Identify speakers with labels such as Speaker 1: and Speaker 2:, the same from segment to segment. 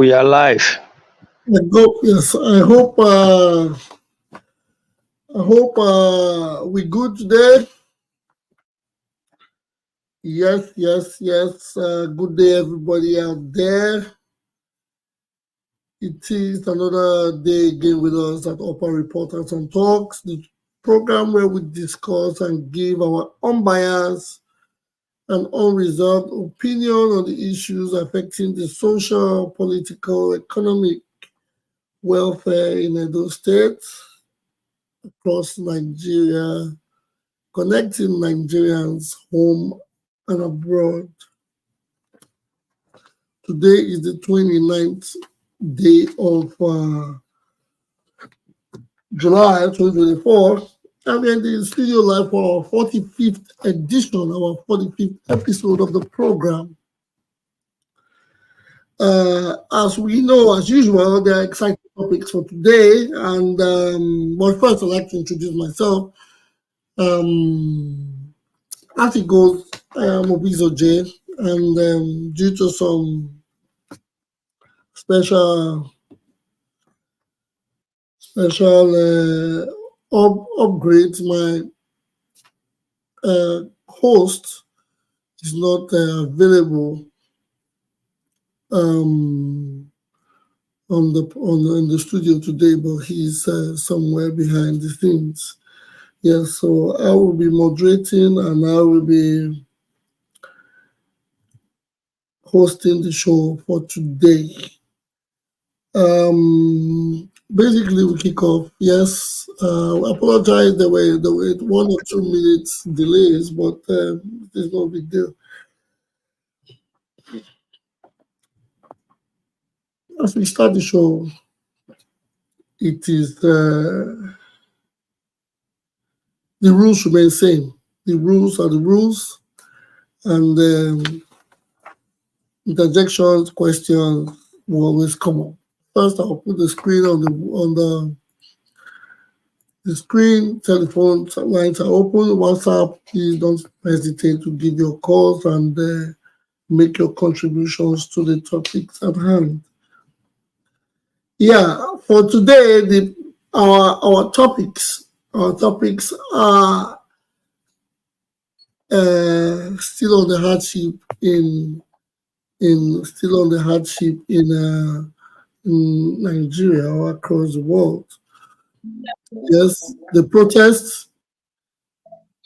Speaker 1: we are live.
Speaker 2: Yes, we good today. Yes. Good day, everybody out there. It is another day again with us at Upper Reporters and Talks, the program where we discuss and give our unbiased and unreserved opinion on the issues affecting the social, political, economic welfare in Edo State, across Nigeria, connecting Nigerians home and abroad. Today is the 29th day of July 2024, and we're in the studio live for our 45th edition, our 45th episode of the program. As we know, as usual, there are exciting topics for today, and but first I'd like to introduce myself. As it goes, I am Obizo J, and due to some special upgrades, my host is not available in the studio today, but he's somewhere behind the scenes. Yes, so I will be moderating and I will be hosting the show for today. Basically, we kick off. Yes, I apologize. There were 1 or 2 minutes delays, but there's no big deal. As we start the show, it is the rules remain same. The rules are the rules, and interjections, questions will always come up. First, I'll put the screen on the screen. Telephone lines are open. WhatsApp, please don't hesitate to give your calls and make your contributions to the topics at hand. Yeah, for today, our topics are still on the hardship in Nigeria or across the world. Yes, the protests,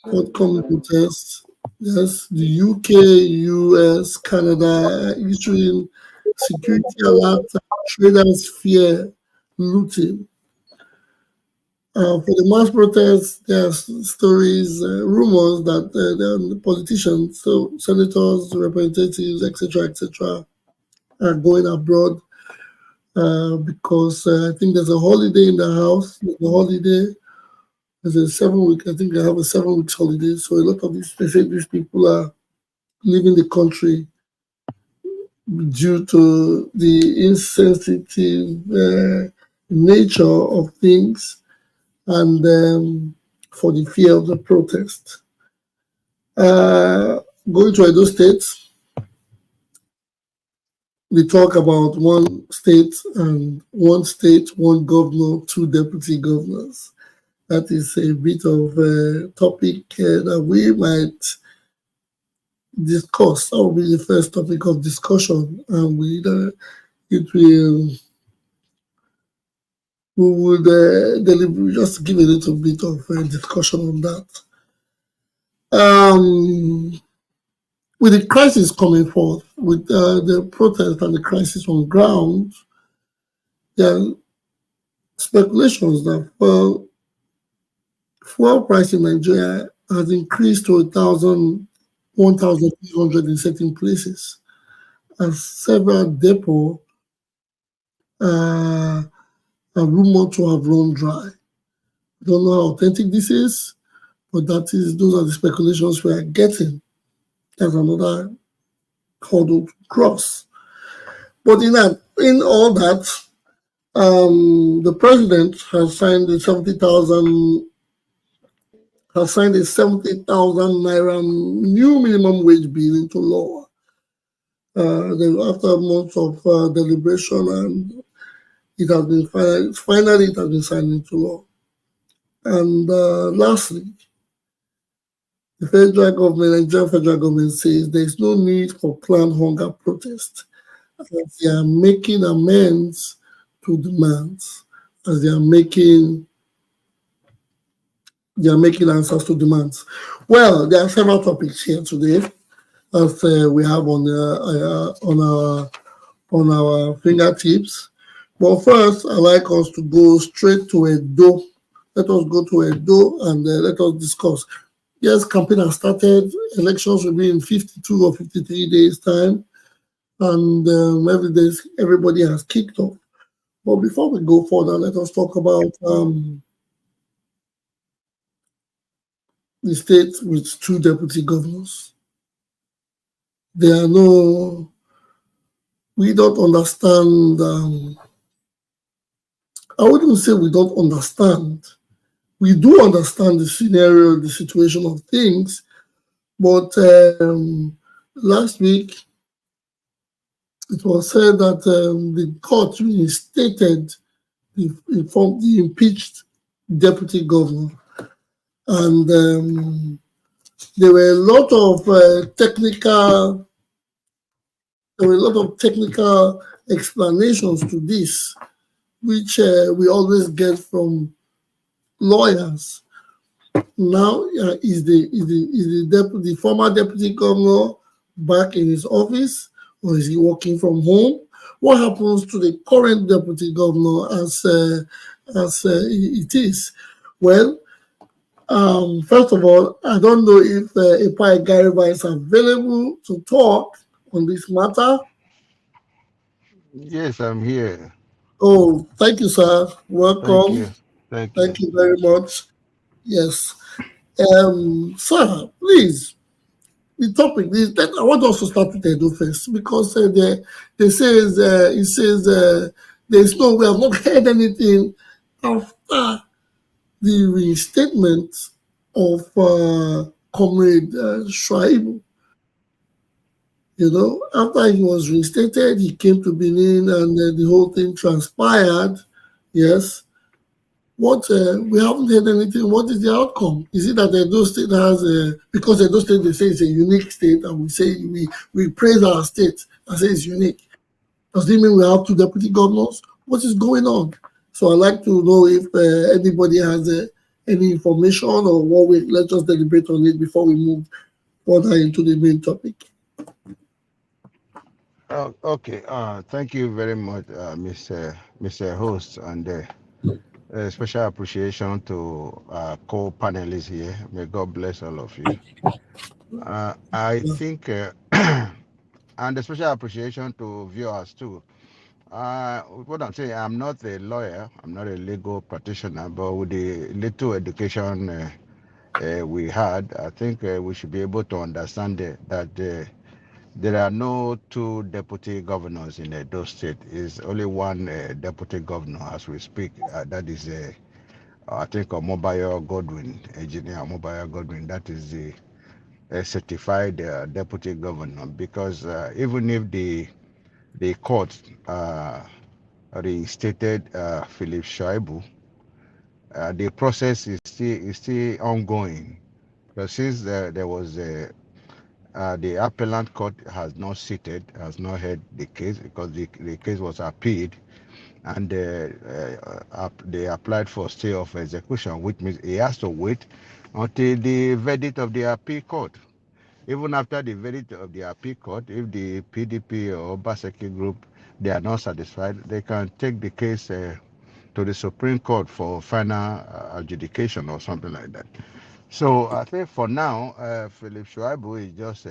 Speaker 2: forthcoming protests. Yes, the UK, US, Canada issuing security alerts, traders fear looting. For the mass protests, there are stories, rumors that the politicians, so senators, representatives, etc., are going abroad because I think there's a holiday in the house. There's a holiday. There's a 7 week. I think they have a 7 weeks holiday. So a lot of these people are leaving the country due to the insensitive nature of things and for the fear of the protest. Going to Edo State, we talk about one state, one governor, 2 deputy governors. That is a bit of a topic that we might discuss. That will be the first topic of discussion, and we would just give a little bit of discussion on that. With the crisis coming forth, with the protest and the crisis on ground, there are speculations that fuel price in Nigeria has increased to 1,300 in certain places, and several depots are rumored to have run dry. I don't know how authentic this is, but those are the speculations we are getting. That's another hurdle to cross. But in all that, the president has signed a 70,000 naira new minimum wage bill into law. Then after months of deliberation, and it has been finally it has been signed into law. And lastly, the federal government, Nigerian federal government says there is no need for planned hunger protest as they are making amends to demands, as they are making answers to demands. Well, there are several topics here today as we have on our fingertips. But first, I like us to go straight to Edo. Let us go to Edo and let us discuss. Yes, campaign has started. Elections will be in 52 or 53 days' time, and every day everybody has kicked off. But before we go further, let us talk about the state with two deputy governors. There are no, we don't understand. I wouldn't say we don't understand. We do understand the scenario, the situation of things, but last week it was said that the court reinstated the impeached deputy governor, and there were a lot of technical explanations to this, which we always get from lawyers. Now is the former deputy governor back in his office, or is he working from home? What happens to the current deputy governor as it is? Well, first of all, I don't know if Epai Gariba is available to talk on this matter.
Speaker 1: Yes, I'm here.
Speaker 2: Oh, thank you, sir.
Speaker 1: Thank
Speaker 2: Welcome.
Speaker 1: you. Thank you.
Speaker 2: Thank you very much. Yes. Sir, please, the topic is that I want us to start with Edo first because they says it says there's no we have not heard anything after the reinstatement of Comrade Shuaibu. You know, after he was reinstated, he came to Benin and the whole thing transpired. Yes. What we haven't heard anything. What is the outcome? Is it that Edo State has because Edo State they say it's a unique state, and we say we praise our state and say it's unique. Does it mean we have two deputy governors? What is going on? So I'd like to know if anybody has any information or what we let's just deliberate on it before we move further into the main topic.
Speaker 1: Okay. Thank you very much, Mr. Host, and special appreciation to co-panelists here. May God bless all of you. I think, and a special appreciation to viewers too. What I'm saying, I'm not a lawyer, I'm not a legal practitioner, but with the little education we had, I think we should be able to understand that there are no two deputy governors in Edo State. Is only one deputy governor as we speak. That is, I think, Mobile Godwin, Engineer Mobile Godwin. That is the certified deputy governor. Because even if the court reinstated Philip Shaibu, the process is still ongoing. Because since there was the appellant court has not seated, has not heard the case because the case was appealed, and they applied for stay of execution, which means he has to wait until the verdict of the appeal court. Even after the verdict of the appeal court, if the PDP or Obaseki group they are not satisfied, they can take the case to the Supreme Court for final adjudication or something like that. So I think for now, Philip Shuaibu is just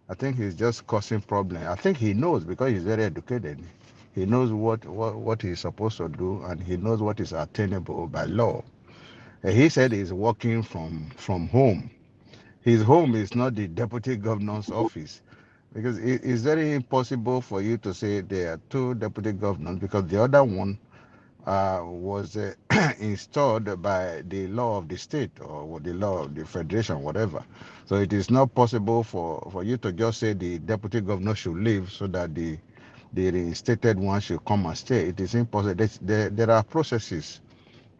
Speaker 1: I think he's just causing problem. I think he knows because he's very educated. He knows what he's supposed to do, and he knows what is attainable by law. And he said he's working from home. His home is not the deputy governor's office, because it's very impossible for you to say there are two deputy governors because the other one was installed by the law of the state or the law of the federation, whatever. So it is not possible for you to just say the deputy governor should leave so that the reinstated one should come and stay. It is impossible. There are processes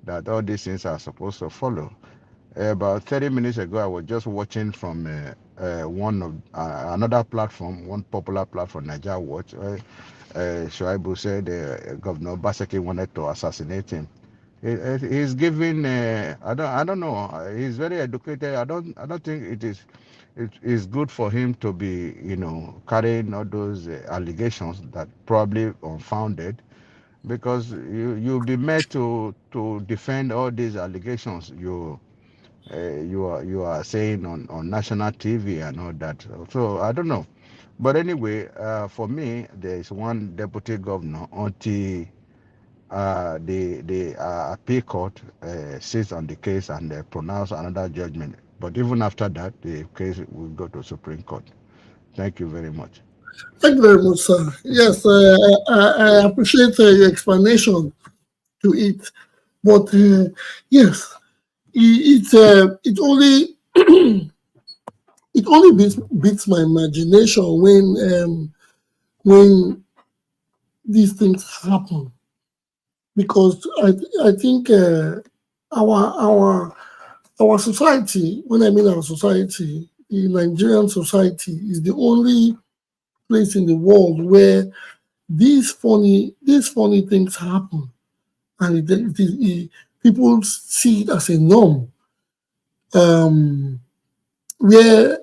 Speaker 1: that all these things are supposed to follow. About 30 minutes ago, I was just watching from one of another platform, one popular platform, Niger Watch. Shoaibu said Governor Baseki wanted to assassinate him. He's giving. I don't know. He's very educated. I don't think it is good for him to be, carrying all those allegations that probably unfounded, because you'll be made to defend all these allegations you are saying on national TV and all that. So I don't know. But anyway, for me, there is one deputy governor until the appeal court sits on the case and pronounce another judgment. But even after that, the case will go to Supreme Court. Thank you very much.
Speaker 2: Thank you very much, sir. Yes, I appreciate your explanation to it. But yes, it only beats my imagination when these things happen, because I think our our our society, when I mean our society, the Nigerian society is the only place in the world where these funny things happen, and people see it as a norm. Where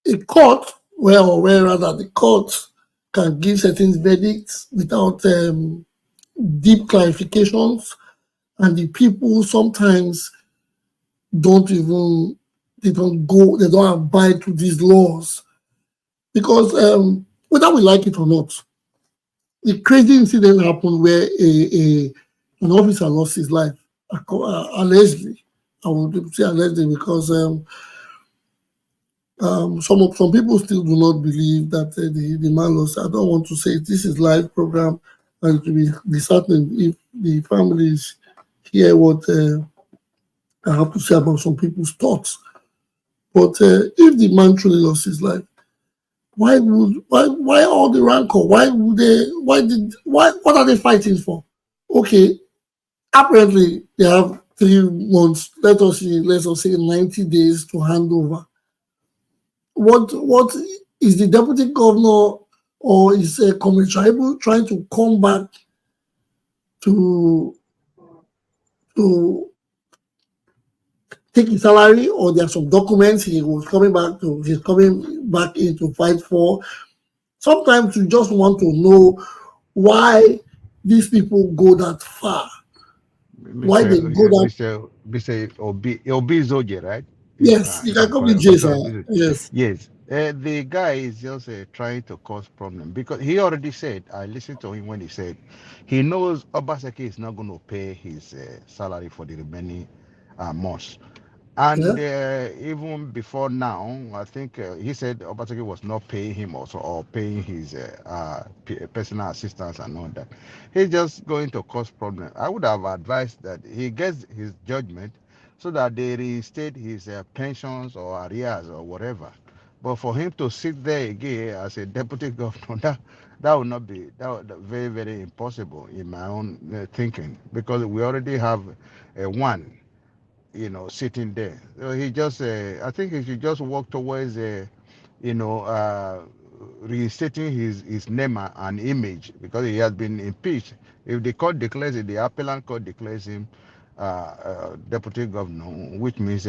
Speaker 2: a court, or where rather the court can give certain verdicts without deep clarifications, and the people sometimes don't even they don't abide to these laws, because whether we like it or not, the crazy incident happened where an officer lost his life, allegedly. I would say allegedly, because some people still do not believe that the man lost. I don't want to say this is live program, and it will be disheartening if the families hear what I have to say about some people's thoughts. But if the man truly lost his life, why all the rancor? Why would they? Why? What are they fighting for? Okay, apparently they have 3 months. Let us say 90 days to hand over. What is the deputy governor or is Comrade Tribal trying to come back to to take his salary, or there are some documents he's coming back in to fight for? Sometimes you just want to know why these people go that far, why
Speaker 1: Mr.
Speaker 2: they go that.
Speaker 1: Mr. Obi Zoje, right?
Speaker 2: Yes, you
Speaker 1: If
Speaker 2: can
Speaker 1: I'm
Speaker 2: call me
Speaker 1: correct,
Speaker 2: Jason.
Speaker 1: Mr. Obi Zoje.
Speaker 2: Yes,
Speaker 1: Yes, the guy is just trying to cause problem, because he already said. I listened to him when he said he knows Obaseki is not going to pay his salary for the remaining months.
Speaker 2: yeah,
Speaker 1: And even before now, I think he said Obateki was not paying him also, or paying his personal assistants and all that. He's just going to cause problem. I would have advised that he gets his judgment so that they reinstate his pensions or arrears or whatever. But for him to sit there again as a deputy governor, that would not be very, very impossible in my own thinking, because we already have one, sitting there. So I think he should just walk towards, you know, uh, reinstating his name and image, because he has been impeached. If the court declares it, the appellant court declares him deputy governor, which means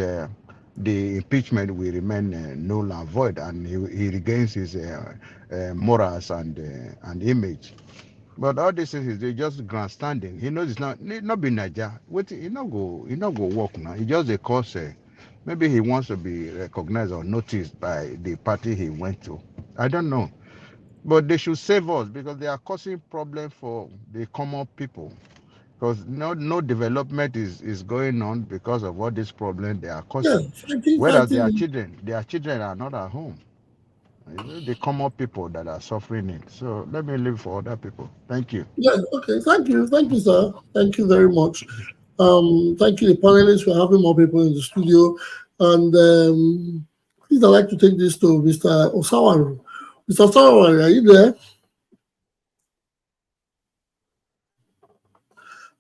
Speaker 1: the impeachment will remain null and void, and he regains his morals and image. But all this is they just grandstanding. He knows it's not be Niger. Wait, he not go work now. He just a cause. Maybe he wants to be recognized or noticed by the party he went to. I don't know. But they should save us, because they are causing problem for the common people. Because no development is going on because of all this problem they are
Speaker 2: yeah.
Speaker 1: causing.
Speaker 2: I think
Speaker 1: Whereas their children are not at home. It's the common people that are suffering it. So let me leave for other people. Thank you.
Speaker 2: Yeah, okay. Thank you, sir. Thank you very much. Thank you, the panelists, for having more people in the studio. And please, I'd like to take this to Mr. Osawaru. Mr. Osawaru, are you there?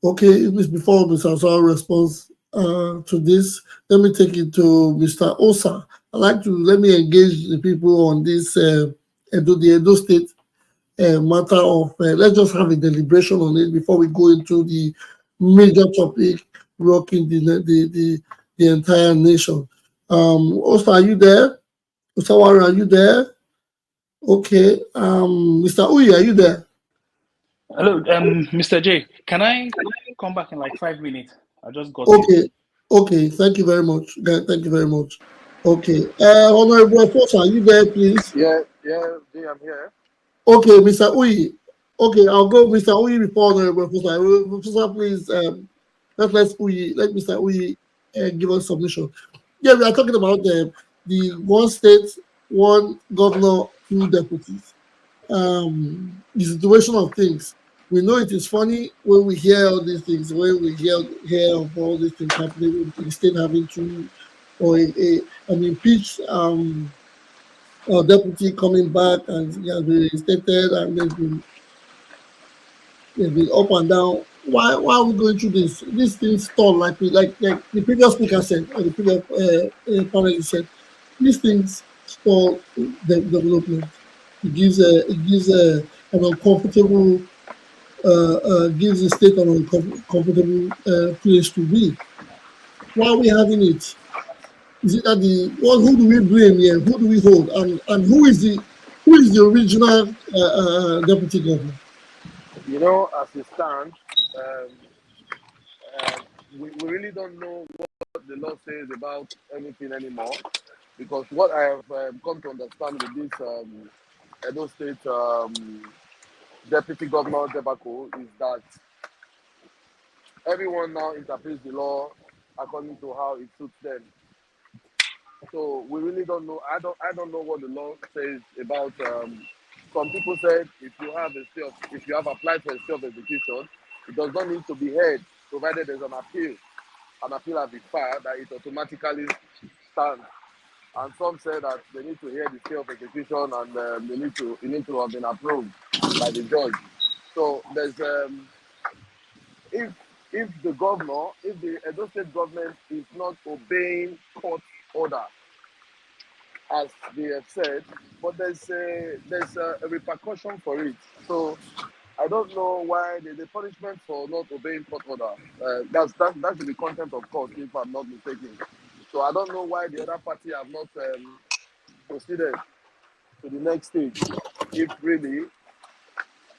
Speaker 2: Okay, before Mr. Osawaru responds to this, let me take it to Mr. Osa. I'd like to let me engage the people on this the Edo State matter of let's just have a deliberation on it before we go into the major topic rocking the entire nation. Osa, are you there? Osawara, are you there? Okay. Mr. Uyi, are you there?
Speaker 3: Hello, Mr. J. Can I come back in like 5 minutes? I just got in.
Speaker 2: Okay. Okay. Thank you very much. Thank you very much. Okay. Honorable Fosa, are you there, please?
Speaker 4: Yeah, I'm here.
Speaker 2: Okay, Mr. Uyi. Okay, I'll go Mr. Uyi before Honorable Fosa. Professor, please, let Mr. Uyi give us submission. Yeah, we are talking about the one state, one governor, two deputies. The situation of things. We know it is funny when we hear all these things, when we hear of all these things happening, the state having two or an impeached deputy coming back and he has been reinstated and they've been up and down. Why are we going through this? These things stall like the previous speaker said, or the previous panelist said. These things stall the development. It gives an uncomfortable gives the state an uncomfortable place to be. Why are we having it? Is it that who do we blame here? Who do we hold? And who is the original deputy governor?
Speaker 4: As it stands, um, we really don't know what the law says about anything anymore. Because what I have come to understand with this Edo State Deputy Governor debacle is that everyone now interprets the law according to how it suits them. So we really don't know. I don't know what the law says about. Some people said if you have applied for a stay of execution, it does not need to be heard, provided there's an appeal. An appeal has been filed, that it automatically stands. And some say that they need to hear the stay of execution and it need to have been approved by the judge. So there's if if the Edo State government is not obeying court order, as they have said, but there's a repercussion for it. So I don't know why the punishment for not obeying court order. That's the content of court, if I'm not mistaken. So I don't know why the other party have not proceeded to the next stage. If really,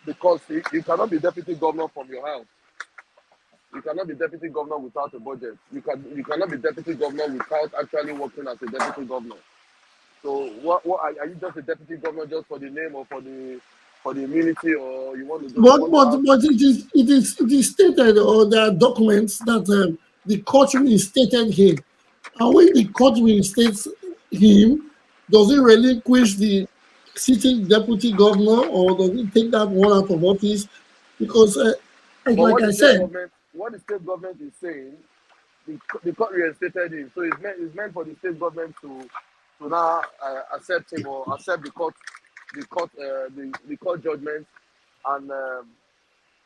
Speaker 4: because you cannot be deputy governor from your house. You cannot be deputy governor without a budget. You cannot be deputy governor without actually working as a deputy governor. So what are you just a deputy governor just for the name or for the immunity, or you want to just
Speaker 2: But
Speaker 4: want to
Speaker 2: but
Speaker 4: have?
Speaker 2: but it is stated, or there are documents that the court reinstated him. And when the court reinstates him, does it relinquish the sitting deputy governor, or does it take that one out of office? Because
Speaker 4: But
Speaker 2: like I said,
Speaker 4: what the state government is saying, the court reinstated him. So it's meant for the state government to now accept him or accept the court judgment and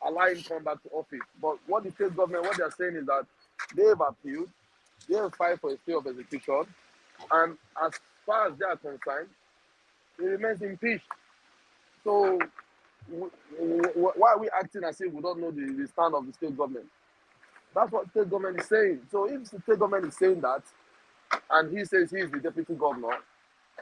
Speaker 4: allow him come back to office. But what the state government, what they are saying is that they have appealed, they have filed for a stay of execution, and as far as they are concerned, he remains impeached. So why are we acting as if we don't know the stand of the state government? That's what the state government is saying. So if the state government is saying that, and he says he is the deputy governor,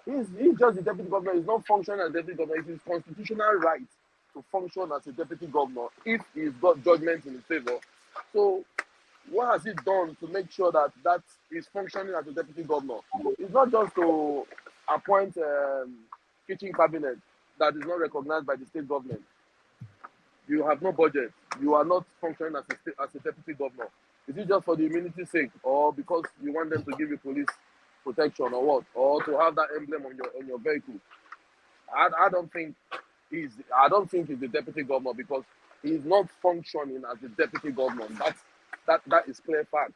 Speaker 4: he's just the deputy governor. He's not functioning as deputy governor. It's his constitutional right to function as a deputy governor if he's got judgment in his favor. So what has he done to make sure that is functioning as a deputy governor? It's not just to appoint kitchen cabinet that is not recognized by the state government. You have no budget. You are not functioning as a deputy governor. Is it just for the immunity sake, or because you want them to give you police protection, or what, or to have that emblem on your vehicle? I don't think he's the deputy governor because he's not functioning as the deputy governor. That is clear fact.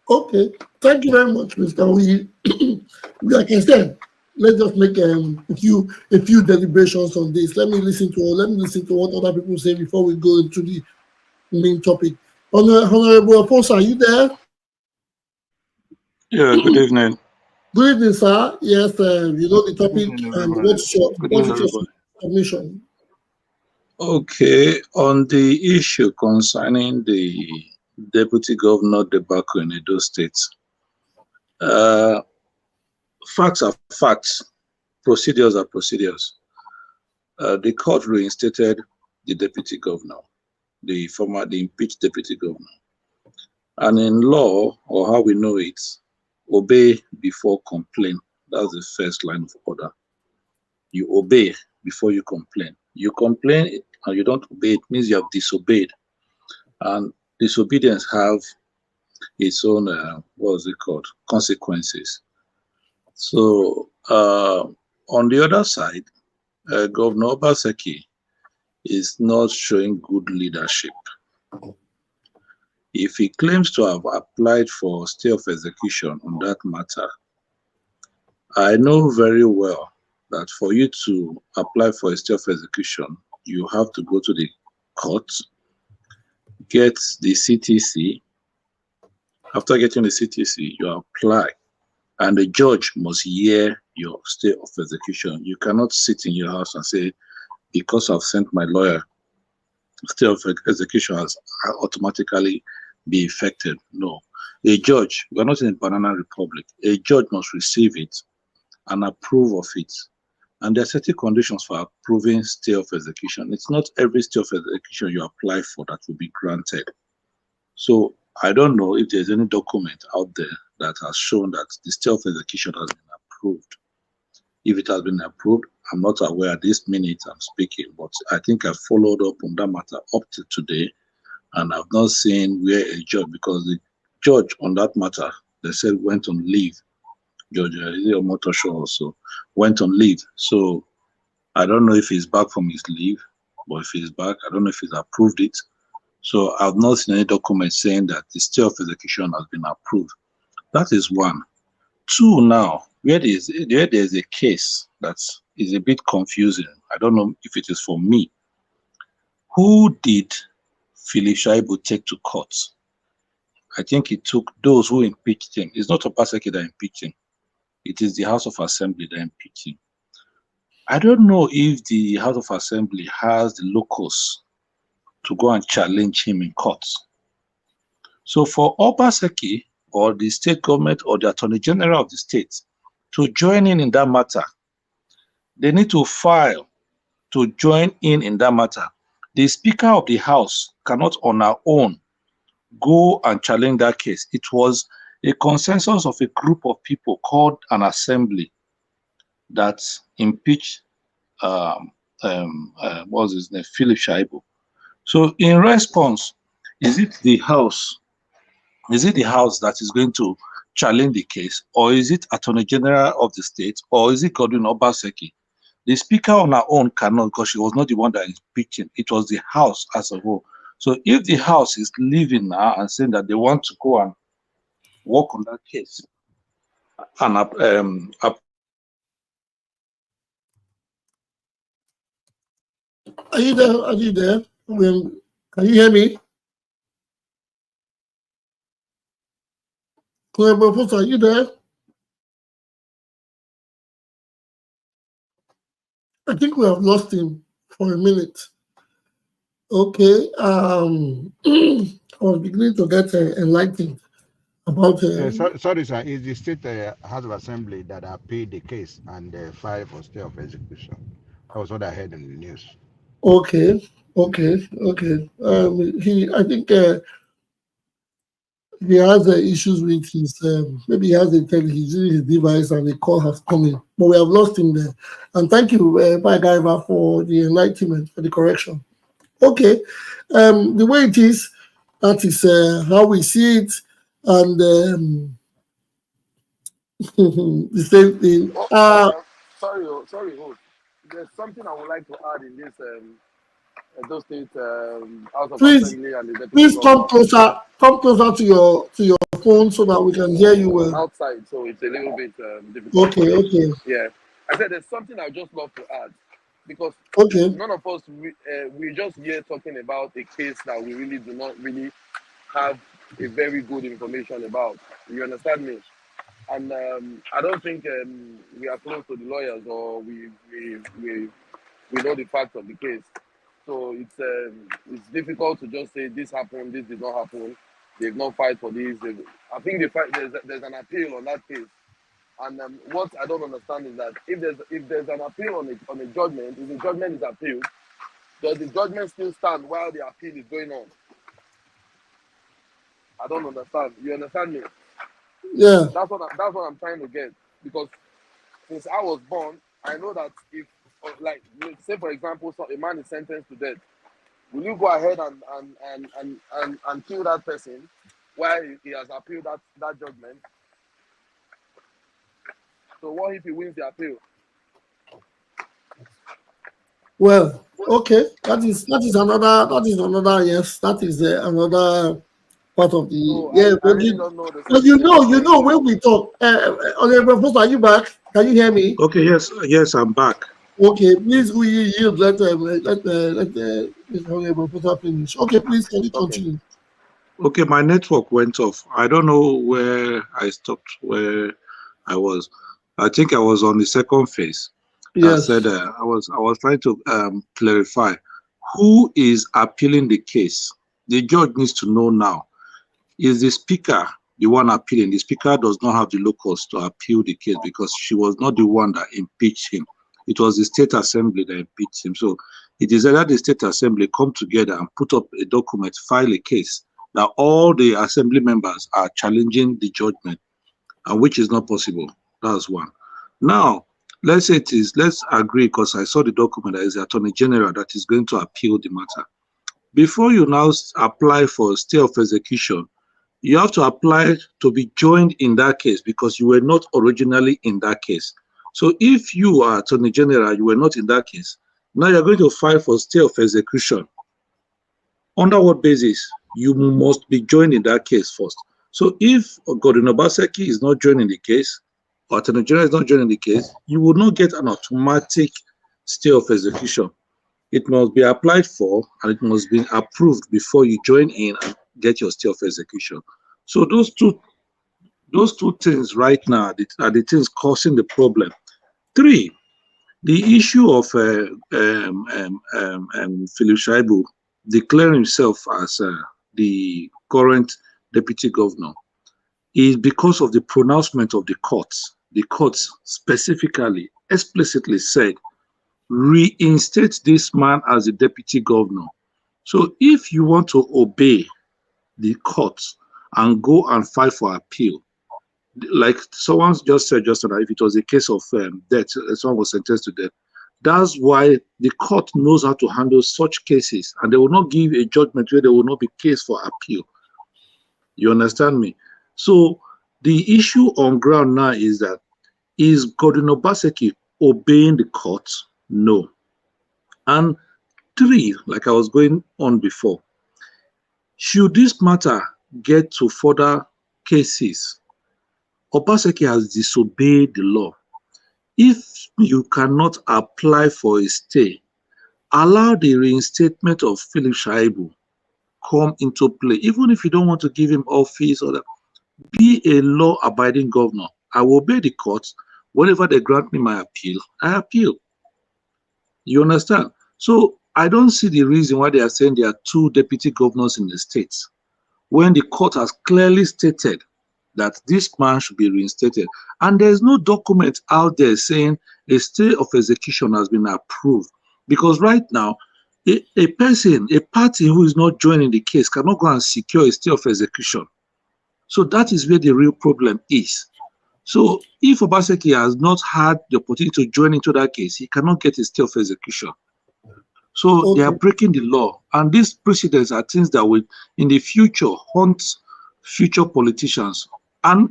Speaker 2: Okay, thank you very much, Mr. We, like I said, let's just make a few deliberations on this. Let me listen to what other people say before we go into the main topic. Honorable Apostle, are you there?
Speaker 5: Yeah, good evening.
Speaker 2: Good evening, sir. Yes, you know the topic,
Speaker 5: Good evening,
Speaker 2: and
Speaker 5: everybody.
Speaker 2: what is your submission?
Speaker 5: Okay, on the issue concerning the deputy governor debacle in Edo State, facts are facts, procedures are procedures. The court reinstated the deputy governor, the impeached deputy governor. And in law, or how we know it, obey before complain. That's the first line of order. You obey before you complain. You complain and you don't obey, it means you have disobeyed. And disobedience have its own, consequences. So on the other side, Governor Obaseki is not showing good leadership. If he claims to have applied for stay of execution on that matter, I know very well that for you to apply for a stay of execution, you have to go to the court, get the CTC. After getting the CTC, you apply, and the judge must hear your stay of execution. You cannot sit in your house and say, because I've sent my lawyer, stay of execution has automatically be effective. No. A judge, we're not in a banana republic, a judge must receive it and approve of it. And there are certain conditions for approving stay of execution. It's not every stay of execution you apply for that will be granted. So I don't know if there's any document out there that has shown that the stay of execution has been approved. If it has been approved, I'm not aware at this minute I'm speaking, but I think I followed up on that matter up to today, and I've not seen where a judge, because the judge on that matter, they said went on leave. Judge Motosho also went on leave. So I don't know if he's back from his leave, but if he's back, I don't know if he's approved it. So I've not seen any document saying that the stay of execution has been approved. That is one. Two, now, where there's a case that is a bit confusing. I don't know if it is for me. Who did Philip Shaibu take to court? I think he took those who impeached him. It's not Obaseki that impeached him. It is the House of Assembly that impeached him. I don't know if the House of Assembly has the locus to go and challenge him in court. So for Obaseki or the state government or the Attorney General of the state to join in that matter, they need to file to join in that matter. The Speaker of the House cannot on her own go and challenge that case. It was a consensus of a group of people called an assembly that impeached what was his name, Philip Shaibu. So in response, is it the House that is going to challenge the case, or is it Attorney General of the state, or is it Godwin Obaseki? The Speaker on her own cannot, because she was not the one that is impeaching. It was the House as a whole. So if the House is leaving now and saying that they want to go and work on that case, and
Speaker 2: Are you there? Are you there? Can you hear me? Professor, are you there? I think we have lost him for a minute. Okay. I was beginning to get enlightened about.
Speaker 1: Sorry, sir. It's the state House of Assembly that appealed the case and filed for stay of execution. That was what I heard in the news.
Speaker 2: Okay. I think he has issues with his. Maybe he has his device and the call has come in, but we have lost him there. And thank you, Gaiva, for the enlightenment, for the correction. Okay, the way it is, that is how we see it, and the same thing.
Speaker 4: sorry, host. There's something I would like to add in this Edo State House of
Speaker 2: Please,
Speaker 4: Assembly and the Deputy
Speaker 2: please
Speaker 4: Governor.
Speaker 2: come closer to your phone so that we can hear you
Speaker 4: I'm
Speaker 2: well.
Speaker 4: outside, so it's a little bit difficult for
Speaker 2: Okay,
Speaker 4: me.
Speaker 2: okay,
Speaker 4: Yeah, I said there's something I just love to add because
Speaker 2: okay.
Speaker 4: none of us we just here talking about a case that we really do not really have a very good information about. You understand me? And I don't think we are close to the lawyers or we know the facts of the case. So it's difficult to just say this happened, this did not happen. They've not filed for this. I think they fight, there's an appeal on that case. And what I don't understand is that if there's an appeal on a judgment, if the judgment is appealed, does the judgment still stand while the appeal is going on? I don't understand. You understand me?
Speaker 2: Yeah.
Speaker 4: That's what I'm trying to get. Because since I was born, I know that if, like, say for example, so a man is sentenced to death, will you go ahead and kill that person while he has appealed that judgment? So what if he wins the appeal?
Speaker 2: Well, okay. That is another yes. That is another part of the
Speaker 4: So
Speaker 2: yeah.
Speaker 4: I really don't know the
Speaker 2: But you know when we talk. Honorable Professor, are you back? Can you hear me?
Speaker 5: Okay, yes, I'm back.
Speaker 2: Okay, please we yield. Let Honorable Professor finish. Okay, please can you
Speaker 4: Okay.
Speaker 2: continue?
Speaker 5: Okay, my network went off. I don't know where I stopped, where I was. I think I was on the second phase. I said
Speaker 2: Yes.
Speaker 5: I was trying to clarify who is appealing the case. The judge needs to know now. Is the speaker the one appealing? The speaker does not have the locus to appeal the case because she was not the one that impeached him. It was the state assembly that impeached him. So it is either the state assembly come together and put up a document, file a case that all the assembly members are challenging the judgment, and which is not possible. That's one. Now, let's agree, because I saw the document that is the Attorney General that is going to appeal the matter. Before you now apply for stay of execution, you have to apply to be joined in that case because you were not originally in that case. So if you are Attorney General, you were not in that case, now you're going to file for stay of execution. Under what basis? You must be joined in that case first. So if Godwin Obaseki is not joining the case, or Attorney General is not joining the case, you will not get an automatic stay of execution. It must be applied for and it must be approved before you join in and get your stay of execution. So those two things right now are the things causing the problem. 3, the issue of Philip Shaibu declaring himself as the current deputy governor is because of the pronouncement of the courts. The courts specifically, explicitly said, reinstate this man as the deputy governor. So if you want to obey the courts and go and file for appeal, like someone just said just now, if it was a case of death, someone was sentenced to death, that's why the court knows how to handle such cases, and they will not give a judgment where there will not be case for appeal. You understand me? So the issue on ground now is that, is Godwin Obaseki obeying the court? No. And 3, like I was going on before, should this matter get to further cases, Obaseki has disobeyed the law. If you cannot apply for a stay, allow the reinstatement of Philip Shaibu come into play. Even if you don't want to give him office or that, be a law-abiding governor. I will obey the courts. Whenever they grant me my appeal, I appeal. You understand? So I don't see the reason why they are saying there are 2 deputy governors in the states, when the court has clearly stated that this man should be reinstated. And there's no document out there saying a stay of execution has been approved. Because right now, a party who is not joining the case cannot go and secure a stay of execution. So that is where the real problem is. So if Obaseki has not had the opportunity to join into that case, he cannot get a stay of execution. So they are breaking the law. And these precedents are things that will, in the future, haunt future politicians. And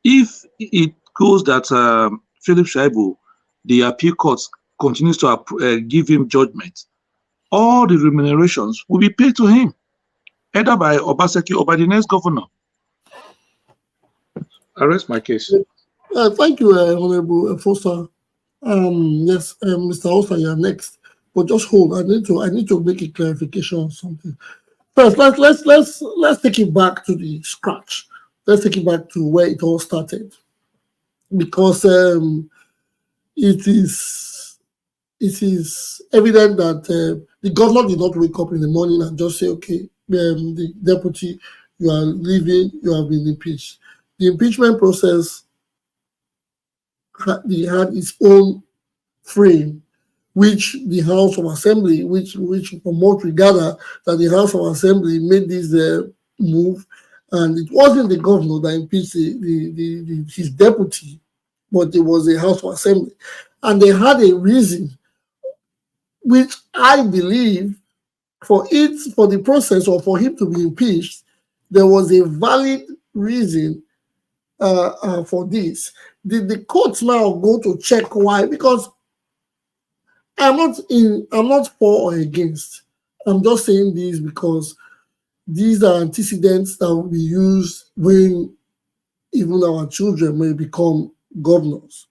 Speaker 5: if it goes that Philip Shaibu the appeal court continues to give him judgment, all the remunerations will be paid to him, either by Obaseki or by the next governor. I rest my case.
Speaker 2: Thank you, Honorable Foster. Yes, Mr. Osa, you're next. But just hold. I need to make a clarification on something. First, let's take it back to the scratch. Let's take it back to where it all started, because it is evident that the governor did not wake up in the morning and just say, okay, the deputy, you are leaving, you have been impeached. The impeachment process had its own frame, which the House of Assembly, which from what we gather, that the House of Assembly made this move, and it wasn't the governor that impeached his deputy, but it was the House of Assembly. And they had a reason, which I believe for the process or for him to be impeached, there was a valid reason for this. Did the courts now go to check why? Because I'm not for or against. I'm just saying this because these are antecedents that will be used when even our children may become governors.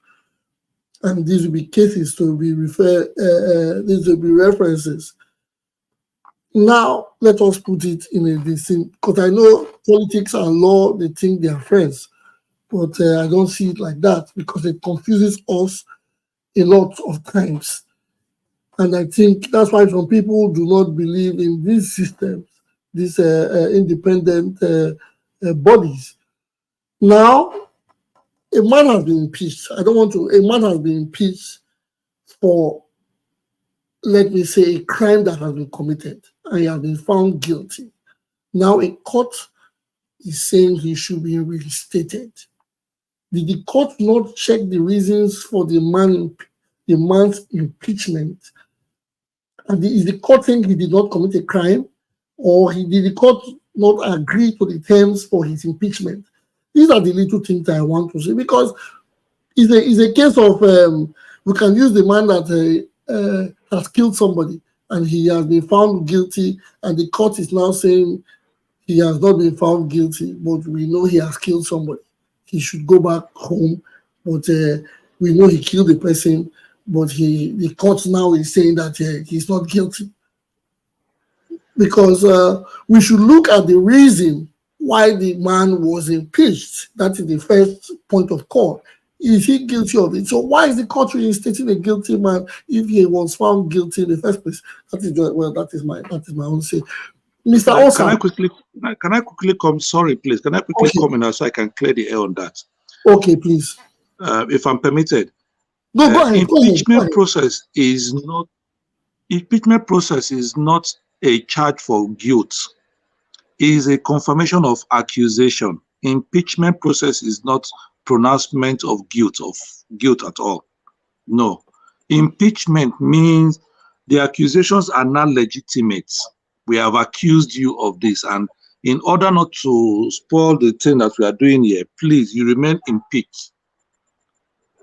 Speaker 2: And these will be cases to be these will be references. Now, let us put it in a distinct, because I know politics and law, they think they are friends, but I don't see it like that, because it confuses us a lot of times. And I think that's why some people do not believe in these systems, these independent bodies. Now, a man has been impeached. A man has been impeached for, let me say, a crime that has been committed, and he has been found guilty. Now a court is saying he should be reinstated. Did the court not check the reasons for the man's impeachment? And is the court saying he did not commit a crime, or did the court not agree to the terms for his impeachment? These are the little things I want to say, because it's a case of we can use the man that has killed somebody and he has been found guilty, and the court is now saying he has not been found guilty, but we know he has killed somebody. He should go back home, but we know he killed the person, but the court now is saying that he's not guilty. Because we should look at the reason why the man was impeached. That is the first point of call. Is he guilty of it? So why is the court reinstating a guilty man if he was found guilty in the first place? That is my own say. Mr. Osa.
Speaker 5: Can I quickly come? Sorry, please. Can I quickly come in so I can clear the air on that?
Speaker 2: Okay, please.
Speaker 5: If I'm permitted.
Speaker 2: No, go ahead.
Speaker 5: Impeachment process is not a charge for guilt. It is a confirmation of accusation. Impeachment process is not pronouncement of guilt at all. No. Impeachment means the accusations are not legitimate. We have accused you of this, and in order not to spoil the thing that we are doing here, please, you remain impeached.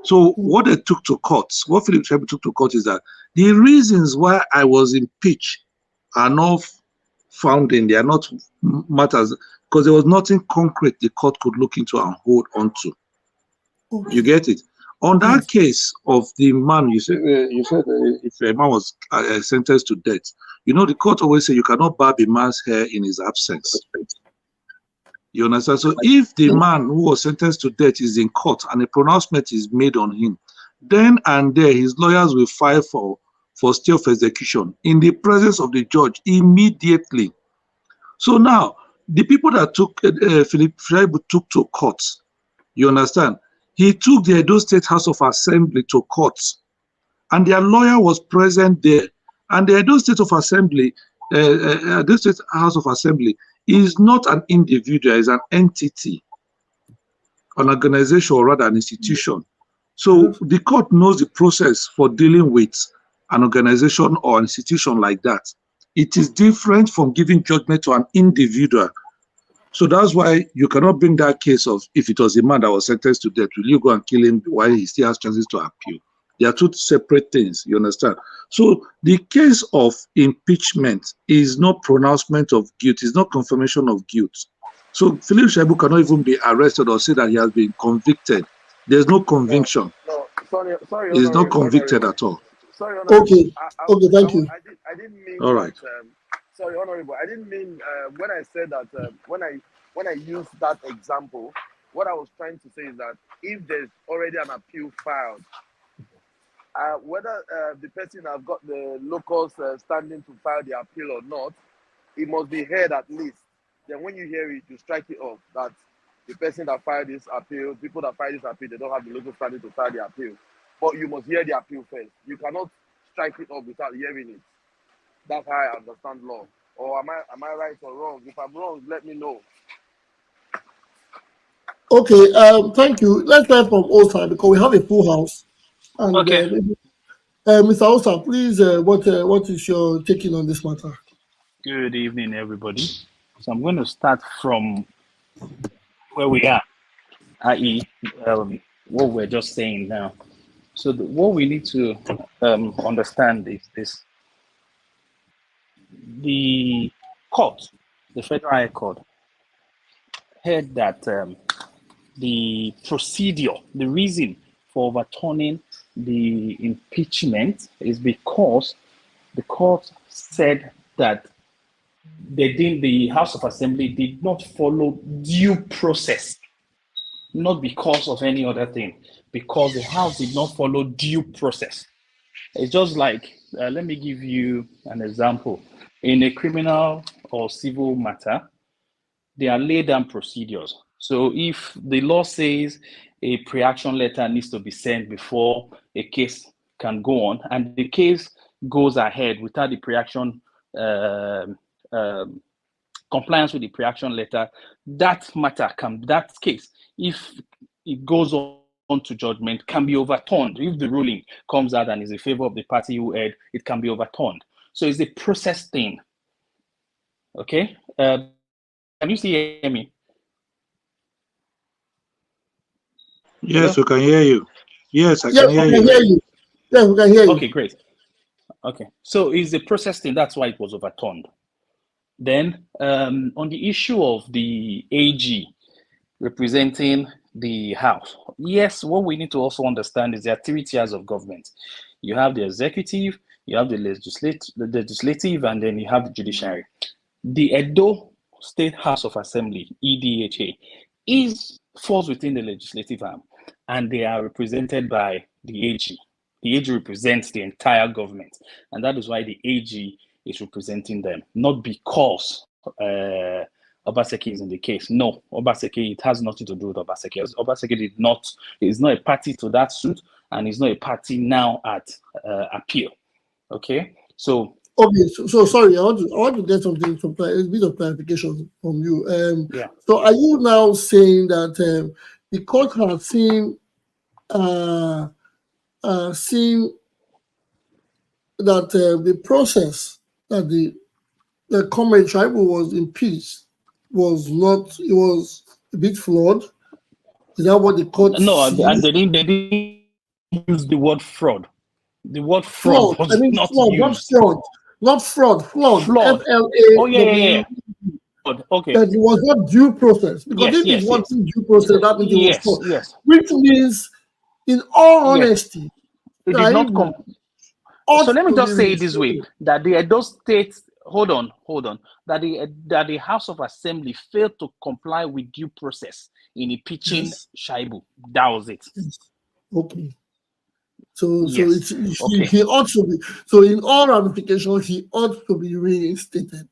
Speaker 5: So what they took to court, what Philip Shaibu took to court, is that the reasons why I was impeached are not found in, they are not matters, because there was nothing concrete the court could look into and hold on to. You get it? On that case of the man, you said if a man was sentenced to death, you know, the court always say you cannot barb a man's hair in his absence. You understand? So if the man who was sentenced to death is in court and a pronouncement is made on him, then and there his lawyers will file for stay of execution in the presence of the judge immediately. So now, the people that took Philip Shaibu took to court, you understand? He took the Edo State House of Assembly to court, and their lawyer was present there. And the Edo State House of Assembly is not an individual, it's an entity, an organization, or rather an institution. So the court knows the process for dealing with an organization or an institution like that. It is different from giving judgment to an individual. So that's why you cannot bring that case of, if it was a man that was sentenced to death, will you go and kill him while he still has chances to appeal? They are two separate things. You understand? So the case of impeachment is not pronouncement of guilt. It's not confirmation of guilt. So Philip Shaibu cannot even be arrested or say that he has been convicted. There's no
Speaker 4: No,
Speaker 5: conviction.
Speaker 4: no, sorry,
Speaker 5: He's not convicted
Speaker 4: honorable.
Speaker 5: at all.
Speaker 4: Sorry, honorable.
Speaker 2: Okay. Okay, thank you.
Speaker 4: I didn't mean
Speaker 5: All
Speaker 4: that.
Speaker 5: right.
Speaker 4: Sorry, honorable. I didn't mean when I said that when I used that example. What I was trying to say is that if there's already an appeal filed, whether the person has got the locals standing to file the appeal or not, it must be heard at least. Then when you hear it, you strike it off that the person that filed this appeal, people that file this appeal, they don't have the local standing to file the appeal. But you must hear the appeal first. You cannot strike it off without hearing it. That's how I understand law. Or am I right or wrong? If I'm wrong, let me know.
Speaker 2: Okay, thank you. Let's start from Osa because we have a full house. And
Speaker 3: Okay.
Speaker 2: Mr. Osa, please, what is your taking on this matter?
Speaker 3: Good evening, everybody. So I'm going to start from where we are, i.e., what we're just saying now. So what we need to understand is this: the court, the Federal High Court, heard that the procedure, the reason for overturning the impeachment is because the court said that the House of Assembly did not follow due process, not because of any other thing, because the House did not follow due process. It's just like, let me give you an example. In a criminal or civil matter, there are laid down procedures. So if the law says a pre-action letter needs to be sent before a case can go on, and the case goes ahead without the pre-action compliance with the pre-action letter, that case, if it goes on to judgment, can be overturned. If the ruling comes out and is in favor of the party who erred, it can be overturned. So it's a process thing. Okay? Can you still hear me?
Speaker 5: Yes,
Speaker 3: Hello?
Speaker 5: we can hear you. Yes, I
Speaker 2: Yes,
Speaker 5: can hear
Speaker 2: we can
Speaker 5: you.
Speaker 2: hear you. Yes, we can hear you.
Speaker 3: Okay, great. Okay, so it's a process thing. That's why it was overturned. Then, on the issue of the AG representing the House, yes, what we need to also understand is there are 3 tiers of government. You have the executive, you have the legislative, and then you have the judiciary. The Edo State House of Assembly, EDHA, falls within the legislative arm, and they are represented by the AG. The AG represents the entire government, and that is why the AG is representing them, not because Obaseki is in the case. No, Obaseki, it has nothing to do with Obaseki. Obaseki is not a party to that suit, and is not a party now at appeal. Okay, so.
Speaker 2: Okay, so sorry, I want to get something a bit of clarification from you.
Speaker 3: Yeah.
Speaker 2: So are you now saying that the court has seen that the process that the Comrade Tribal was impeached was a bit flawed? Is that what the court
Speaker 3: No,
Speaker 2: sees?
Speaker 3: and they didn't use the word fraud. The word fraud
Speaker 2: Flawed. I
Speaker 3: was
Speaker 2: mean
Speaker 3: not
Speaker 2: flawed,
Speaker 3: used.
Speaker 2: not fraud, flawed.
Speaker 3: Flawed. Oh,
Speaker 2: FLAW.
Speaker 3: Okay.
Speaker 2: That it was not due process. Because
Speaker 3: Yes,
Speaker 2: if it
Speaker 3: yes,
Speaker 2: wasn't due process, that means it was
Speaker 3: yes,
Speaker 2: flawed.
Speaker 3: yes,
Speaker 2: Which means, in all
Speaker 3: yes.
Speaker 2: honesty,
Speaker 3: It did not come. So let me
Speaker 2: ought to be
Speaker 3: just say it this way:
Speaker 2: reinstated.
Speaker 3: that the Edo State, hold on, that the House of Assembly failed to comply with due process in impeaching
Speaker 2: Yes.
Speaker 3: Shaibu. That was it.
Speaker 2: Yes. Okay. So
Speaker 3: Yes. Okay.
Speaker 2: he ought to be. So in all ramifications, he ought to be reinstated.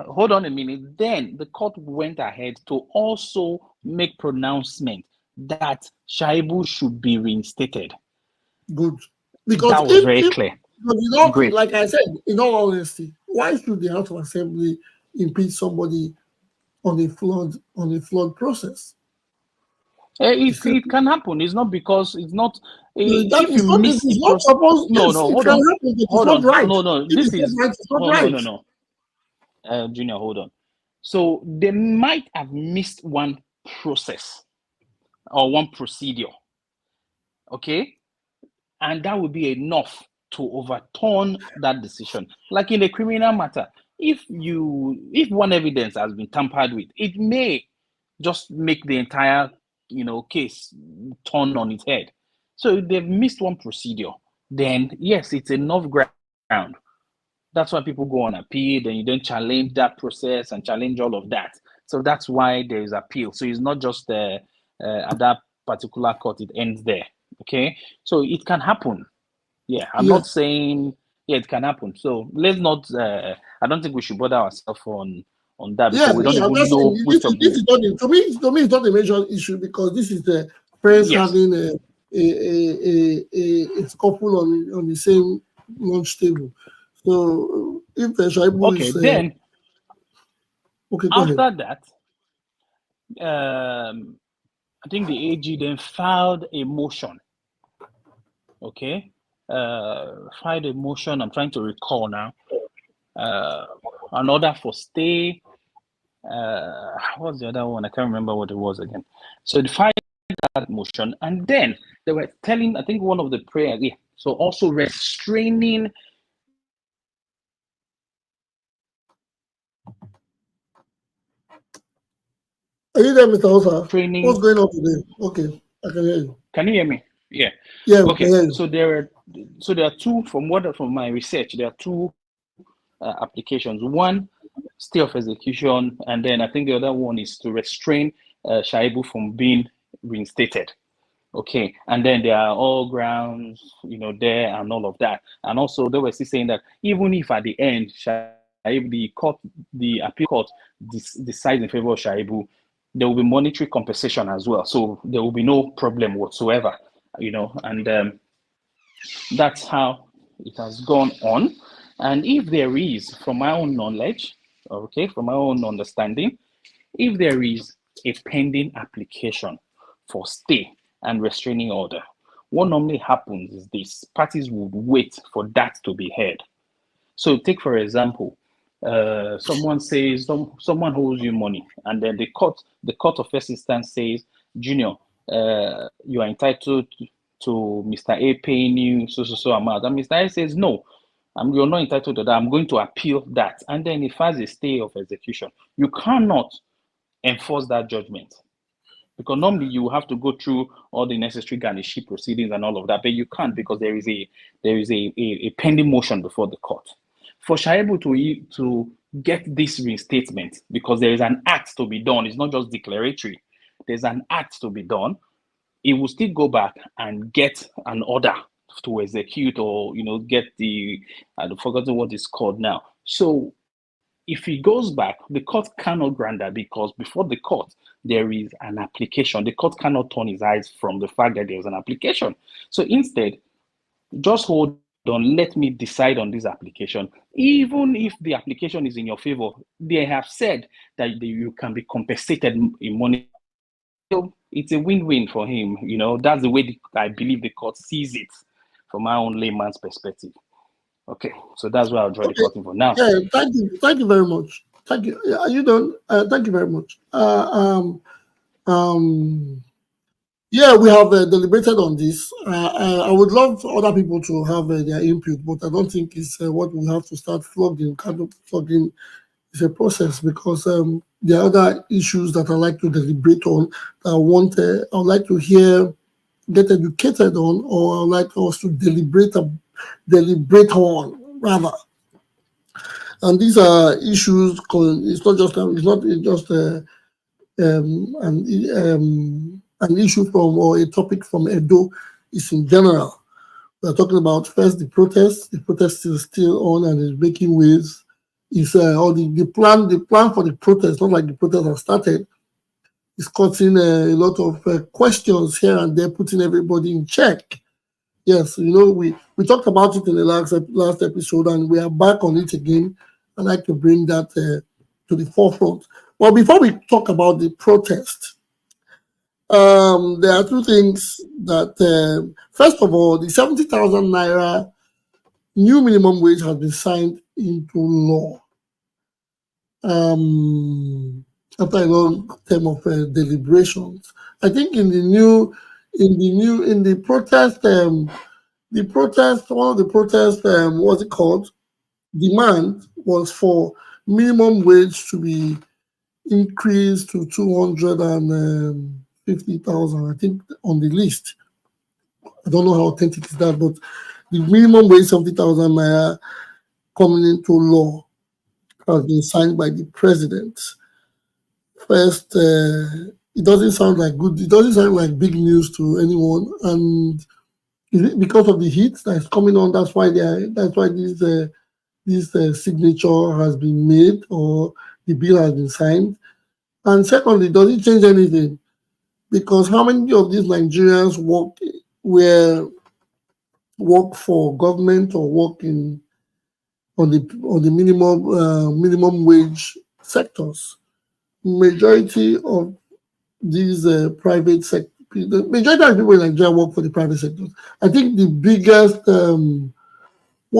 Speaker 3: Hold on a minute. Then the court went ahead to also make pronouncement that Shaibu should be reinstated.
Speaker 2: Good. Because
Speaker 3: That was very clear. Great.
Speaker 2: like I said, in all honesty, why should the House of Assembly impeach somebody on a flawed process?
Speaker 3: It can happen. It's not because it's not.
Speaker 2: That
Speaker 3: If
Speaker 2: is
Speaker 3: you
Speaker 2: not. It
Speaker 3: miss
Speaker 2: is
Speaker 3: the
Speaker 2: not
Speaker 3: process,
Speaker 2: supposed.
Speaker 3: no,
Speaker 2: Yes,
Speaker 3: no,
Speaker 2: it
Speaker 3: hold
Speaker 2: can
Speaker 3: on,
Speaker 2: happen. It is not right.
Speaker 3: no.
Speaker 2: If
Speaker 3: This
Speaker 2: it is
Speaker 3: is
Speaker 2: right, it's not
Speaker 3: oh,
Speaker 2: right.
Speaker 3: no. Junior, hold on. So they might have missed one process or one procedure. Okay, and that would be enough to overturn that decision. Like in a criminal matter, if one evidence has been tampered with, it may just make the entire case turn on its head. So if they've missed one procedure, then yes, it's enough ground. That's why people go on appeal, then you then challenge that process and challenge all of that. So that's why there is appeal. So it's not just at that particular court, it ends there. Okay, so it can happen. Yeah, I'm not saying it can happen. So let's not. I don't think we should bother ourselves on that because we don't even know which of
Speaker 2: this is not to me. It's not a major issue because this is the friends having a couple on the same lunch table. So if the Shaibu is
Speaker 3: then
Speaker 2: okay,
Speaker 3: after that, I think the AG then filed a motion. Okay, filed a motion. I'm trying to recall now. An order for stay. What's the other one? I can't remember what it was again. So they filed that motion, and then they were telling, I think one of the prayers, so also restraining.
Speaker 2: Are you there, Mr. Osa? What's going on today? Okay, I can hear you.
Speaker 3: Can you hear me? Yeah.
Speaker 2: Yeah.
Speaker 3: Okay. So there are two from my research. There are two applications. One, stay of execution, and then I think the other one is to restrain Shaibu from being reinstated. Okay, and then there are all grounds, there and all of that. And also they were still saying that even if at the end the appeal court decides in favor of Shaibu, there will be monetary compensation as well. So there will be no problem whatsoever, and that's how it has gone on. And if there is, from my own knowledge, from my own understanding, if there is a pending application for stay and restraining order, what normally happens is this: parties would wait for that to be heard. So take, for example, someone says someone owes you money, and then the court of first instance says, Junior, you are entitled to Mr. A paying you so amount, and Mr. A says no, you're not entitled to that. I'm going to appeal that, and then it has a stay of execution. You cannot enforce that judgment because normally you have to go through all the necessary garniship proceedings and all of that, but you can't because there is a pending motion before the court. For Shaibu to get this reinstatement, because there is an act to be done, it's not just declaratory, there's an act to be done, it will still go back and get an order to execute, or get I've forgotten what it's called now. So if he goes back, the court cannot grant that because before the court there is an application. The court cannot turn his eyes from the fact that there's an application. So instead, just hold on, let me decide on this application. Even if the application is in your favor, they have said that you can be compensated in money. So it's a win-win for him. That's the way I believe the court sees it from my own layman's perspective. Okay, so that's where I'll draw the curtain for now.
Speaker 2: Yeah, thank you very much. Thank you. Are you done? Thank you very much. Yeah, we have deliberated on this. I would love for other people to have their input, but I don't think it's what we have to start flogging. Kind of flogging is a process because there are other issues that I like to deliberate on. I would like to get educated on, or I would like us to deliberate on rather. And these are issues. It's not just an issue from or a topic from Edo. It's in general. We're talking about first the protest. The protest is still on and is making waves. It's or the plan for the protest, not like the protest has started, is causing a lot of questions here and there, putting everybody in check. Yes, we talked about it in the last episode, and we are back on it again. I'd like to bring that to the forefront. Well, before we talk about the protest, there are two things that, first of all, the 70,000 naira new minimum wage has been signed into law after a long term of deliberations. I think in the protest The protest, one of the protests, what's it called? Demand was for minimum wage to be increased to 250,000, I think, on the list. I don't know how authentic is that, but the minimum wage 70,000 naira coming into law has been signed by the president. First, it doesn't sound like good. It doesn't sound like big news to anyone, and is it because of the heat that's coming on? That's why this signature has been made, or the bill has been signed. And secondly, does it change anything? Because how many of these Nigerians work for government or work in on the minimum wage sectors? Majority of these private sector, the majority of people in Nigeria work for the private sector. I think the biggest, one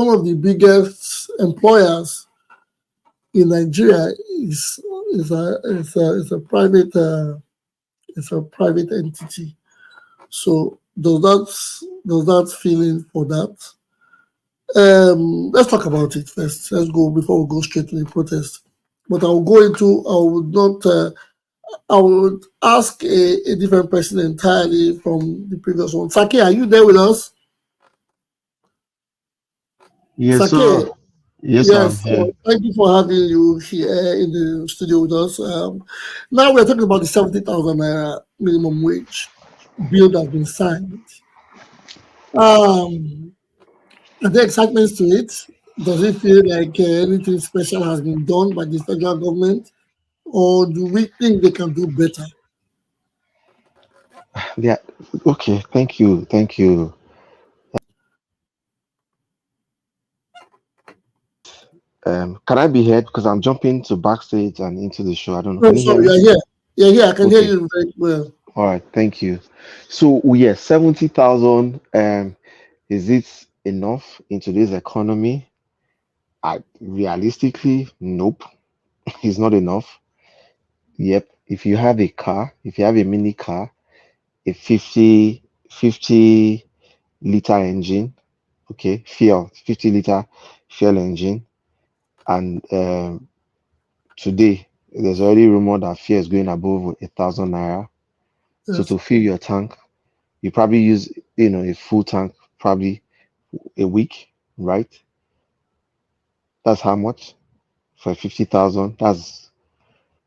Speaker 2: of the biggest employers in Nigeria is a private entity. So does that feeling for that? Let's talk about it first. Let's go before we go straight to the protest. But I would not. I would ask a different person entirely from the previous one. Sake, are you there with us?
Speaker 1: Yes,
Speaker 2: Sake,
Speaker 1: sir. Yes, I'm
Speaker 2: yes.
Speaker 1: here.
Speaker 2: Thank you for having you here in the studio with us. Now we're talking about the 70,000 naira minimum wage bill that has been signed. Um, are there excitements to it? Does it feel like anything special has been done by the federal government, or do we think they can do better?
Speaker 6: Yeah. Okay. Thank you. Thank you. Can I be heard? Because I'm jumping to backstage and into the show. I don't know.
Speaker 2: No,
Speaker 6: Can you hear
Speaker 2: sorry,
Speaker 6: me?
Speaker 2: you're here. Yeah, yeah, I can hear
Speaker 6: Okay.
Speaker 2: you very well.
Speaker 6: All right. Thank you. So, yes, 70,000. Is it enough in today's economy? Realistically, nope. It's not enough. Yep. If you have a car, if you have a mini car, a 50 liter engine, okay, 50 liter fuel engine, and today there's already rumor that fuel is going above 1,000 naira. So
Speaker 2: Yes,
Speaker 6: to fill your tank, you probably use a full tank probably a week, right? That's how much for 50,000. That's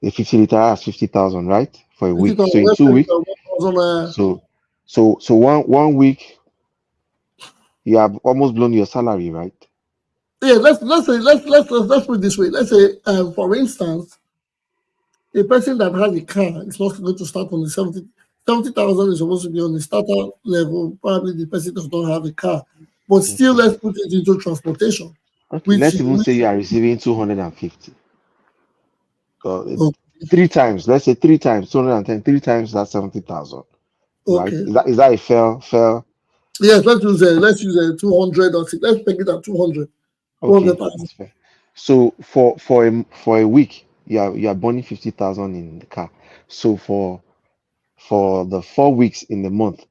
Speaker 6: a 50 liter. That's 50,000, right? For a week.
Speaker 2: 50,000,
Speaker 6: So in
Speaker 2: let's
Speaker 6: two
Speaker 2: say
Speaker 6: weeks,
Speaker 2: 1,000 naira.
Speaker 6: so one week you have almost blown your salary, right?
Speaker 2: Yeah, let's put it this way. Let's say, for instance, a person that has a car is not going to start on the 70,000 is supposed to be on the starter level. Probably the person does not have a car, but still,
Speaker 6: Okay.
Speaker 2: let's put it into transportation,
Speaker 6: Okay.
Speaker 2: which
Speaker 6: Let's
Speaker 2: is
Speaker 6: even say you are receiving 250.
Speaker 2: oh,
Speaker 6: Three times. Let's say three times 210. Three times that's 70,000, right?
Speaker 2: okay.
Speaker 6: Is that a fair?
Speaker 2: Yes, let's use a 200 or let's make it at 200,
Speaker 6: Okay,
Speaker 2: 200,000.
Speaker 6: that's fair. So for a week, you are burning 50,000 in the car. So for the 4 weeks in the month,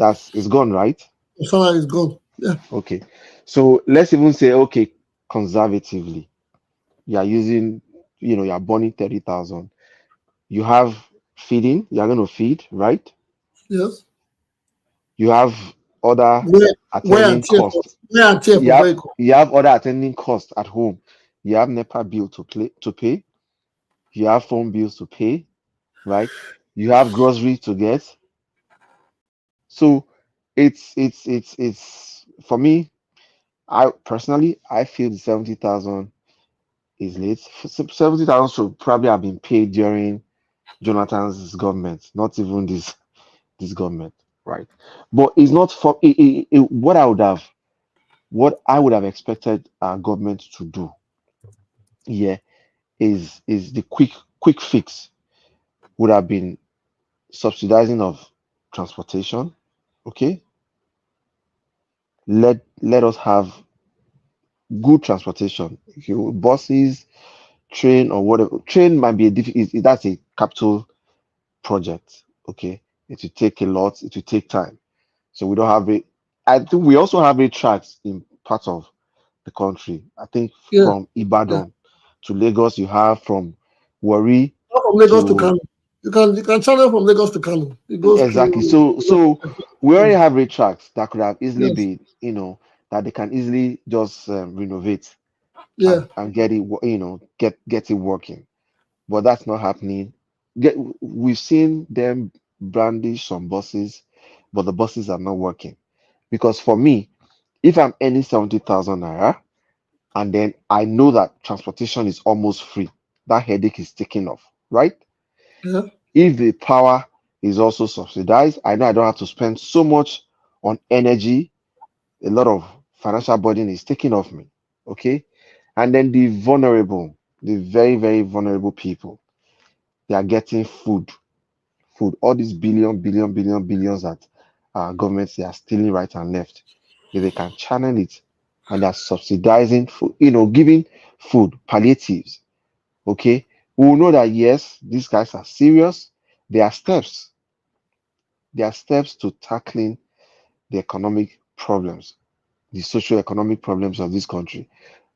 Speaker 6: it's gone, right?
Speaker 2: The salary is gone. Yeah,
Speaker 6: Okay. So let's even say, okay, conservatively, you are using, you are burning 30,000. You have feeding, you are going to feed, right?
Speaker 2: yes.
Speaker 6: You have other
Speaker 2: Wear, wear and
Speaker 6: attending
Speaker 2: tear for
Speaker 6: costs.
Speaker 2: wear and tear
Speaker 6: You
Speaker 2: for
Speaker 6: have
Speaker 2: vehicle.
Speaker 6: you have other attending costs at home. You have NEPA bill to pay. You have phone bills to pay, right? You have groceries to get. So it's for me. I personally I feel the 70,000 is late. 70,000 should probably have been paid during Jonathan's government, not even this government, right? But it's not for what I would have expected our government to do. Yeah, is the quick fix would have been subsidizing of transportation. Okay, let us have good transportation. Okay, buses, train or whatever. Train might be that's a capital project. Okay, it will take a lot. It will take time. So we don't have it. I think we also have a tracks in part of the country. I think
Speaker 2: Yeah,
Speaker 6: from
Speaker 2: yeah.
Speaker 6: Ibadan to Lagos, you have from Warri
Speaker 2: Not from Lagos to
Speaker 6: to
Speaker 2: Kano. You can channel from Lagos to Kano. It goes
Speaker 6: exactly.
Speaker 2: through
Speaker 6: So we already have rate tracks that could have easily
Speaker 2: yes,
Speaker 6: been, that they can easily just renovate
Speaker 2: yeah.
Speaker 6: and get it, get it working. But that's not happening. Get, we've seen them brandish some buses, but the buses are not working. Because for me, if I'm earning 70,000 naira and then I know that transportation is almost free, that headache is taken off, right?
Speaker 2: Yeah.
Speaker 6: If the power is also subsidized, I know I don't have to spend so much on energy. A lot of financial burden is taken off me. Okay. And then the vulnerable, the very, very vulnerable people, they are getting food, all these billions that governments they are stealing right and left. If they can channel it and they are subsidizing food, giving food, palliatives, okay, we will know that yes, these guys are serious. There are steps. There are steps to tackling the economic problems, the socio-economic problems of this country.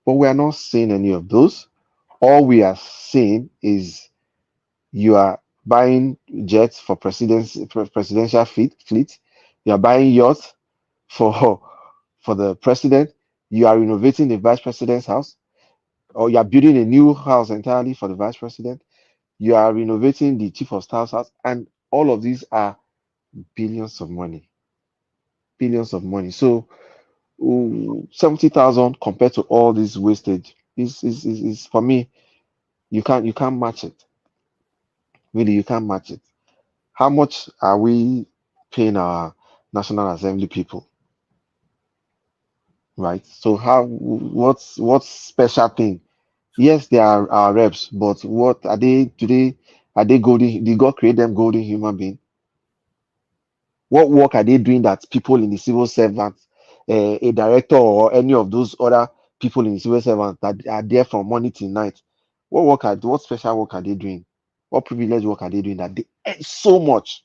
Speaker 6: But we are not seeing any of those. All we are seeing is you are buying jets for presidential fleet. You are buying yachts for for the president. You are renovating the vice president's house, or you are building a new house entirely for the vice president. You are renovating the chief of staff's house, and all of these are billions of money, billions of money. So 70,000 compared to all this wastage is for me. You can't match it. Really, you can't match it. How much are we paying our National Assembly people, right? So what's special thing? Yes, they are our reps, but what are they today? Are they golden? Did God create them golden human being? What work are they doing that people in the civil servant, a director or any of those other people in the civil servant that are there from morning till night? What special work are they doing? What privileged work are they doing that they earn so much?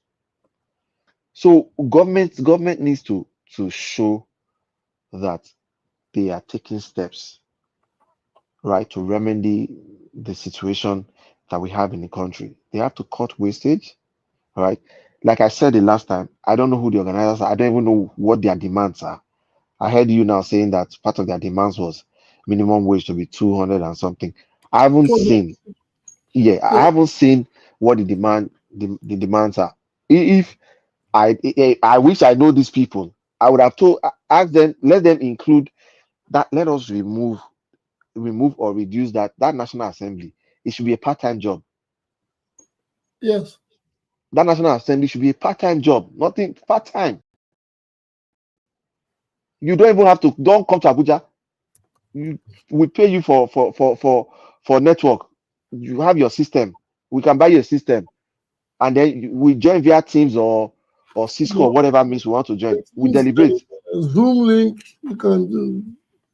Speaker 6: So government needs to show that they are taking steps, right, to remedy the situation that we have in the country. They have to cut wastage, right? Like I said the last time, I don't know who the organizers are. I don't even know what their demands are. I heard you now saying that part of their demands was minimum wage to be 200 and something. I haven't
Speaker 2: For the,
Speaker 6: seen, yeah,
Speaker 2: yeah.
Speaker 6: I haven't seen what the demands are. If I wish I know these people. I would have told ask them, let them include that. Let us remove or reduce that National Assembly. It should be a part-time job.
Speaker 2: Yes.
Speaker 6: That National Assembly should be a part-time job, nothing part-time. You don't even have to don't come to Abuja. You, we pay you for network. You have your system. We can buy your system, and then we join via Teams or Cisco or whatever means we want to join. We deliberate.
Speaker 2: Zoom link. You can do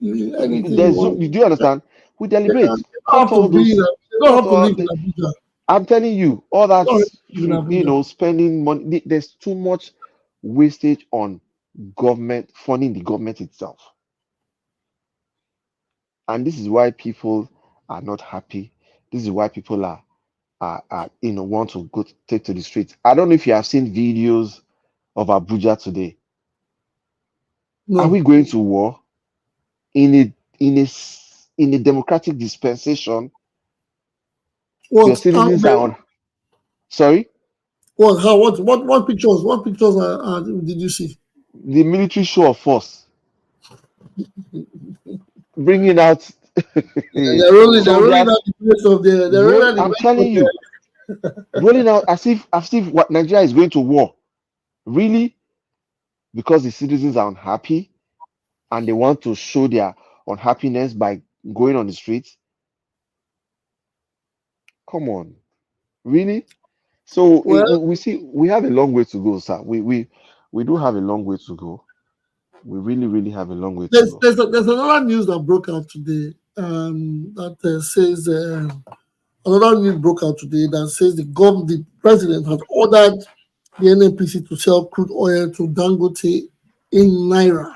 Speaker 2: anything you
Speaker 6: There's
Speaker 2: want.
Speaker 6: Zoom. You do understand? We deliberate.
Speaker 2: They don't
Speaker 6: Cut
Speaker 2: have to
Speaker 6: all
Speaker 2: be in.
Speaker 6: those.
Speaker 2: They don't
Speaker 6: Cut
Speaker 2: have to
Speaker 6: all.
Speaker 2: live in Abuja.
Speaker 6: I'm telling you, all
Speaker 2: They don't have
Speaker 6: that's
Speaker 2: to live in Abuja.
Speaker 6: spending money. There's too much wastage on government funding the government itself, and this is why people are not happy. This is why people are want to take to the streets. I don't know if you have seen videos of Abuja today. Are
Speaker 2: No.
Speaker 6: we going to war in a democratic dispensation? Your
Speaker 2: What? How
Speaker 6: citizens are
Speaker 2: many?
Speaker 6: on. Sorry,
Speaker 2: What? How? What pictures? What pictures did you see?
Speaker 6: the military show of force, bringing out
Speaker 2: They're rolling
Speaker 6: soldiers.
Speaker 2: out the place of the. They're rolling out the
Speaker 6: I'm
Speaker 2: place of
Speaker 6: telling you, rolling out as if what Nigeria is going to war. Really? Because the citizens are unhappy and they want to show their unhappiness by going on the streets. Come on, really? So
Speaker 2: well,
Speaker 6: we see we have a long way to go, sir. We do have a long way to go. We really, really have a long way to go.
Speaker 2: there's another news that broke out today. That says another news broke out today that says the president has ordered the NNPC to sell crude oil to Dangote in naira.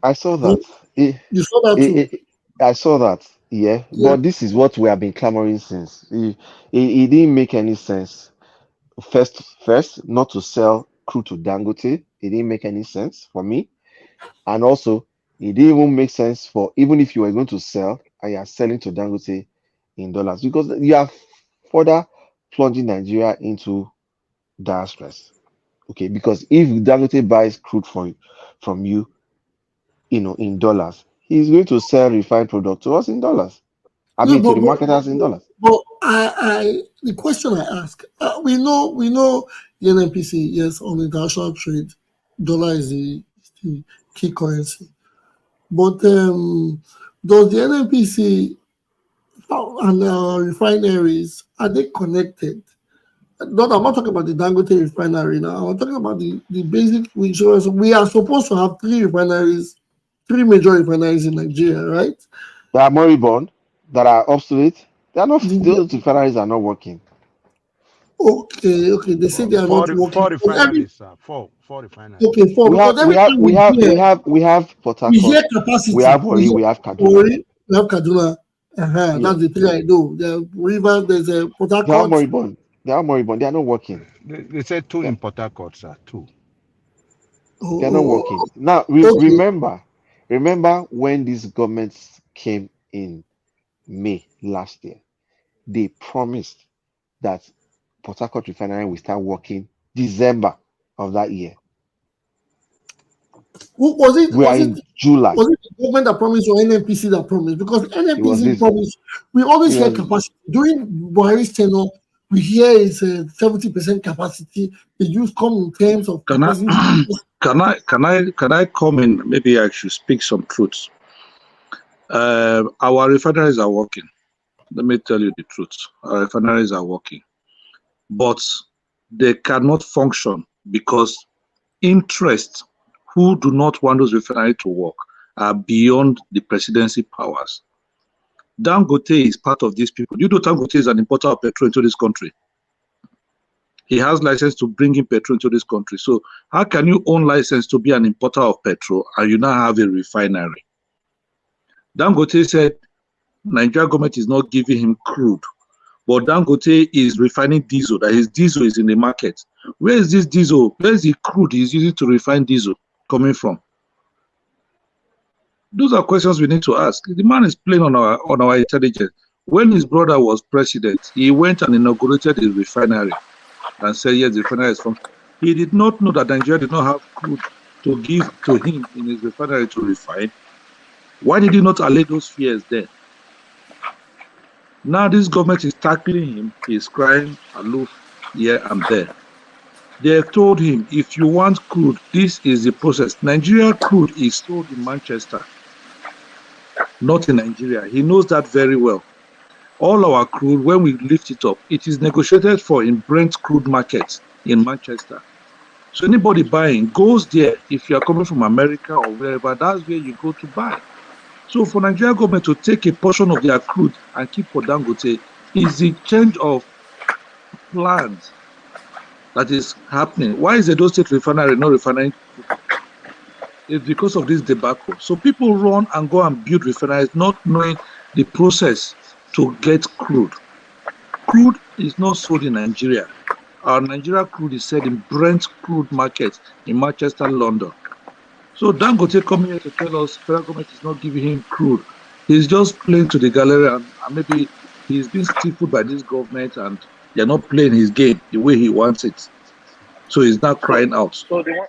Speaker 6: I saw that.
Speaker 2: You saw that too.
Speaker 6: I saw that. Yeah,
Speaker 2: Yeah.
Speaker 6: but this is what we have been clamoring since. It didn't make any sense. First, not to sell crude to Dangote. It didn't make any sense for me. And also, it didn't even make sense for even if you were going to sell and you are selling to Dangote in dollars because you are further plunging Nigeria into dire stress. Okay, because if Dangote buys crude from you, in dollars, he's going to sell refined product to us in dollars. I
Speaker 2: No,
Speaker 6: mean, to the marketers in dollars.
Speaker 2: but the question I ask, we know the NNPC, yes, on international trade, dollar is the key currency. But does the NNPC and refineries, are they connected? Not, I'm not talking about the Dangote refinery now. I'm talking about the basic insurance. We are supposed to have three major refineries in Nigeria, right?
Speaker 6: There are moribund that are obsolete. They are not.
Speaker 2: The-
Speaker 6: Those refineries are not working.
Speaker 2: okay. They say they are not working.
Speaker 1: Four refineries, sir. Four refineries.
Speaker 2: Okay, four.
Speaker 6: We have
Speaker 2: Because
Speaker 6: we
Speaker 2: every
Speaker 6: have
Speaker 2: time
Speaker 6: we
Speaker 2: we
Speaker 6: have
Speaker 2: hear,
Speaker 6: we have we have Port
Speaker 2: we hear
Speaker 6: Harcourt, we
Speaker 2: capacity.
Speaker 6: have Warri, we have Kaduna.
Speaker 2: Ori, we have Kaduna.
Speaker 6: Yeah,
Speaker 2: That's the three I know. The river, there's a Port
Speaker 6: they are
Speaker 2: Harcourt.
Speaker 6: moribund. They are moribund. They are not working.
Speaker 1: They said two
Speaker 6: They,
Speaker 1: in Port Harcourt, sir. Two.
Speaker 6: they are not
Speaker 2: Oh,
Speaker 6: working. Now
Speaker 2: okay.
Speaker 6: remember when these governments came in May last year, they promised that Port Harcourt refinery will start working December of that year.
Speaker 2: Was it
Speaker 6: We are
Speaker 2: was it
Speaker 6: in July.
Speaker 2: was it the government that promised or NNPC that promised? Because
Speaker 6: It was
Speaker 2: NNPC
Speaker 6: this.
Speaker 2: promised. We
Speaker 6: It
Speaker 2: always hear
Speaker 6: was
Speaker 2: capacity during Buhari's tenure. We hear it's a 70% capacity. They use common terms of
Speaker 5: Can I
Speaker 2: capacity.
Speaker 5: can I come in? Maybe I should speak some truths. Our refineries are working. Let me tell you the truth. Our refineries are working, but they cannot function because interests who do not want those refineries to work are beyond the presidency powers. Dangote is part of these people. You know, Dangote is an importer of petrol into this country. He has license to bring in petrol into this country. So how can you own license to be an importer of petrol and you now have a refinery? Dangote said Nigeria government is not giving him crude, but Dangote is refining diesel. That his diesel is in the market. Where is this diesel? Where is the crude he's using to refine diesel coming from? Those are questions we need to ask. The man is playing on our intelligence. When his brother was president, he went and inaugurated a refinery and said, yes, the refinery is functioning. He did not know that Nigeria did not have crude to give to him in his refinery to refine. Why did he not allay those fears there? Now this government is tackling him. He's crying aloof here and there. They have told him, if you want crude, this is the process. Nigeria crude is sold in Manchester, not in Nigeria. He knows that very well. All our crude, when we lift it up, it is negotiated for in Brent crude markets in Manchester. So anybody buying goes there. If you are coming from America or wherever, that's where you go to buy. So for Nigeria government to take a portion of their crude and keep for Dangote is the change of plans that is happening. Why is the Edo State refinery not refining crude? It's because of this debacle. So people run and go and build refineries not knowing the process to get crude. Crude is not sold in Nigeria. Our Nigeria crude is sold in Brent crude markets in Manchester, London. So Dangote coming here to tell us federal government is not giving him crude. He's just playing to the gallery and maybe he's been stifled by this government and they're not playing his game the way he wants it. So he's not crying out.
Speaker 4: So sorry.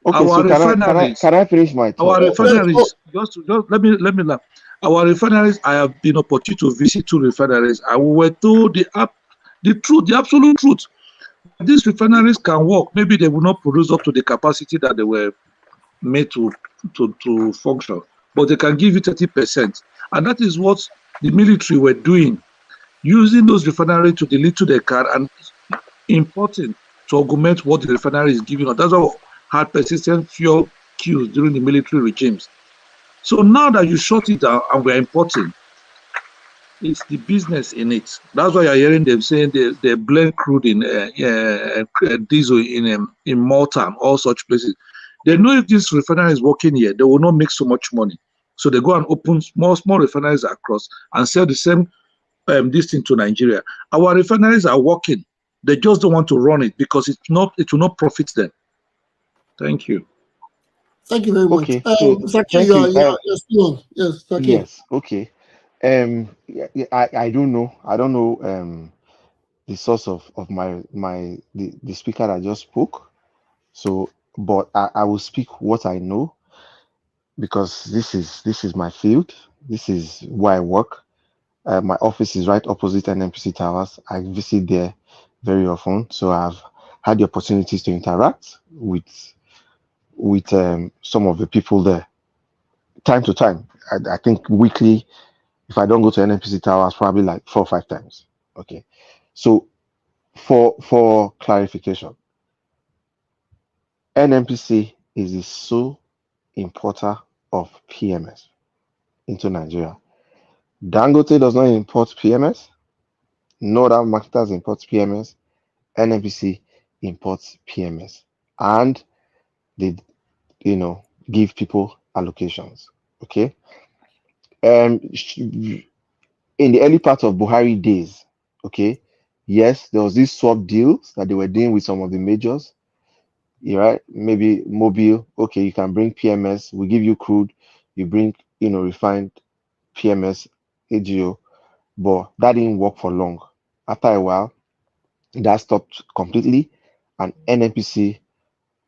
Speaker 6: okay. So can I finish my
Speaker 5: Our
Speaker 6: thought?
Speaker 5: refineries, just let me laugh. Our refineries, I have been opportunity to visit 2 refineries. I were told the truth, the absolute truth. These refineries can work. Maybe they will not produce up to the capacity that they were made to function, but they can give you 30%. And that is what the military were doing, using those refineries to delete to the car and importing to augment what the refinery is giving us. That's why we had persistent fuel queues during the military regimes. So now that you shut it down and we're importing, it's the business in it. That's why you're hearing them saying they blend crude in diesel in Malta and all such places. They know if this refinery is working here, they will not make so much money. So they go and open small refineries across and sell the same this thing to Nigeria. Our refineries are working. They just don't want to run it because it will not profit them. Thank you.
Speaker 2: Thank you very much.
Speaker 6: Okay, so
Speaker 2: Saki,
Speaker 6: thank you.
Speaker 2: you're still on. Yes, Saki.
Speaker 6: Yes, okay. I don't know. I don't know the source of the speaker that just spoke. So, but I will speak what I know because this is my field. This is where I work. My office is right opposite NMPC Towers. I visit there very often, so I've had the opportunities to interact with some of the people there time to time. I think weekly. If I don't go to NMPC Towers, probably like 4 or 5 times. Okay, so for clarification, NMPC is the sole importer of PMS into Nigeria. Dangote does not import PMS. No other marketers import PMS. NMPC imports PMS, and they, give people allocations. Okay. In the early part of Buhari days, okay, yes, there was this swap deals that they were doing with some of the majors. Yeah, right? Maybe Mobile, okay, you can bring PMS, we give you crude, you bring, refined PMS, AGO, but that didn't work for long. After a while, that stopped completely, and NNPC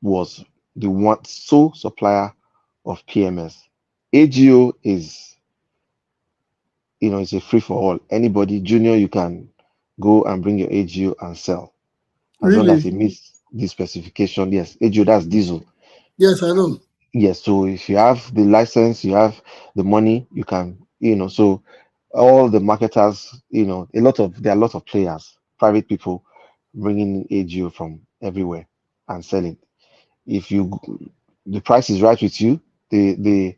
Speaker 6: was the one sole supplier of PMS. AGO is, it's a free for all. Anybody, junior, you can go and bring your AGO and sell as long as
Speaker 2: Really?
Speaker 6: it meets the specification. Yes, AGO, that's diesel.
Speaker 2: Yes, I know.
Speaker 6: Yes, so if you have the license, you have the money, you can, so all the marketers, there are a lot of players, private people bringing AGO from everywhere and selling. If the price is right with you, the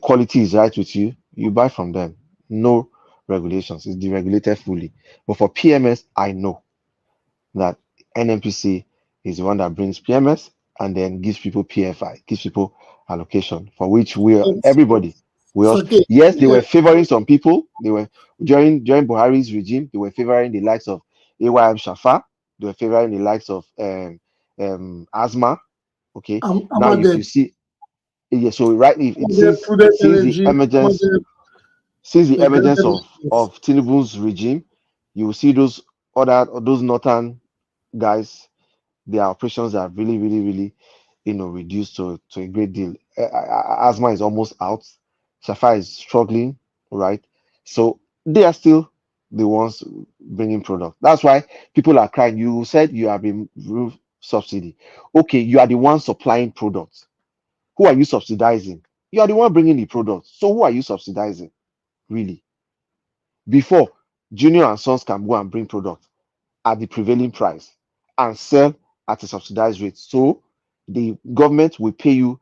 Speaker 6: quality is right with you, you buy from them. No regulations, it's deregulated fully. But for PMS, I know that NMPC is the one that brings PMS and then gives people PFI, gives people allocation, for which everybody will.
Speaker 2: Saki,
Speaker 6: Yes, they were favoring some people. They were during Buhari's regime, they were favoring the likes of AYM Shafa, they were favoring the likes of Asma. Okay, now you
Speaker 2: Ahmad,
Speaker 6: see, yeah, so right,
Speaker 2: Prudent
Speaker 6: since the
Speaker 2: Energy,
Speaker 6: emergence since the emergence
Speaker 2: Granted,
Speaker 6: of Tinubu's regime, you will see those northern guys, their operations are really, really, really, reduced to a great deal. Asthma is almost out. Shafa is struggling, right? So they are still the ones bringing product. That's why people are crying. You said you have removed subsidy. Okay, you are the one supplying products. Who are you subsidizing? You are the one bringing the product. So who are you subsidizing, really? Before, Junior and Sons can go and bring product at the prevailing price and sell at a subsidized rate. So the government will pay you,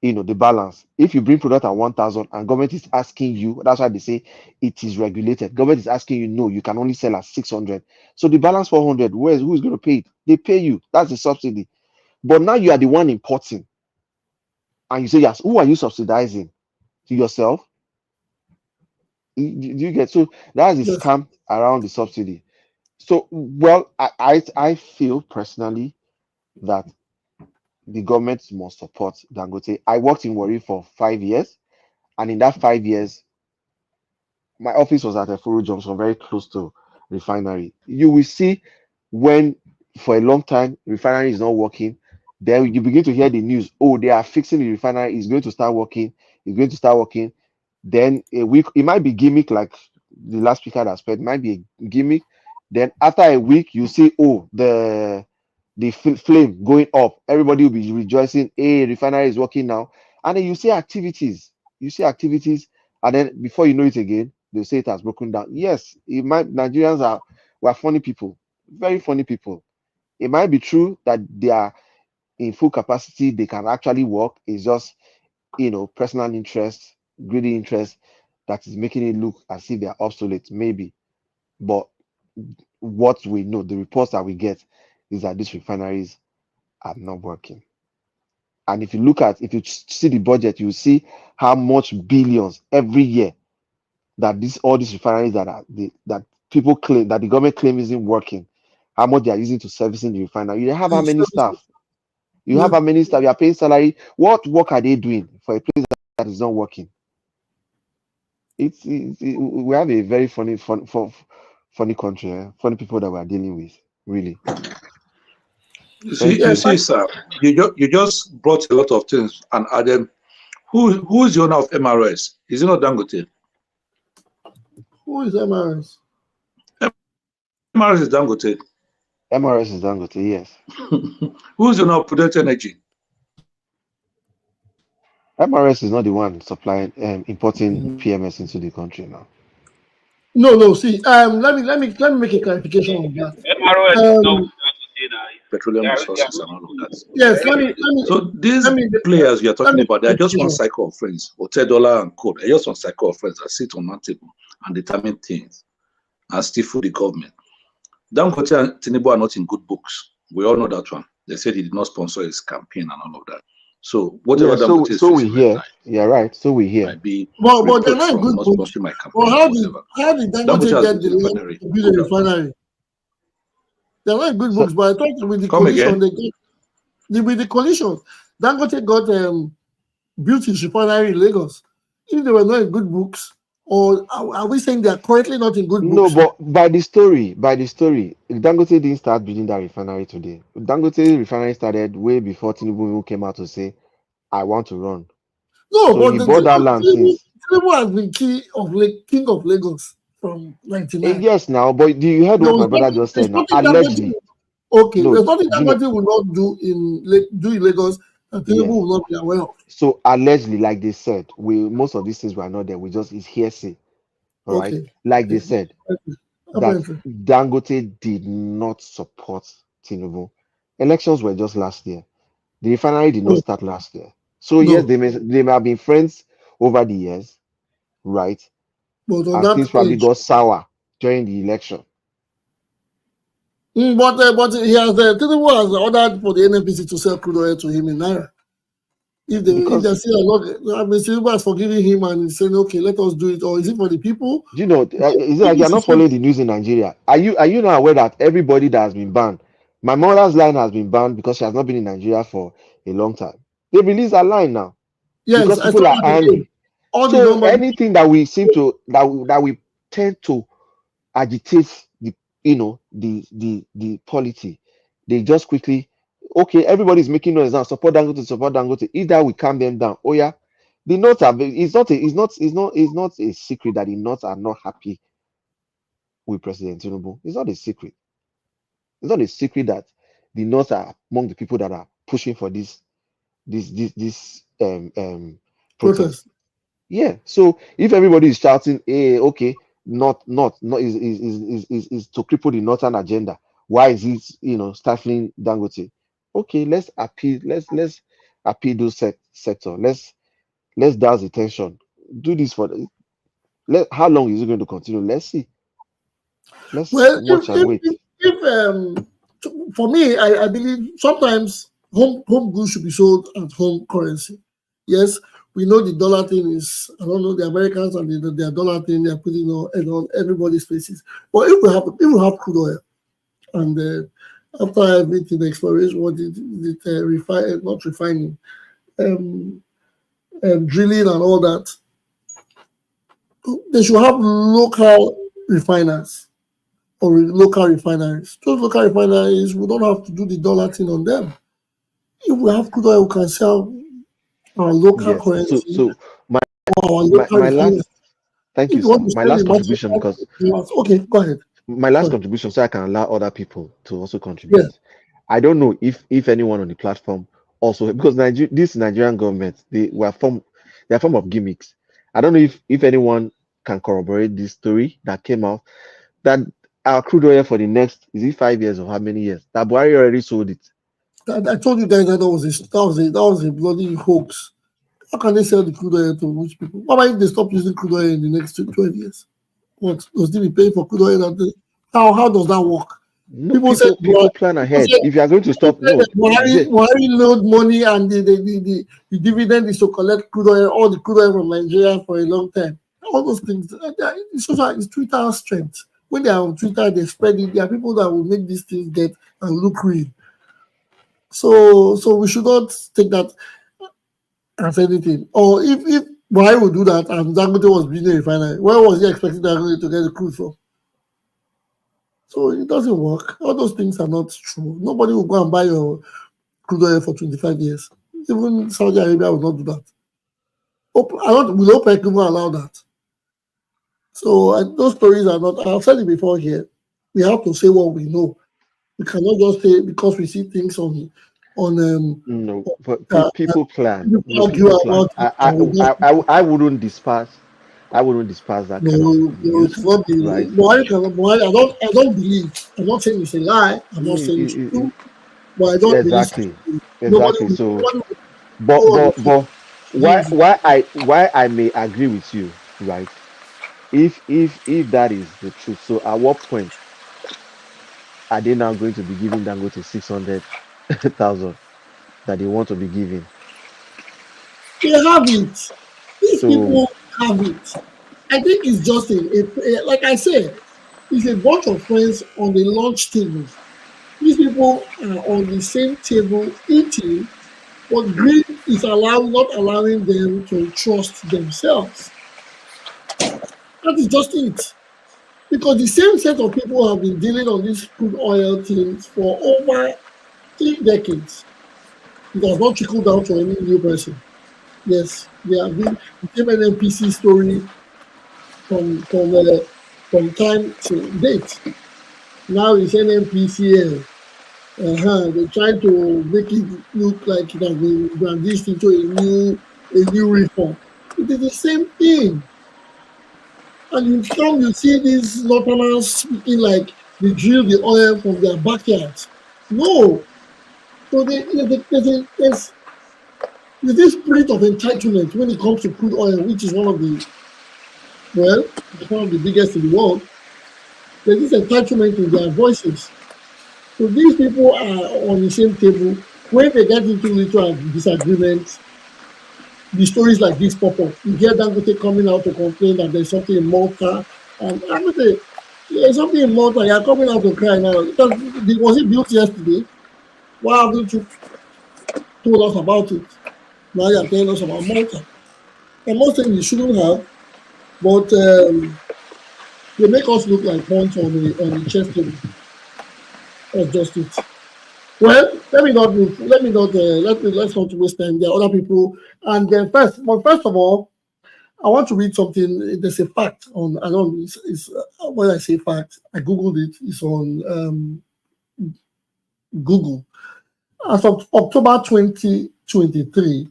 Speaker 6: the balance. If you bring product at 1,000 and government is asking you, that's why they say it is regulated. Government is asking you, no, you can only sell at 600. So the balance 400, who is going to pay it? They pay you. That's the subsidy. But now you are the one importing, and you say, yes, who are you subsidizing? To yourself? Do you get? So that's the
Speaker 2: yes.
Speaker 6: scam around the subsidy. So, well, I feel personally that the government must support Dangote. I worked in Warri for 5 years, and in that 5 years, my office was at a Efuru Junction, very close to refinery. You will see when for a long time refinery is not working, then you begin to hear the news. Oh, they are fixing the refinery. It's going to start working. It's going to start working. Then a week, it might be gimmick like the last speaker that said, might be a gimmick. Then after a week, you see, oh, the flame going up. Everybody will be rejoicing. Hey, refinery is working now. And then you see activities. You see activities, and then before you know it again, they'll say it has broken down. Yes, it might. Nigerians were funny people, very funny people. It might be true that they are in full capacity, they can actually work. It's just personal interest, greedy interest that is making it look as if they are obsolete, maybe. But what we know, the reports that we get, is that these refineries are not working. And if you see the budget, you see how much billions every year that all these refineries that people claim that the government claim isn't working, how much they are using to servicing the refinery. You have how many staff? You have how many staff? You are paying salary. What work are they doing for a place that is not working? We have a very funny country, funny people that we are dealing with, really.
Speaker 5: You see, sir, you just brought a lot of things and added. Who is the owner of MRS? Is it not Dangote?
Speaker 2: Who is MRS?
Speaker 5: MRS is Dangote.
Speaker 6: MRS is Dangote, yes.
Speaker 5: Who is the owner of Prudent Energy?
Speaker 6: MRS is not the one supplying importing PMS into the country now.
Speaker 2: No. See, let me make a clarification on that.
Speaker 5: Petroleum resources and all of that.
Speaker 2: Yes, let me.
Speaker 5: So these players you're talking about, they're just one cycle of friends. $10 and code. They're just one cycle of friends that sit on one table and determine things and still fool the government. Dangote and Tinubu are not in good books. We all know that one. They said he did not sponsor his campaign and all of that. So whatever Dangote is
Speaker 6: so we hear. Yeah, right. So we hear.
Speaker 5: Might be
Speaker 2: but they're not in good books.
Speaker 5: My campaign,
Speaker 2: well, how did Dangote get the land to build a refinery? They're not in good books, but I thought with the coalition with the coalition, Dangote got built his refinery in Lagos. If they were not in good books, or are we saying they are currently not in good books?
Speaker 6: No, but by the story, Dangote didn't start building that refinery today. Dangote refinery started way before Tinubu came out to say, "I want to run."
Speaker 2: No,
Speaker 6: so
Speaker 2: but
Speaker 6: he bought that land since.
Speaker 2: Tinubu has been king of Lagos from 1999.
Speaker 6: Yes, now, but you heard what my brother just said now? Allegedly.
Speaker 2: Okay, there's nothing Dangote will not do in Lagos that Tinubu will not be aware of.
Speaker 6: So allegedly, like they said, most of these things were not there. It's hearsay. All right. Like they said, that Dangote did not support Tinubu. Elections were just last year. The refinery did not start last year. So yes, they may have been friends over the years, right?
Speaker 2: But on
Speaker 6: and things probably got sour during the election.
Speaker 2: But he has Tinubu has ordered for the NNPC to sell crude oil to him in Naira. If they see a lot, I mean, Tinubu has forgiven him and he's saying, okay, let us do it. Or is it for the people?
Speaker 6: Is it like you're not following the news in Nigeria? Are you not aware that everybody that has been banned, my mother's line has been banned because she has not been in Nigeria for a long time? They released her line now.
Speaker 2: Yes,
Speaker 6: because people are angry. So anything that we seem to that we tend to agitate the polity, they just quickly, okay, everybody's making noise now, support Dangote. Either we calm them down. Oh yeah, the North are, it's not a secret that the North are not happy with President Tinubu. It's not a secret. It's not a secret that the North are among the people that are pushing for this protest. Yeah. So if everybody is shouting, hey, okay, not is to cripple the Northern agenda. Why is it stifling Dangote? Okay, let's appeal those sector. Let's douse the tension. Do this how long is it going to continue? Let's see. Let's watch and wait.
Speaker 2: For me, I believe sometimes home goods should be sold at home currency. Yes, we know the dollar thing is, I don't know, the Americans and their dollar thing, they're putting on everybody's faces. But if we have crude oil, and after everything, the exploration, not refining, drilling and all that, they should have local refiners or local refineries. Those local refineries, we don't have to do the dollar thing on them. If we have crude oil, we can sell our local currency.
Speaker 6: So my last, thank you, sir. My last contribution, because
Speaker 2: okay, go ahead.
Speaker 6: My last contribution, so I can allow other people to also contribute. Yes. I don't know if anyone on the platform also, because this Nigerian government, they are a form of gimmicks. I don't know if anyone can corroborate this story that came out that our crude oil for the next, is it 5 years or how many years? That Buhari already sold it.
Speaker 2: I told you guys that was a bloody hoax. How can they sell the crude oil to rich people? Why if they stop using crude oil in the next 12 years? What does they be paying for crude oil? How does that work?
Speaker 6: No,
Speaker 2: People said
Speaker 6: people plan ahead. If you are going to
Speaker 2: people
Speaker 6: stop,
Speaker 2: said
Speaker 6: no,
Speaker 2: that Buhari load money and the dividend is to collect crude oil, all the crude oil from Nigeria for a long time. All those things. It's Twitter's strength. When they are on Twitter, they spread it. There are people that will make these things get and look real. So we should not take that as anything. Or if Buhari would do that and Dangote was building a refinery, where was he expecting Dangote to get the crude from? So it doesn't work. All those things are not true. Nobody will go and buy your crude oil for 25 years. Even Saudi Arabia will not do that. Will OPEC even allow that? So those stories are not. I've said it before here. We have to say what we know. We cannot just say because we see things on
Speaker 6: no. But people plan.
Speaker 2: people
Speaker 6: No,
Speaker 2: argue
Speaker 6: people plan.
Speaker 2: about it and we just
Speaker 6: I wouldn't disperse. I wouldn't disperse that kind of
Speaker 2: no, it
Speaker 6: news,
Speaker 2: cannot be.
Speaker 6: right?
Speaker 2: Buhari, I don't believe. I'm not saying it's a lie. I'm not
Speaker 6: No,
Speaker 2: saying it's true, but I don't believe
Speaker 6: exactly,
Speaker 2: nobody
Speaker 6: exactly. So,
Speaker 2: will
Speaker 6: but
Speaker 2: go on the
Speaker 6: but
Speaker 2: street
Speaker 6: but
Speaker 2: against it.
Speaker 6: why I may agree with you, right? If that is the truth, so at what point are they now going to be giving Dangote 600,000 that they want to be giving?
Speaker 2: They have it. These
Speaker 6: So
Speaker 2: people have it. I think it's just like I said, it's a bunch of friends on the lunch table. These people are on the same table eating, but greed is not allowing them to trust themselves. That is just it. Because the same set of people have been dealing on these crude oil things for over 3 decades. It has not trickled down to any new person. Yes, they have been the same NNPC story from from uh, from time to date. Now it's NNPCL. They're trying to make it look like it has been brandished into a new reform. It is the same thing. And you see these Northerners speaking like they drill the oil from their backyards. No. So there's this spirit of entitlement when it comes to crude oil, which is it's one of the biggest in the world. There's this entitlement in their voices. So these people are on the same table. When they get into little disagreements, the stories like this pop up. You hear Dangote coming out to complain that there's something in Malta. And Dangote, there's something in Malta. You're coming out to cry now. Was it built yesterday? Why haven't you told us about it? Now you're telling us about Malta. I'm not saying you shouldn't have, but they make us look like pawns on the chess table. That's just it. Well, let me not move. Let's not waste time. There are other people, and then first of all, I want to read something. There's a fact on. I don't. It's when I say fact, I googled it. It's on Google. As of October 2023,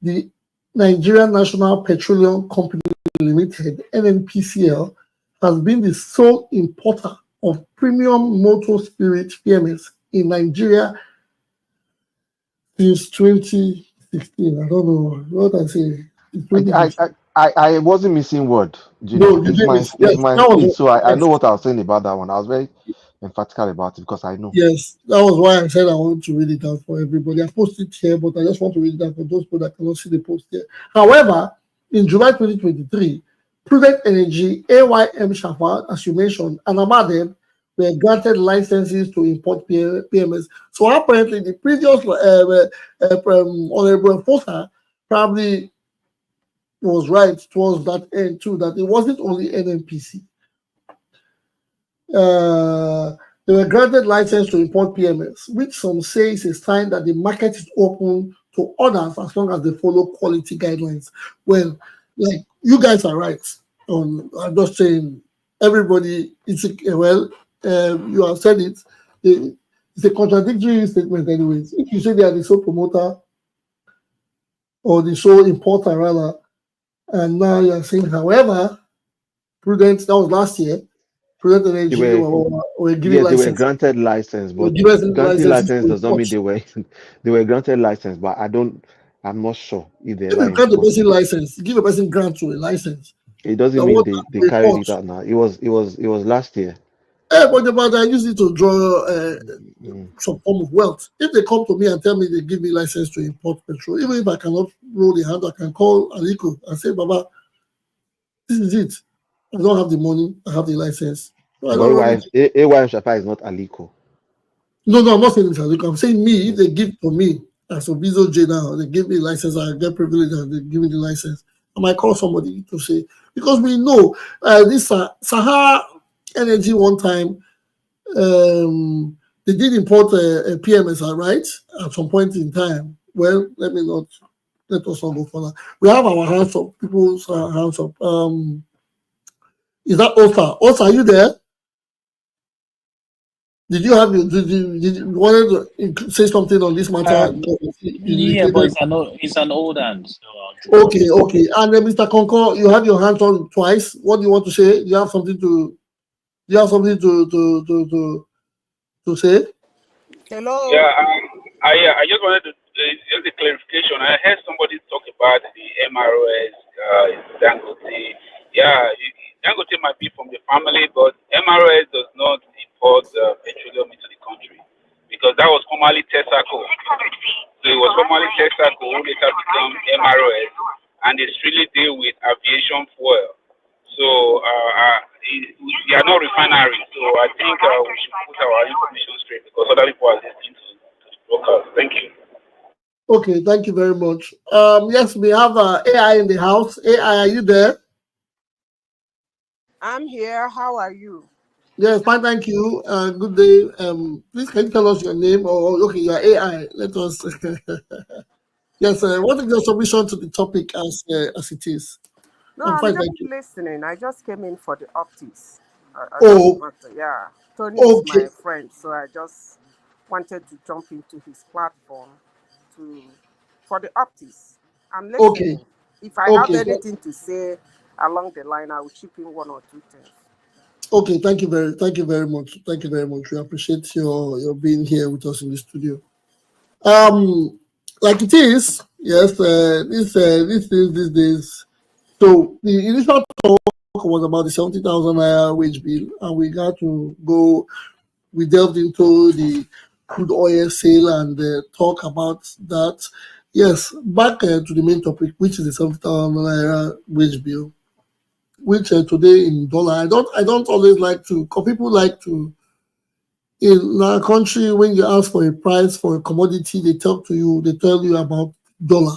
Speaker 2: the Nigerian National Petroleum Company Limited (NNPCL) has been the sole importer of premium motor spirit PMS in Nigeria since 2016. I don't know what I say.
Speaker 6: I wasn't missing word,
Speaker 2: No,
Speaker 6: Junior.
Speaker 2: you didn't miss.
Speaker 6: It's
Speaker 2: Yes,
Speaker 6: my
Speaker 2: that
Speaker 6: speed,
Speaker 2: was
Speaker 6: so I know
Speaker 2: yes,
Speaker 6: what I was saying about that one. I was very emphatically about it because I know.
Speaker 2: yes. That was why I said I want to read it out for everybody. I posted it here, but I just want to read it out for those people that cannot see the post here. However, in July 2023, Prudent Energy, AYM Shafa, as you mentioned, and Amadem were granted licenses to import PMS. So apparently, the previous Honorable Enforcer probably was right towards that end too, that it wasn't only NNPC. They were granted license to import PMS, which some say is a sign that the market is open to others as long as they follow quality guidelines. Well, like you guys are right. I'm just saying, everybody. You have said it. It's a contradictory statement, anyways. If you say they are the sole promoter or the sole importer, rather, and now you are saying, however, Prudent, that was last year, Prudent
Speaker 6: They
Speaker 2: Energy
Speaker 6: were
Speaker 2: were giving
Speaker 6: Yes, they were
Speaker 2: license.
Speaker 6: granted license,
Speaker 2: They were
Speaker 6: but
Speaker 2: giving
Speaker 6: granting
Speaker 2: licenses
Speaker 6: license
Speaker 2: to
Speaker 6: does not
Speaker 2: import.
Speaker 6: mean they were granted license. But I'm not sure if they
Speaker 2: If
Speaker 6: ever
Speaker 2: you grant a
Speaker 6: enforced
Speaker 2: person
Speaker 6: it.
Speaker 2: license, give a person grant to a license.
Speaker 6: It doesn't
Speaker 2: That
Speaker 6: mean
Speaker 2: what
Speaker 6: they
Speaker 2: to
Speaker 6: carried it
Speaker 2: import.
Speaker 6: out now. It was last year.
Speaker 2: But I use it to draw
Speaker 6: Mm.
Speaker 2: some form of wealth. If they come to me and tell me they give me license to import petrol, even if I cannot roll the hand, I can call Aliko and say, Baba, this is it. I don't have the money, I have the license. So I
Speaker 6: But
Speaker 2: don't run it.
Speaker 6: AY Shafa is not Aliko.
Speaker 2: No, I'm not saying it's Aliko. I'm saying me, if they give to me as a Bizo J now, they give me a license, I get privilege and they give me the license. I might call somebody to say, because we know this Sahara Energy one time, they did import a PMSR, right? At some point in time. Well, let us not go further. We have our hands up, people's hands up. Is that Osa? Osa, are you there? Did you have did you wanted to say something on this matter?
Speaker 3: Yeah, but it's an old hand. So
Speaker 2: Okay. And Mr. Conco, you have your hands on twice. What do you want to say? Do you have something to say?
Speaker 7: Hello.
Speaker 8: Yeah, I just wanted to just a clarification. I heard somebody talk about the MROS, Dangote. Yeah, Dangote might be from the family, but MROS does not import petroleum into the country because that was formerly Texaco. So it was formerly Texaco who later become MROS, and they really deal with aviation fuel. So they are not refinery. So I think we should put our information straight because other people are listening to the broadcast. Thank you.
Speaker 2: Okay, thank you very much. Yes, we have AI in the house. AI, are you there?
Speaker 7: I'm here. How are you?
Speaker 2: Yes, fine, thank you. Good day. Please can you tell us your name or okay, your AI? Let us. Yes, what is your submission to the topic as it is?
Speaker 7: No,
Speaker 2: I'm
Speaker 7: I'm
Speaker 2: fine,
Speaker 7: just
Speaker 2: thank you.
Speaker 7: listening. I just came in for the optics. I just
Speaker 2: Oh,
Speaker 7: want to, yeah. Tony is
Speaker 2: okay,
Speaker 7: my friend, so I just wanted to jump into his platform to for the optics. I'm
Speaker 2: okay,
Speaker 7: listening. If I have
Speaker 2: okay,
Speaker 7: anything to say along the line, I will chip in one or two things.
Speaker 2: okay. Thank you very much. Thank you very much. We appreciate your being here with us in the studio. Um, like it is, yes. This is these days. So the initial talk was about the 70,000 naira wage bill, and we got to go. We delved into the crude oil sale and talk about that. Yes, back to the main topic, which is the 70,000 naira wage bill, which today in dollar. I don't always like to. Cause people like to in our country when you ask for a price for a commodity, they tell you about dollar.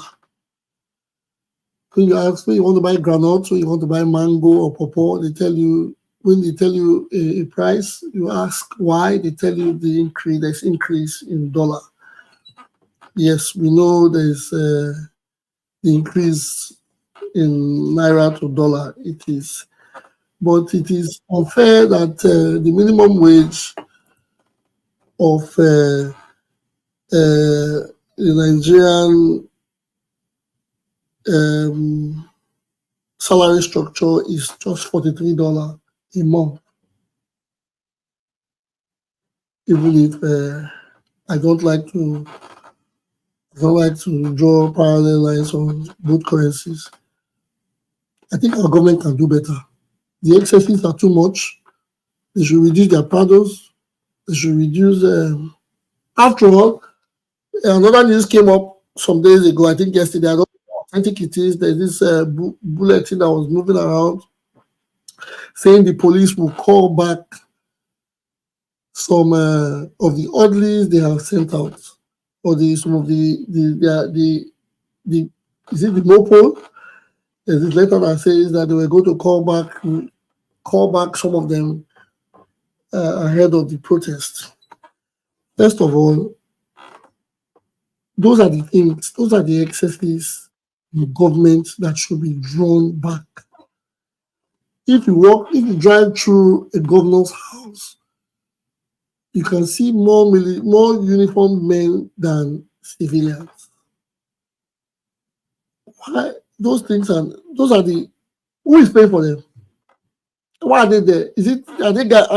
Speaker 2: When you ask when you want to buy granite, when you want to buy mango or pawpaw, they tell you when they tell you a price, you ask why, they tell you there's increase in dollar. Yes, we know there's the increase in naira to dollar. It is, but it is unfair that the minimum wage of the Nigerian salary structure is just $43 a month. Even if I don't like to draw parallel lines on both currencies. I think our government can do better. The excesses are too much. They should reduce their paddles. They should reduce. After all, another news came up some days ago. I think yesterday. I don't know how authentic it is. There's this bulletin that was moving around saying the police will call back some of the orderlies they have sent out, or some of the is it the mopol? There's this letter that says that they were going to call back some of them ahead of the protest. First of all, those are the things, those are the excesses in the government that should be drawn back. If you drive through a governor's house, you can see more uniformed men than civilians. Why those are the who is paying for them? Why are they there? Are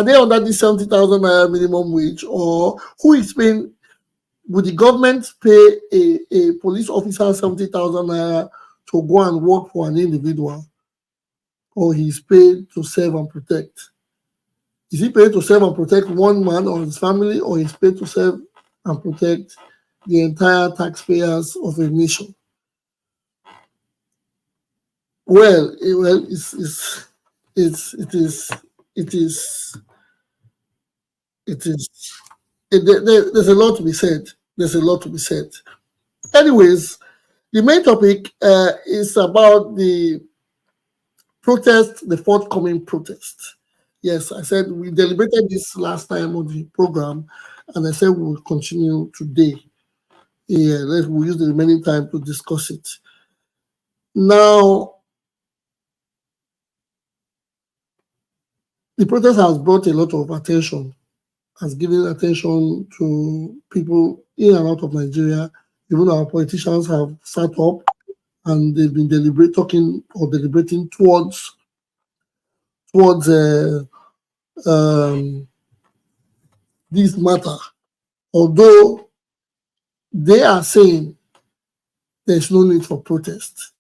Speaker 2: they under the 70,000 naira minimum wage, or who is paying? Would the government pay a police officer 70,000 naira to go and work for an individual, or he's paid to serve and protect? Is he paid to serve and protect one man or his family, or is paid to serve and protect the entire taxpayers of a nation? Well, it's it is it is it is there's a lot to be said. There's a lot to be said. Anyways, the main topic is about the protest, the forthcoming protest. Yes, I said we deliberated this last time on the program, and I said we will continue today. Yeah, we'll use the remaining time to discuss it. Now, the protest has brought a lot of attention, has given attention to people in and out of Nigeria. Even our politicians have sat up and they've been deliberating towards um, this matter. Although they are saying there's no need for protest,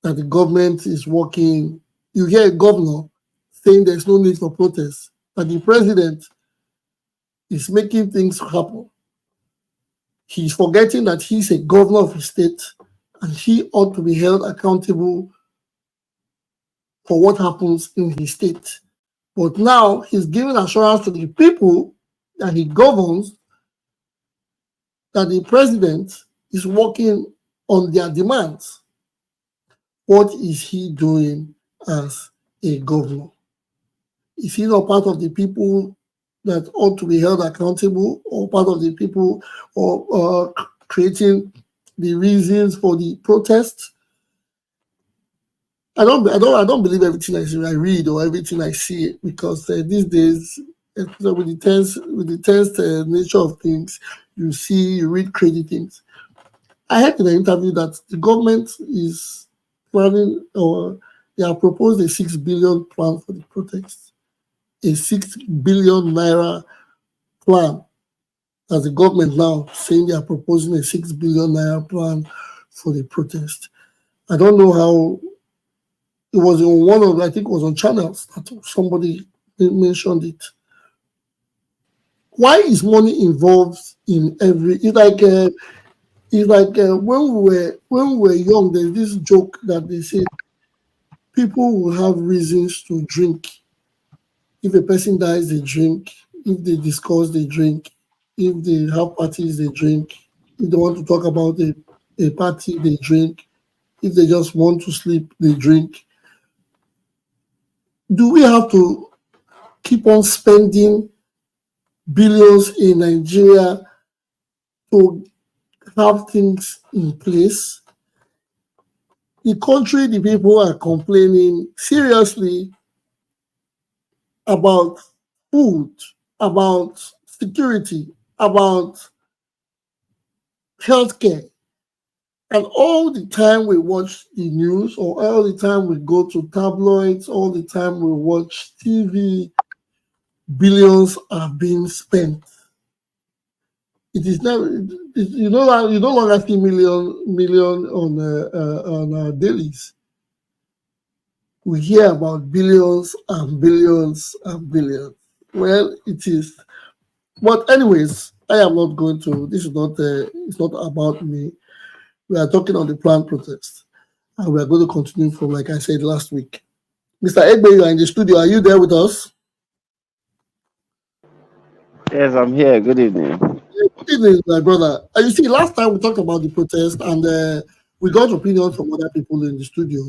Speaker 2: that the government is working. You hear a governor saying there's no need for protest, that the president is making things happen. He's forgetting that he's a governor of a state and he ought to be held accountable for what happens in his state. But now he's giving assurance to the people that he governs that the president is working on their demands. What is he doing as a governor? Is he not part of the people that ought to be held accountable, or part of the people or creating the reasons for the protest? I don't believe everything I read or everything I see, because these days, with the tense nature of things, you read crazy things. I heard in an interview that the government is planning, or they have proposed a 6 billion plan for the protest. A 6 billion naira plan. As the government now saying they are proposing a 6 billion naira plan for the protest. I don't know how. It was on one of, I think it was on channels that somebody mentioned it. Why is money involved in every? It's like when we were young. There's this joke that they say people will have reasons to drink. If a person dies, they drink. If they discuss, they drink. If they have parties, they drink. If they want to talk about a party, they drink. If they just want to sleep, they drink. Do we have to keep on spending billions in Nigeria to have things in place? The country, the people are complaining seriously about food, about security, about healthcare. And all the time we watch the news, or all the time we go to tabloids, all the time we watch TV, billions are being spent. It is now, you no longer see million on dailies. We hear about billions and billions and billions. Well, it is. But anyways, I am not going to. This is not. It's not about me. We are talking on the planned protest, and we are going to continue from, like I said last week. Mr. Egbe, you are in the studio. Are you there with us?
Speaker 6: Yes, I'm here. Good evening.
Speaker 2: Good evening, my brother. You see, last time we talked about the protest, and we got opinions from other people in the studio.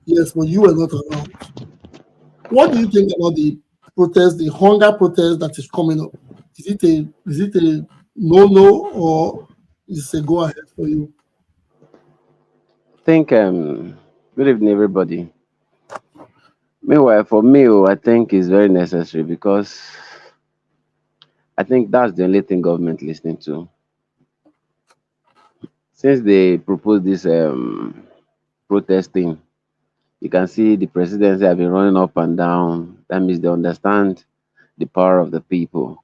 Speaker 2: Yes, but you were not around. What do you think about the protest, the hunger protest that is coming up? Is it a no, or is it a go ahead for you?
Speaker 6: I think good evening everybody. Meanwhile, for me, I think it's very necessary, because I think that's the only thing government listening to. Since they proposed this protesting, you can see the presidency have been running up and down. That means they understand the power of the people.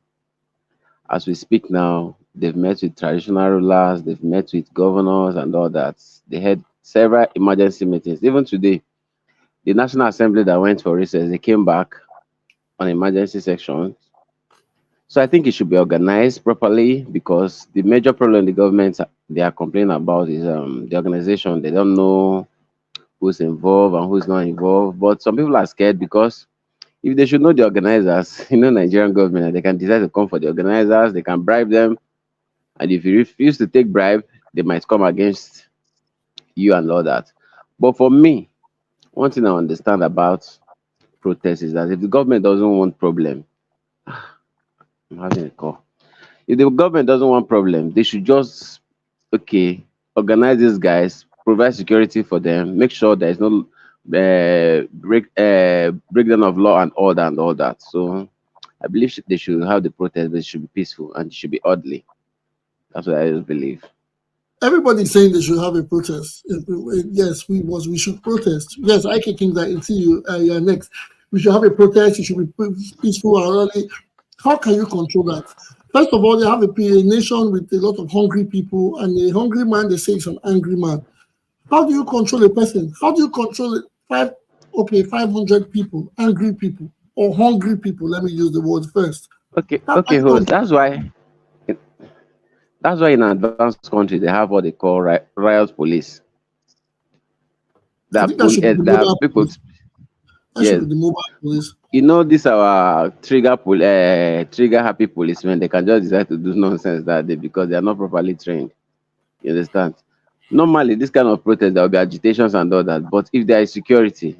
Speaker 6: As we speak now, they've met with traditional rulers, they've met with governors and all that. They had several emergency meetings. Even today, the National Assembly that went for recess, they came back
Speaker 9: on emergency sections. So I think it should be organized properly because the major problem the government they are complaining about is the organization. They don't know who's involved and who's not involved. But some people are scared because if they should know the organizers, Nigerian government, they can decide to come for the organizers, they can bribe them, and if you refuse to take bribe, they might come against you and all that. But for me, one thing I understand about protest is that if the government doesn't want problem, I'm having a call. If the government doesn't want problem, they should just okay organize these guys, provide security for them, make sure there is no breakdown of law and order and all that. So I believe they should have the protest, but it should be peaceful and it should be orderly. That's what I just believe.
Speaker 2: Everybody's saying they should have a protest. Yes, we should protest. Yes, I can think that until you're next. We should have a protest. It should be peaceful and orderly. How can you control that? First of all, you have a nation with a lot of hungry people, and a hungry man, they say, is an angry man. How do you control a person? How do you control 500 people, angry people, or hungry people? Let me use the word first.
Speaker 9: Okay, host. That's why in advanced country they have what they call riot police.
Speaker 2: I think that should be the mobile
Speaker 9: people.
Speaker 2: Police. That should be the mobile police.
Speaker 9: This our trigger happy policemen. They can just decide to do nonsense that day because they are not properly trained. You understand? Normally, this kind of protest there will be agitations and all that. But if there is security,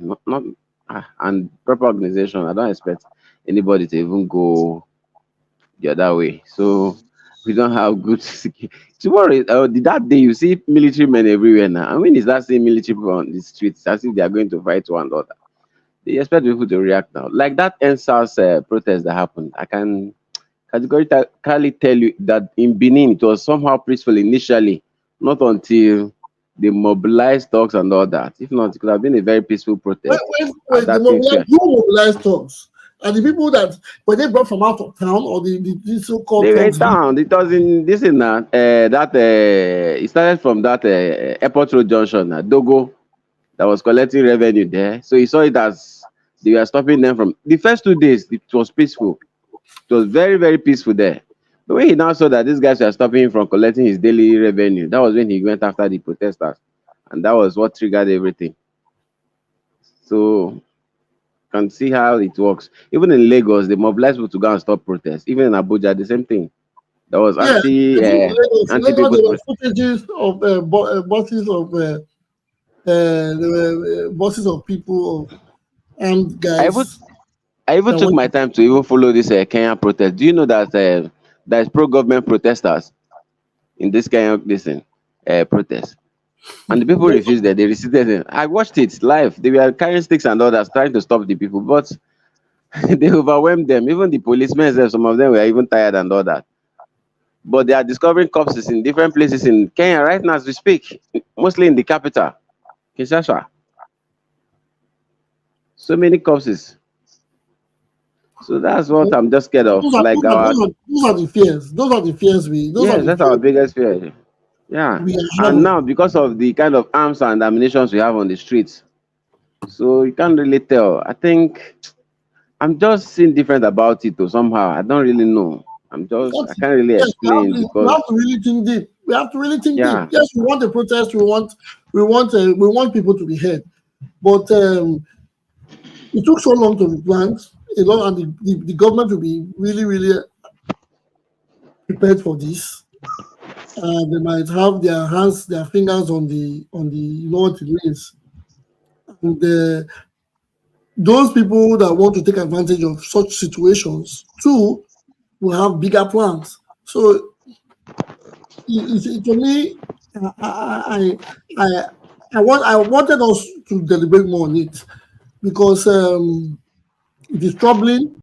Speaker 9: and proper organization, I don't expect anybody to even go the other way. So we don't have good security. Tomorrow, that day you see military men everywhere now. And when is that same military people on the streets as if they are going to fight one another? They expect people to react now. Like that NSAS protest that happened, I can categorically tell you that in Benin it was somehow peaceful initially, not until they mobilized talks and all that. If not, it could have been a very peaceful protest.
Speaker 2: Wait, who mobilized talks? And the people that were they brought from out of town, or the so-called
Speaker 9: they were in town. It was in this in that it started from that airport road junction, Dogo, that was collecting revenue there. So he saw it as they were stopping them from the first 2 days. It was peaceful. It was very, very peaceful there. But when he now saw that these guys were stopping him from collecting his daily revenue, that was when he went after the protesters. And that was what triggered everything. So you can see how it works. Even in Lagos, they mobilized people to go and stop protests. Even in Abuja, the same thing. There was anti people.
Speaker 2: There were footages of buses of people and guys.
Speaker 9: I even took my time to even follow this Kenyan protest. Do you know that there is pro-government protesters in this Kenyan protest? And the people refused that. They resisted it. I watched it live. They were carrying sticks and others trying to stop the people, but they overwhelmed them. Even the policemen, some of them were even tired and all that. But they are discovering corpses in different places in Kenya right now as we speak, mostly in the capital, Kinshasa. So many corpses. So that's what I'm just scared of.
Speaker 2: Those are the fears. Those are the fears
Speaker 9: that's our biggest fear. Yeah. And now because of the kind of arms and ammunition we have on the streets, so you can't really tell. I think I'm just seeing different about it, or somehow I don't really know. I can't really explain because
Speaker 2: we have to really think deep. We have to really think deep. Yes, we want the protest. We want people to be heard, but it took so long to be planned. A lot, and the government will be really, really prepared for this. They might have their fingers on the what it means. And those people that want to take advantage of such situations too will have bigger plans. So to me, I wanted us to deliberate more on it because it is troubling.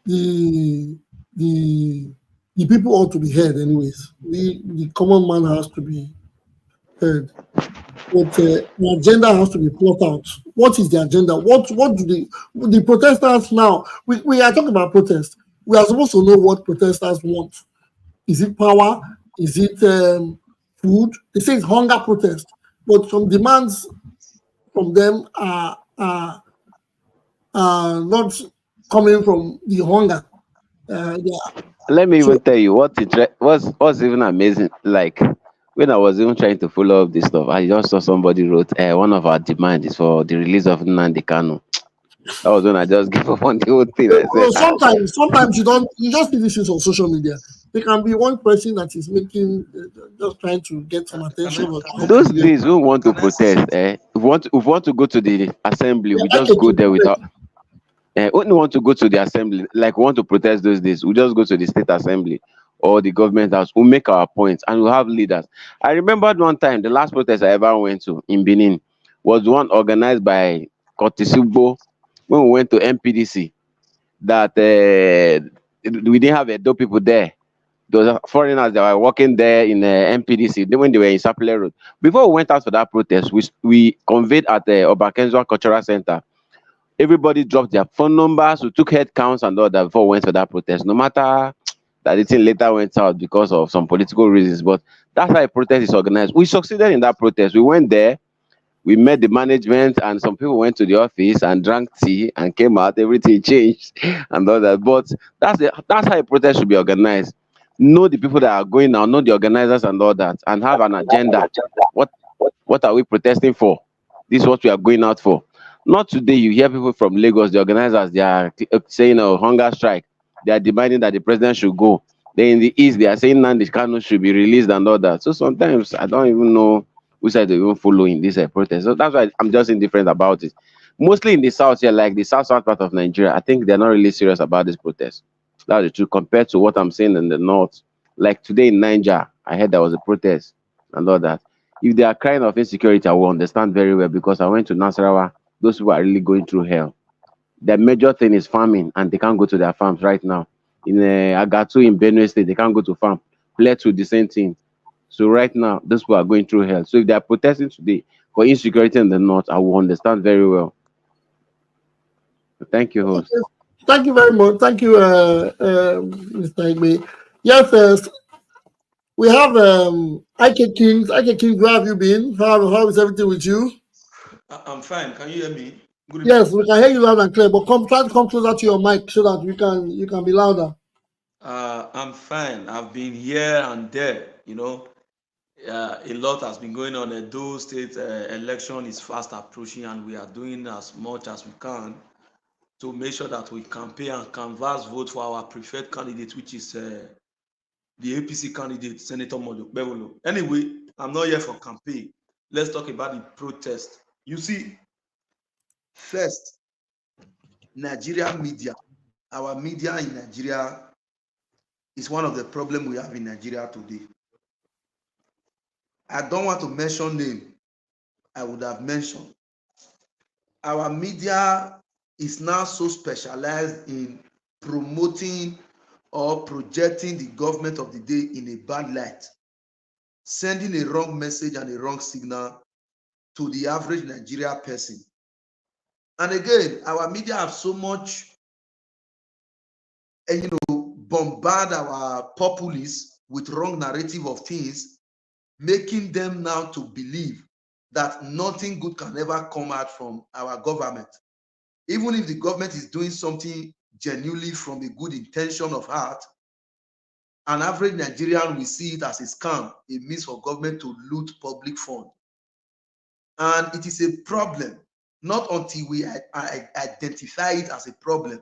Speaker 2: The people ought to be heard anyways. The common man has to be heard. But the agenda has to be plotted out. What is the agenda? What do the protesters now? We are talking about protest. We are supposed to know what protesters want. Is it power? Is it food? They say it's hunger protest, but some demands from them are not coming from the hunger. Yeah.
Speaker 9: Let me
Speaker 2: So
Speaker 9: even tell you what's even amazing. Like when I was even trying to follow up this stuff, I just saw somebody wrote, one of our demands is for the release of Nnamdi Kanu. That was when I just gave up on the whole thing. I said,
Speaker 2: sometimes you just see these things on social media. There can be one person that is making just trying to get some attention or trying to
Speaker 9: those
Speaker 2: be there.
Speaker 9: days we want to protest. If we want to go to the assembly, we
Speaker 2: Yeah,
Speaker 9: just go there without. Only want to go to the assembly, like we want to protest those days, we just go to the state assembly or the government house. We make our points and we have leaders. I remembered one time the last protest I ever went to in Benin was one organized by Kotisugbo when we went to MPDC. That we didn't have Edo people there. Those foreigners that were working there in MPDC when they were in Sapele Road. Before we went out for that protest, we conveyed at the Obakenzwa Cultural Center. Everybody dropped their phone numbers. We took head counts and all that before we went to that protest. No matter that the thing later went out because of some political reasons, but that's how a protest is organized. We succeeded in that protest. We went there, we met the management, and some people went to the office and drank tea and came out. Everything changed and all that. But that's how a protest should be organized. Know the people that are going now, know the organizers and all that, and have an agenda. What what are we protesting for? This is what we are going out for. Not today. You hear people from Lagos, the organizers, they are saying a hunger strike. They are demanding that the president should go. Then in the east, they are saying Nnamdi Kanu should be released and all that. So sometimes I don't even know which side to even follow in this protest. So that's why I'm just indifferent about it. Mostly in the south here, like the south part of Nigeria, I think they're not really serious about this protest. That's the truth compared to what I'm saying in the north. Like today in Niger, I heard there was a protest and all that. If they are crying of insecurity, I will understand very well because I went to Nasarawa. Those people are really going through hell. The major thing is farming, and they can't go to their farms right now. In Agatu in Benue State, they can't go to farm. Plateau, the same thing. So right now, those people are going through hell. So if they are protesting today for insecurity in the north, I will understand very well. Thank you, host.
Speaker 2: Thank you very much. Thank you, Mr. Igbe. Yes, we have IK Kings. IK Kings, where have you been? How is everything with you?
Speaker 10: I'm fine. Can you hear me? Good
Speaker 2: Yes, we can hear you loud and clear, but try to come closer to your mic so that you can be louder.
Speaker 10: I'm fine. I've been here and there. A lot has been going on. Edo state election is fast approaching, and we are doing as much as we can to make sure that we campaign and canvass vote for our preferred candidate, which is the APC candidate, Senator Modukbewolo. Anyway, I'm not here for campaign. Let's talk about the protest. You see, first, Nigerian media, our media in Nigeria is one of the problems we have in Nigeria today. I don't want to mention name. I would have mentioned. Our media is now so specialized in promoting or projecting the government of the day in a bad light, sending a wrong message and a wrong signal to the average Nigeria person. And again, our media have so much, bombard our populace with wrong narrative of things, making them now to believe that nothing good can ever come out from our government. Even if the government is doing something genuinely from a good intention of heart, an average Nigerian will see it as a scam, a means for government to loot public funds. And it is a problem. Not until we identify it as a problem,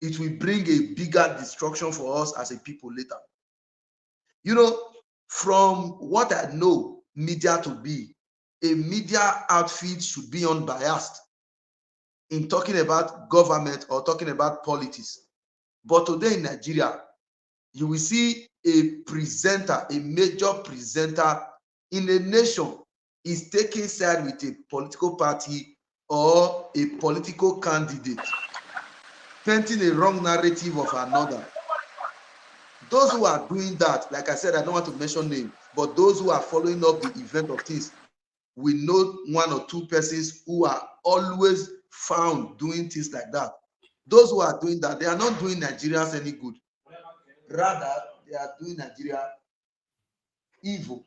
Speaker 10: it will bring a bigger destruction for us as a people later. From what I know media to be, a media outfit should be unbiased in talking about government or talking about politics. But today in Nigeria, you will see a presenter, a major presenter in a nation is taking side with a political party or a political candidate, painting a wrong narrative of another. Those who are doing that, like I said, I don't want to mention names, but those who are following up the event of things, we know one or two persons who are always found doing things like that. Those who are doing that, they are not doing Nigerians any good. Rather, they are doing Nigeria evil.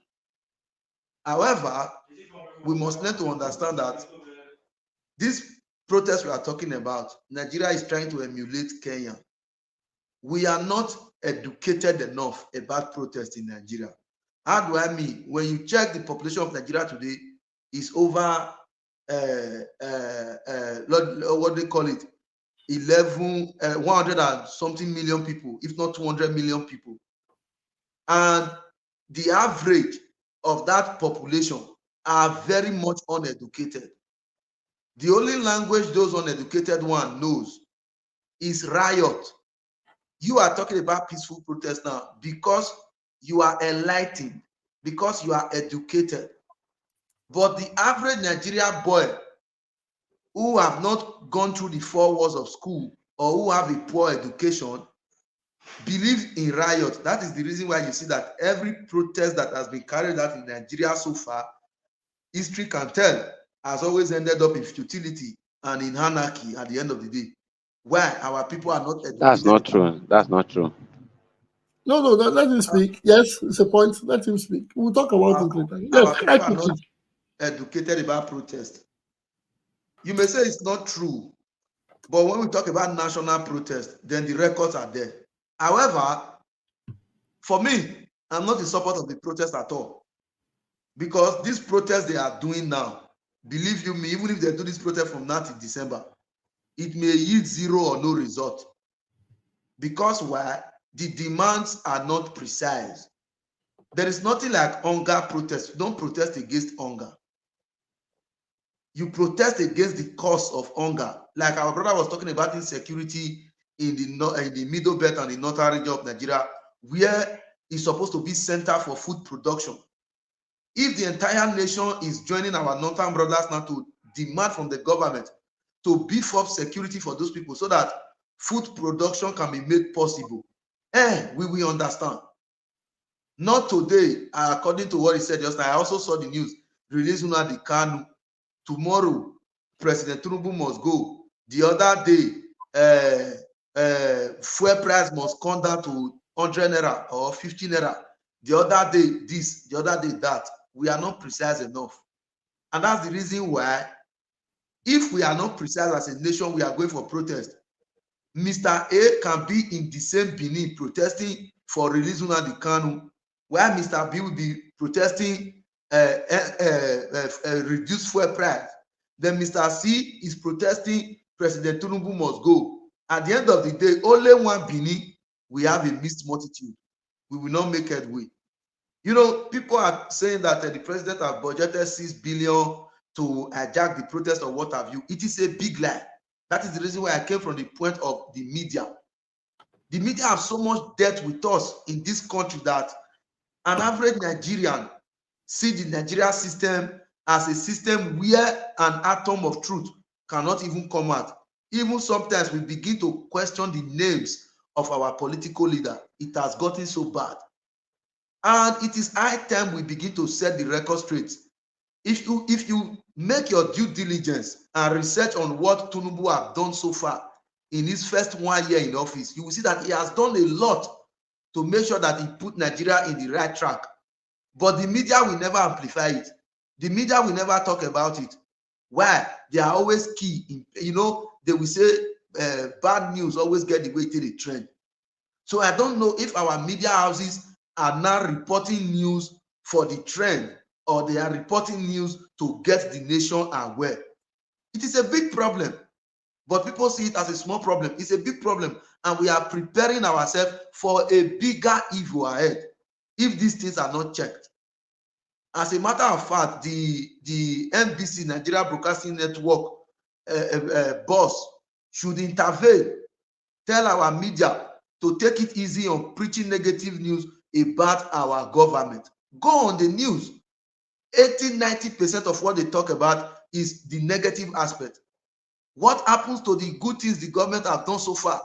Speaker 10: However, we must learn to understand that this protest we are talking about, Nigeria is trying to emulate Kenya. We are not educated enough about protest in Nigeria. How do I mean? When you check the population of Nigeria today, is over what they call it, 100 and something million people, if not 200 million people. And the average of that population are very much uneducated. The only language those uneducated one knows is riot. You are talking about peaceful protest now because you are enlightened, because you are educated. But the average Nigerian boy who have not gone through the 4 walls of school or who have a poor education believe in riot. That is the reason why you see that every protest that has been carried out in Nigeria so far, history can tell, has always ended up in futility and in anarchy at the end of the day. Why? Our people are not educated.
Speaker 9: That's not true. That's not true.
Speaker 2: No, let him speak. Yes, it's a point. Let him speak. We'll talk about it later.
Speaker 10: Our
Speaker 2: Yes,
Speaker 10: people are not educated about protest. You may say it's not true, but when we talk about national protest, then the records are there. However, for me, I'm not in support of the protest at all. Because this protest they are doing now, believe you me, even if they do this protest from now to December, it may yield 0 or no result. Because why? The demands are not precise. There is nothing like hunger protest. You don't protest against hunger. You protest against the cause of hunger. Like our brother was talking about insecurity in the middle belt and the northern region of Nigeria, where it's supposed to be center for food production. If the entire nation is joining our northern brothers now to demand from the government to beef up security for those people so that food production can be made possible, we will understand. Not today, according to what he said just now. I also saw the news, release Nnamdi Kanu. Tomorrow, President Tinubu must go. The other day, fuel price must come down to 100 naira or 50 naira. The other day, this, the other day, that. We are not precise enough. And that's the reason why, if we are not precise as a nation, we are going for protest. Mr. A can be in the same Benin protesting for release Nnamdi Kanu, while Mr. B will be protesting reduced fuel price. Then Mr. C is protesting President Tinubu must go. At the end of the day, only one Benin, we have a mixed multitude. We will not make headway. You know, people are saying that the president has budgeted 6 billion to hijack the protest or what have you. It is a big lie. That is the reason why I came from the point of the media. The media have so much debt with us in this country that an average Nigerian see the Nigeria system as a system where an atom of truth cannot even come out. Even sometimes we begin to question the names of our political leader. It has gotten so bad. And it is high time we begin to set the record straight. If you make your due diligence and research on what Tinubu have done so far in his first 1 year in office, you will see that he has done a lot to make sure that he put Nigeria in the right track. But the media will never amplify it. The media will never talk about it. Why? They are always key. They will say bad news always get the way to the trend. So I don't know if our media houses are now reporting news for the trend, or they are reporting news to get the nation aware. It is a big problem, but people see it as a small problem. It's a big problem, and we are preparing ourselves for a bigger evil ahead if these things are not checked. As a matter of fact, the NBC, Nigeria Broadcasting Network boss should intervene, tell our media to take it easy on preaching negative news about our government. Go on the news. 80-90% of what they talk about is the negative aspect. What happens to the good things the government have done so far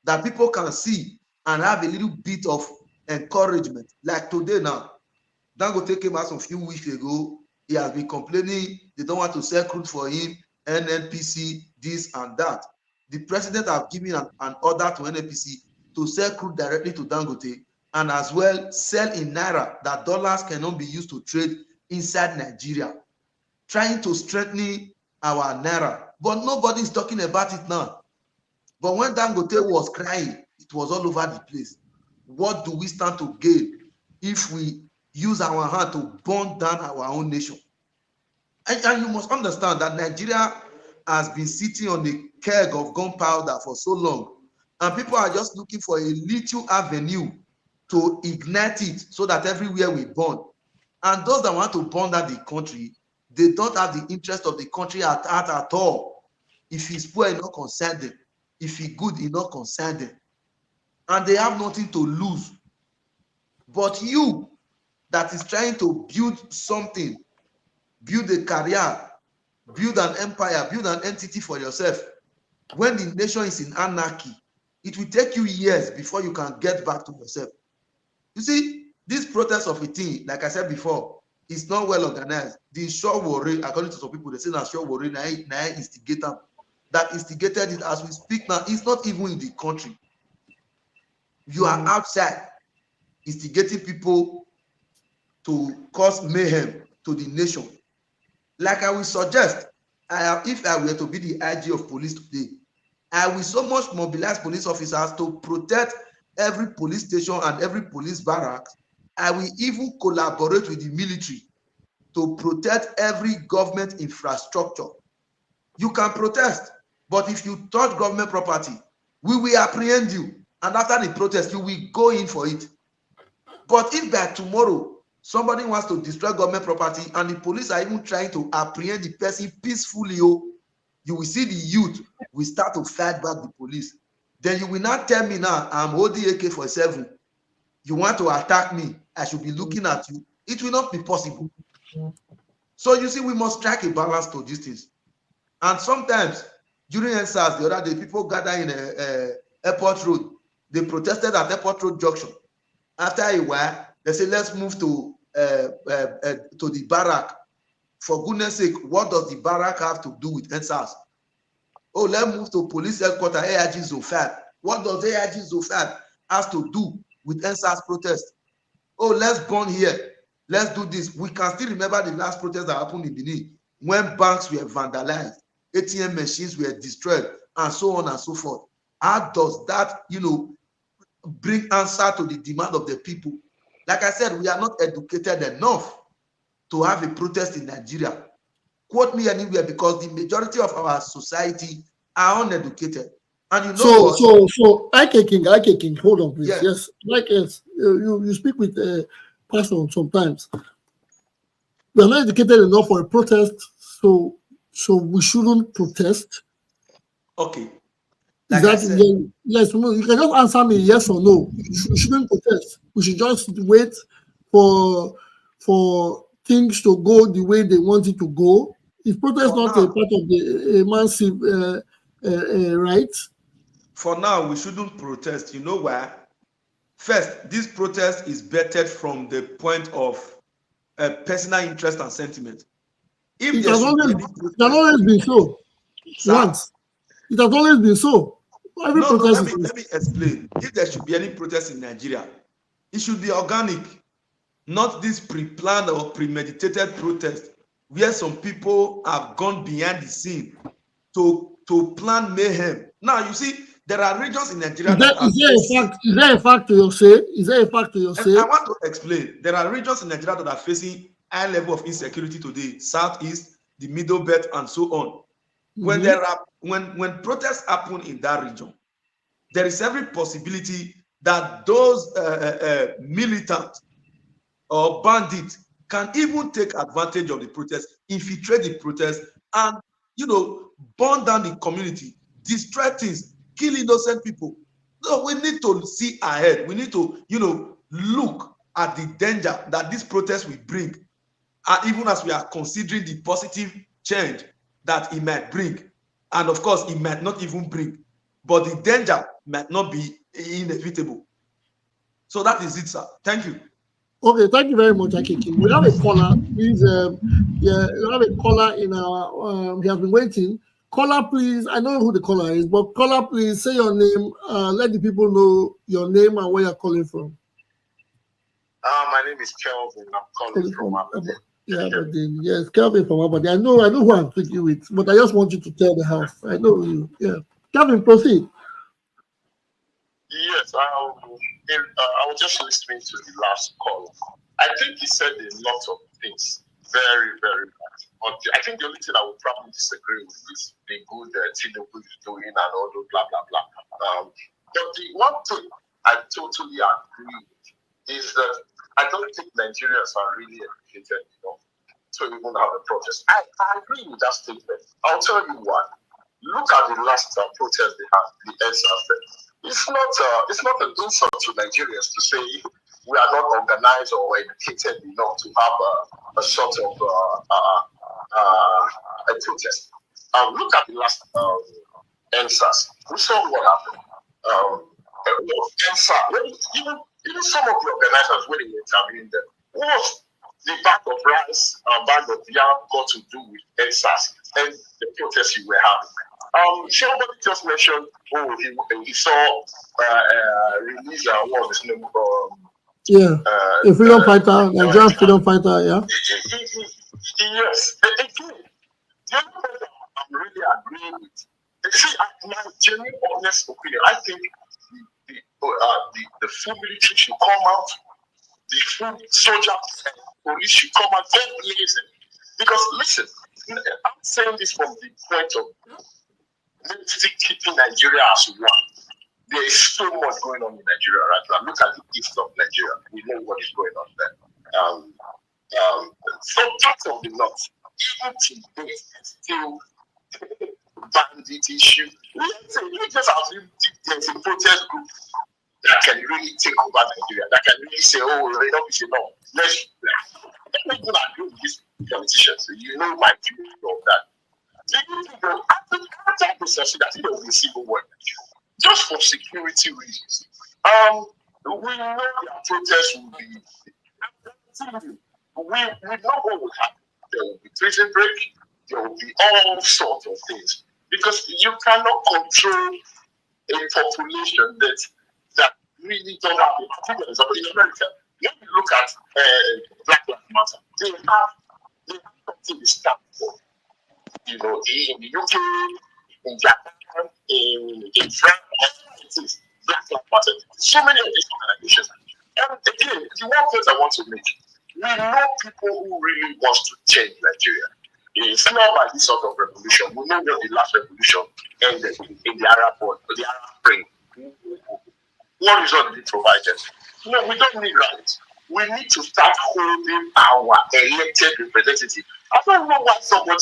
Speaker 10: that people can see and have a little bit of encouragement? Like today now, Dangote came out some few weeks ago. He has been complaining they don't want to sell crude for him, NNPC, this and that. The president have given an order to NNPC to sell crude directly to Dangote, and as well sell in naira, that dollars cannot be used to trade inside Nigeria, trying to strengthen our naira, but nobody is talking about it now. But when Dangote was crying, it was all over the place. What do we stand to gain if we use our hand to burn down our own nation? And you must understand that Nigeria has been sitting on a keg of gunpowder for so long, and people are just looking for a little avenue to ignite it so that everywhere we burn. And those that want to burn down the country, they don't have the interest of the country at heart at all. If he's poor, it not concern them. If he's good, it not concern them. And they have nothing to lose. But you that is trying to build something, build a career, build an empire, build an entity for yourself, when the nation is in anarchy, it will take you years before you can get back to yourself. You see, this protest of a thing, like I said before, is not well organized. The sure worry, according to some people, they say that sure worry, now instigator that instigated it as we speak now, it's not even in the country. You are outside instigating people to cause mayhem to the nation. Like I will suggest, if I were to be the IG of police today, I will so much mobilize police officers to protect every police station and every police barracks. I will even collaborate with the military to protect every government infrastructure. You can protest, but if you touch government property, we will apprehend you. And after the protest, you will go in for it. But if by tomorrow, somebody wants to destroy government property and the police are even trying to apprehend the person peacefully, you will see the youth will start to fight back the police. Then you will not tell me now, I'm holding AK-47. You want to attack me, I should be looking at you. It will not be possible. So you see, we must strike a balance to these things. And sometimes, during NSAS the other day, people gather in Airport Road. They protested at Airport Road Junction. After a while, they say, let's move to the barrack. For goodness sake, what does the barrack have to do with NSAS? Oh, let's move to police headquarters, AIG Zone 5. What does AIG Zone 5 have to do with NSAS protest? Oh, let's burn here. Let's do this. We can still remember the last protest that happened in Benin when banks were vandalized, ATM machines were destroyed, and so on and so forth. How does that, bring answer to the demand of the people? Like I said, we are not educated enough to have a protest in Nigeria. Quote me anywhere, because the majority of our society are uneducated. And you know what?
Speaker 2: So IK King, hold on, please. Yes, like you speak with a person sometimes. We are not educated enough for a protest, so we shouldn't protest.
Speaker 10: Okay.
Speaker 2: Like yes, no, you can just answer me yes or no. We shouldn't protest. We should just wait for things to go the way they want it to go. Is protest not a part of the massive right?
Speaker 10: For now, we shouldn't protest. You know why? First, this protest is vetted from the point of personal interest and sentiment. If
Speaker 2: it has always been so. Once. It has always been so.
Speaker 10: Let me explain. If there should be any protest in Nigeria, it should be organic, not this pre-planned or premeditated protest where some people have gone behind the scene to plan mayhem. Now, you see, there are regions in Nigeria
Speaker 2: Is there a fact to your say?
Speaker 10: I want to explain. There are regions in Nigeria that are facing high level of insecurity today, southeast, the middle belt, and so on. When when protests happen in that region, there is every possibility that those militants or bandits can even take advantage of the protest, infiltrate the protest, and burn down the community, destroy things, kill innocent people. So we need to see ahead. We need to look at the danger that this protest will bring, even as we are considering the positive change that it might bring. And of course, it might not even bring, but the danger might not be inevitable. So that is it, sir. Thank you.
Speaker 2: Okay, thank you very much, Akiki. We have a caller. Please, we have a caller in our. We have been waiting. Caller, please. I know who the caller is, but caller, please say your name. Let the people know your name and where you're calling from.
Speaker 11: My name is Kelvin. I'm calling from Aberdeen.
Speaker 2: Yeah, but then yes, Calvin from Aberdeen. I know who I'm speaking with, but I just want you to tell the house. I know you. Yeah, Calvin, proceed.
Speaker 11: Yes, I was just listening to the last call. I think he said a lot of things very, very bad. But I think the only thing I would probably disagree with is the good Tinubu is doing and all the blah, blah, blah. But the one thing I totally agree with is that I don't think Nigerians are really educated enough to even have a protest. I agree with that statement. I'll tell you why. Look at the last protest they had, the NSAS. It's not an insult to Nigerians to say we are not organized or educated enough to have a sort of a protest. Look at the last NSAS. We saw what happened. Even some of the organizers when they intervened there, what the bag of rice and bag of yam got to do with NSAS and the protests you were having? Somebody just mentioned, he saw release what was his name?
Speaker 2: A freedom fighter, Nigerian freedom fighter, yeah.
Speaker 11: Yes, again, the other point I'm really agreeing with. See, my genuine honest opinion, I think the full military should come out, the full soldiers and police should come out, very blazing. Because listen, I'm saying this from the point of still keeping Nigeria as one. There is so much going on in Nigeria right now. Look at the east of Nigeria. We know what is going on there. Some parts of the north, even today, still bandit issue. Let's just assume there's a protest group that can really take over Nigeria, that can really say, oh, enough is enough. Let me go and agree with these politicians. You know my view of that. After the session, I think there will be a civil war in Nigeria, just for security reasons. We know their protests will be. We know what will happen. There will be prison break. There will be all sorts of things because you cannot control a population that really don't have the particulars of in America. When you look at Black Lives Matter, they have something to stand for. You know, in the UK, in Japan, in France, it is Black Lives Matter. So many of these organizations. And again, the one point I want to make, we know people who really want to change Nigeria. It's not by this sort of revolution. We know that the last revolution ended in the Arab world, the Arab Spring. What result did it provide us? No, we don't need rallies. We need to start holding our elected representatives. I don't know why somebody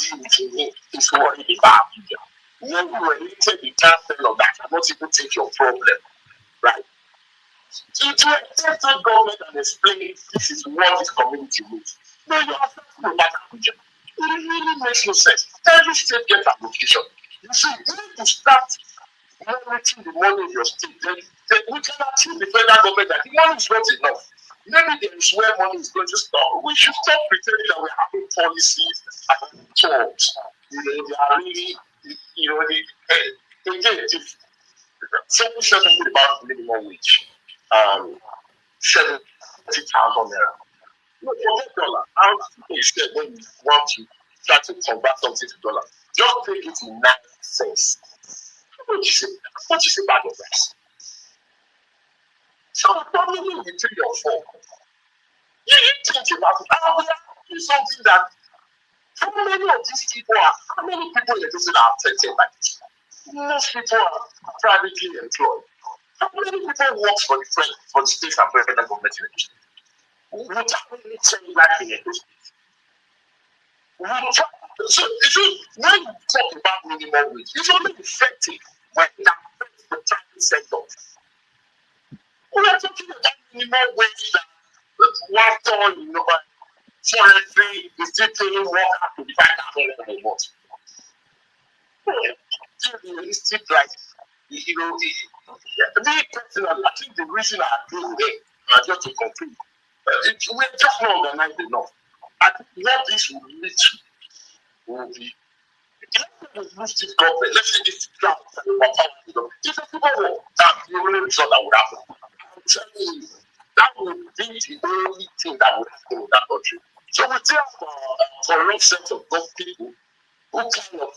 Speaker 11: is worried about Abuja. When you were elected, you can't tell that. Cannot even take your problem, right? To accept the government and explain this is what this community needs. No, you have to know about Abuja. It really makes no sense. Every state gets allocation. You see, you need to start monitoring the money in your state. Then we can achieve the federal government that the money is not enough. Maybe there is where money is going to stop. We should stop pretending that we're having policies and talks. You know, they are really, you know, again, if someone said something about minimum wage, 70,000 naira. No, forget dollar. How you said when you want to try to convert something to dollar, just take it in 9 cents. What is a bag of rice? So probably in 3 or 4. You think about it. We are doing something that how many of these people how many people in the business are affected by this? Most people are privately employed. How many people work for the state and federal government in the business? Without really saying that in a business. So when you talk about minimum wage, it's only effective when it affects the private sector. We are talking about minimum wage that one ton, you know, forestry is still paying work up to $5,000 a month. To be realistic, like, you know, me personally, I think the reason I agree with it, just to conclude, we're just not organized enough. I think what this will lead to will be, let's lose this government, let's say this drought and power, if the people will, that's the only result that would happen. I'm telling you, that would be the only thing that would happen in that country. So we still have a corrupt set of those people who kind of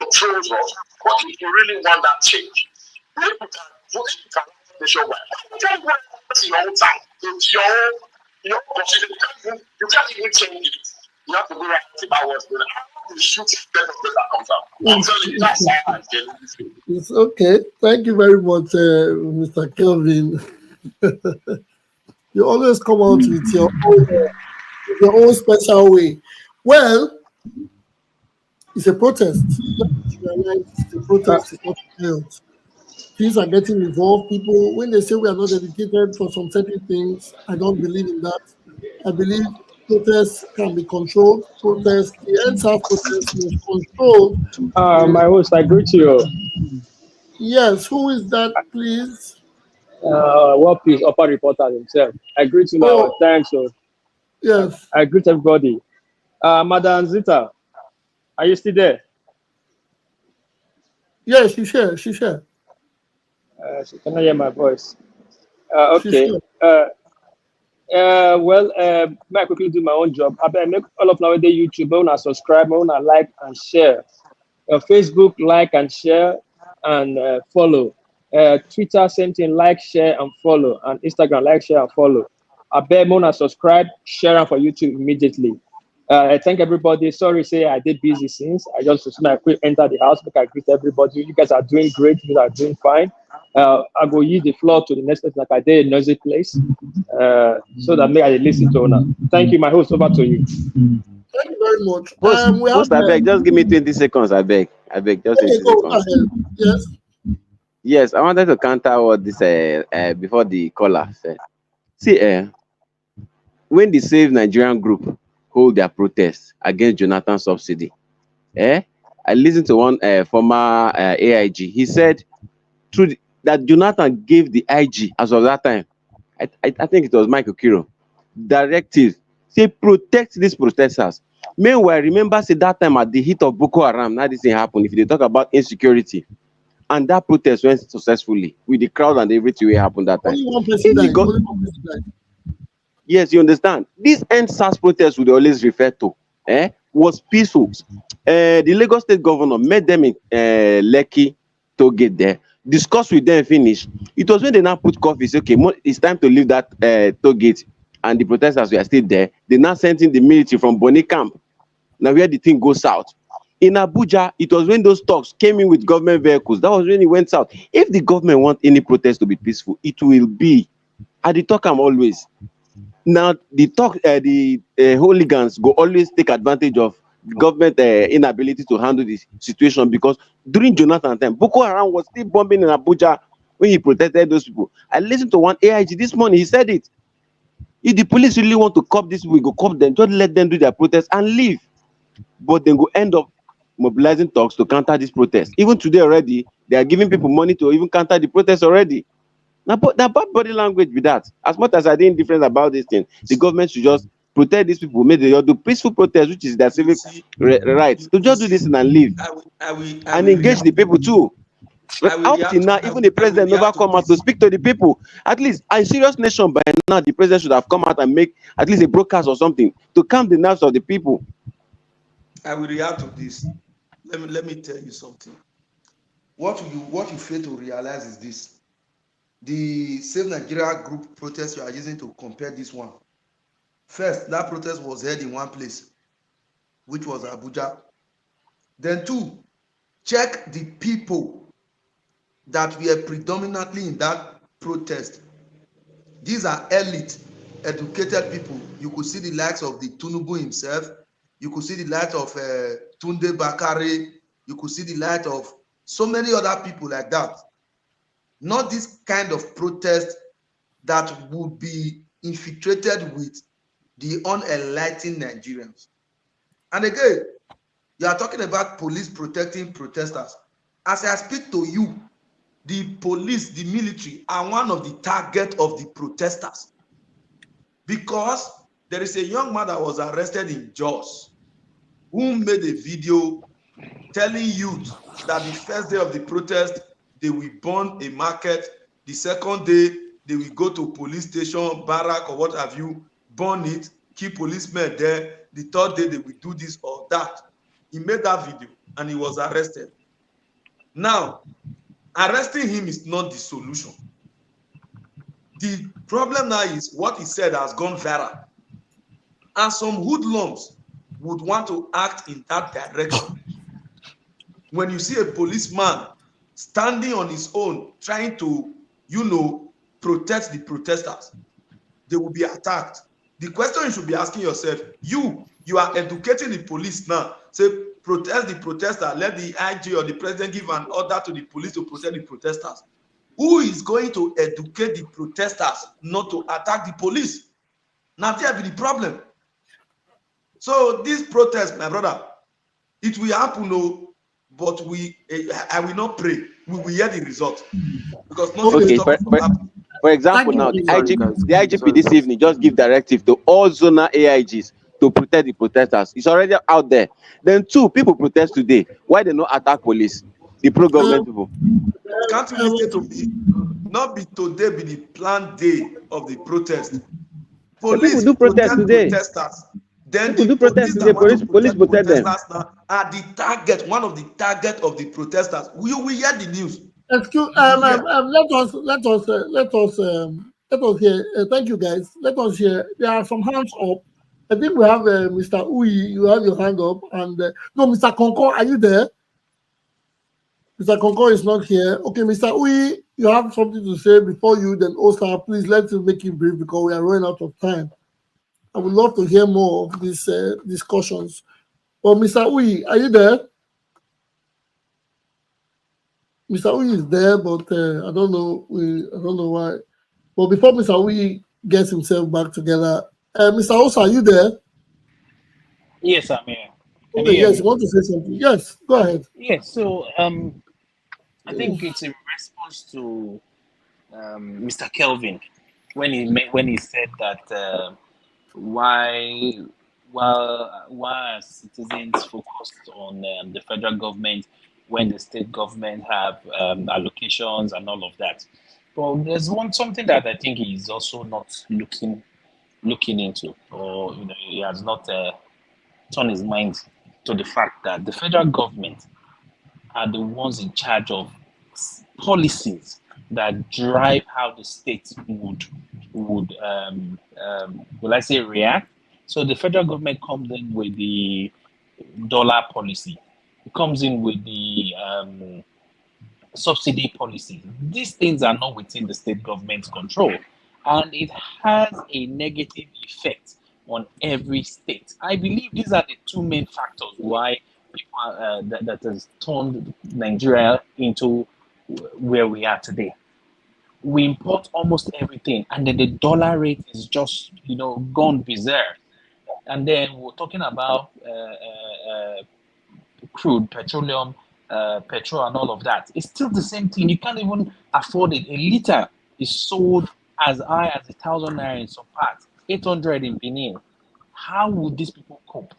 Speaker 11: controls us. But if you really want that change, if you can nationwide, you can go to your own time, to your own constitution. You can't even change it. You have to go right about what's going on. How do you shoot the that comes out? I'm telling you, that's how I get it.
Speaker 2: It's okay. Thank you very much, Mr. Kelvin. You always come out with your own special way. Well, it's a protest. Let's realize the protest is not failed. Things are getting involved. People, when they say we are not dedicated for some certain things, I don't believe in that. I believe protests can be controlled. Protests, the end-serve protest was controlled.
Speaker 12: My host, I greet you.
Speaker 2: Yes, who is that, please?
Speaker 12: What please, upper reporter himself. I greet you now.
Speaker 2: Oh,
Speaker 12: Thanks. So
Speaker 2: yes.
Speaker 12: I greet everybody. Madam Zita, are you still there?
Speaker 2: Yes, she's here. She's here.
Speaker 12: She cannot hear my voice.
Speaker 2: She's
Speaker 12: Okay.
Speaker 2: here.
Speaker 12: May I quickly do my own job? I make all of nowadays YouTube. I want to subscribe. I want to like and share. Facebook, like and share and follow. Twitter, same thing, like, share and follow. And Instagram, like, share and follow. I bet want to subscribe, share and for YouTube immediately. I thank everybody. Sorry, say I did busy since. I just quick enter the house, I greet everybody. You guys are doing great. You are doing fine. I go use the floor to the next place like I did in Noisy Place. So that may I listen to now. Thank you, my host. Over to you.
Speaker 2: Thank you very much.
Speaker 9: Host, I beg, just give me 20 seconds. I beg, just 20 seconds.
Speaker 2: Yes.
Speaker 9: Yes, I wanted to counter what this before the caller said. See, when the Save Nigerian group hold their protests against Jonathan subsidy, I listened to one former AIG. He said that Jonathan gave the IG as of that time. I think it was Michael Kiro directive. Say protect these protesters. Meanwhile, remember, say that time at the heat of Boko Haram, now this thing happened. If they talk about insecurity, and that protest went successfully with the crowd and everything happened that time.
Speaker 2: Only one person died. Only one person died.
Speaker 9: Yes, you understand. This end-SARS protest we always refer to was peaceful. The Lagos State governor met them in Lekki to get there, discuss with them, finish. It was when they now put coffee, say, okay, it's time to leave that toll gate, and the protesters were still there. They now sent in the military from Bonny Camp. Now where the thing goes south. In Abuja, it was when those talks came in with government vehicles. That was when it went south. If the government want any protest to be peaceful, it will be. At the talk, I'm always. Now the hooligans go always take advantage of government inability to handle this situation, because during Jonathan time, Boko Haram was still bombing in Abuja when he protected those people. I listened to one AIG this morning. He said it. If the police really want to cop this, we go cop them. Just let them do their protest and leave. But then go end up mobilizing talks to counter this protest. Even today already, they are giving people money to even counter the protest already. Now, but that bad body language with that. As much as I didn't difference about this thing, the government should just protect these people, make them do peaceful protest, which is their civic rights. To just do this and leave. And engage the people too. Up till now, even the president never come out to speak to the people. At least a serious nation by now, the president should have come out and make at least a broadcast or something to calm the nerves of the people.
Speaker 10: I will react to this. Let me tell you something. What you fail to realize is this. The Save Nigeria group protest you are using to compare this one. First, that protest was held in one place, which was Abuja. Then two, check the people that were predominantly in that protest. These are elite, educated people. You could see the likes of the Tinubu himself. You could see the light of Tunde Bakare. You could see the light of so many other people like that. Not this kind of protest that would be infiltrated with the unenlightened Nigerians. And again, you are talking about police protecting protesters. As I speak to you, the police, the military are one of the targets of the protesters, because there is a young man that was arrested in Jos who made a video telling youth that the first day of the protest, they will burn a market. The second day, they will go to police station, barrack, or what have you, burn it. keep policemen there. The third day they will do this or that. He made that video and he was arrested. Now, arresting him is not the solution. The problem now is what he said has gone viral. And some hoodlums would want to act in that direction. When you see a policeman standing on his own, trying to, protect the protesters, they will be attacked. The question you should be asking yourself, you are educating the police now. Say, protest the protester, let the IG or the president give an order to the police to protect the protesters. Who is going to educate the protesters not to attack the police? Now, there will be the problem. So this protest, my brother, it will happen, but I will not pray. We will hear the result. Because nothing is stopping from happening.
Speaker 9: For example, now the IGP this evening just give directive to all zonal AIGs to protect the protesters. It's already out there. Then 2 people protest today. Why they not attack police? The pro-government people.
Speaker 10: Can't you listen to me? Not be today be the planned day of the protest. Police
Speaker 9: do protest today.
Speaker 10: Protesters. Then
Speaker 9: people do protest today. Police protect them.
Speaker 10: Now are the target, one of the target of the protesters. We hear the news.
Speaker 2: Excuse, let us hear. Thank you, guys. Let us hear. There are some hands up. I think we have Mr. Uyi. You have your hand up, and no, Mr. Konko, are you there? Mr. Konko is not here. Okay, Mr. Uyi, you have something to say before you. Then Oscar, please let's make it brief because we are running out of time. I would love to hear more of these discussions. Well, Mr. Uyi, are you there? Mr. Uyi is there, but I don't know why. But before Mr. Uyi gets himself back together, Mr. Osa, are you there?
Speaker 3: Yes, I'm here.
Speaker 2: Okay, yes, you want to say something? Yes, go ahead.
Speaker 3: Yes, so I think it's in response to Mr. Kelvin when he said that why are citizens focused on the federal government when the state government have allocations and all of that. But there's something that I think he is also not looking into, or he has not turned his mind to the fact that the federal government are the ones in charge of policies that drive how the state would will I say react. So the federal government comes in with the dollar policy. It comes in with the subsidy policy. These things are not within the state government's control, and it has a negative effect on every state. I believe these are the 2 main factors why people that has turned Nigeria into where we are today. We import almost everything, and then the dollar rate is just gone berserk. And then we're talking about crude, petroleum, petrol, and all of that. It's still the same thing. You can't even afford it. A liter is sold as high as 1,000 naira in some parts, 800 in Benin. How would these people cope?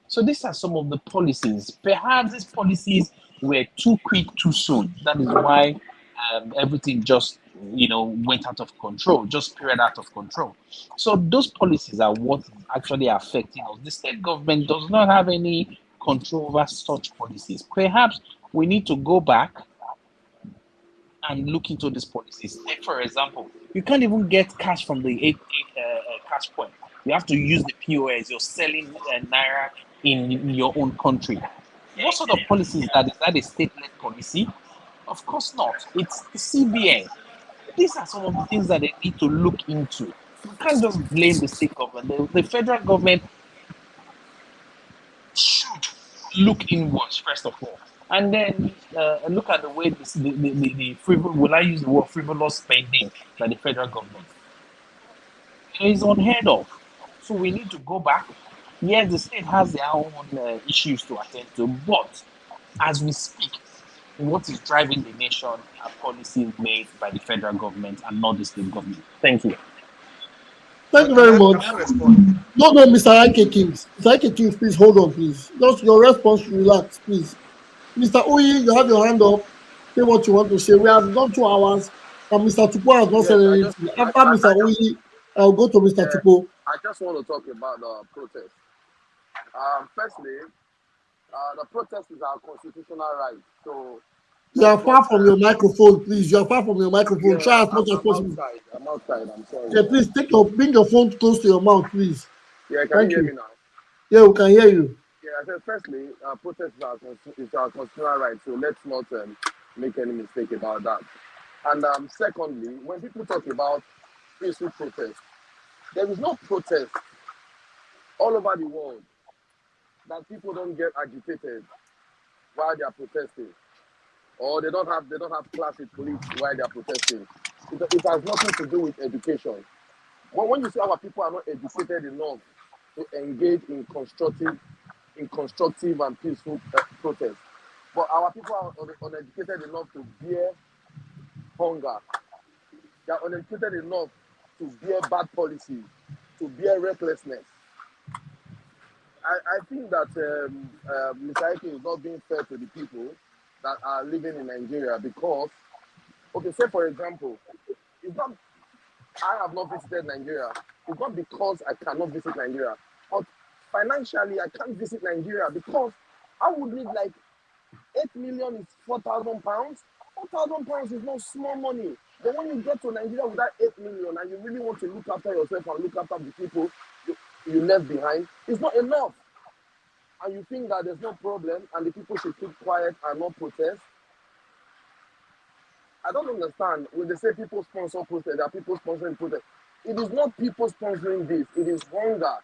Speaker 3: So these are some of the policies. Perhaps these policies were too quick, too soon. That is why everything just went out of control, just spiraled out of control. So those policies are what is actually affecting us. The state government does not have any control over such policies. Perhaps we need to go back and look into these policies. Take, for example, you can't even get cash from the cash point. You have to use the POS. You're selling naira in your own country. What sort of policy is that? Is that a state-led policy? Of course not. It's the CBN. These are some of the things that they need to look into. You can't just blame the state government. The federal government should look inwards first of all, and then look at the way the frivolous spending by the federal government is unheard of. So we need to go back. Yes, the state has their own issues to attend to, but as we speak, what is driving the nation are policies made by the federal government and not the state government. Thank you.
Speaker 2: Thank you very much. No, Mr. Ike Kings. Mr. Ike Kings, please hold on, please. Just your response, relax, please. Mr. Uyi, you have your hand up. Say what you want to say. We have done 2 hours, and Mr. Tupo has not said anything. After Mr. Uyi, I'll go to Mr. Tupo.
Speaker 4: I just want to talk about the protest. Firstly, the protest is our constitutional right. So
Speaker 2: You
Speaker 4: let's
Speaker 2: are
Speaker 4: not.
Speaker 2: far from your microphone, please. You are far from your microphone.
Speaker 4: Yeah,
Speaker 2: Try as much as
Speaker 4: I'm
Speaker 2: possible.
Speaker 4: outside. I'm outside. I'm sorry.
Speaker 2: Yeah, please bring your phone close to your mouth, please.
Speaker 4: Yeah, can you
Speaker 2: Thank
Speaker 4: hear me
Speaker 2: you.
Speaker 4: now?
Speaker 2: Yeah, we can hear you.
Speaker 4: Yeah, I said firstly, protest is our constitutional right. So let's not make any mistake about that. And secondly, when people talk about peaceful protest, there is no protest all over the world that people don't get agitated while they are protesting, or they don't have clash with police while they are protesting. It has nothing to do with education. When you say our people are not educated enough to engage in constructive and peaceful protest, but our people are uneducated enough to bear hunger. They are uneducated enough to bear bad policies, to bear recklessness. I think that Mr. Ike is not being fair to the people that are living in Nigeria because, okay, say for example, it's not I have not visited Nigeria. It's not because I cannot visit Nigeria, but financially I can't visit Nigeria because I would need like 8 million is 4,000 pounds. 4,000 pounds is not small money. But when you get to Nigeria with that 8 million and you really want to look after yourself and look after the people you left behind, it's not enough. And you think that there's no problem and the people should keep quiet and not protest. I don't understand when they say people sponsor protest, there are people sponsoring protest. It is not people sponsoring this, it is hunger,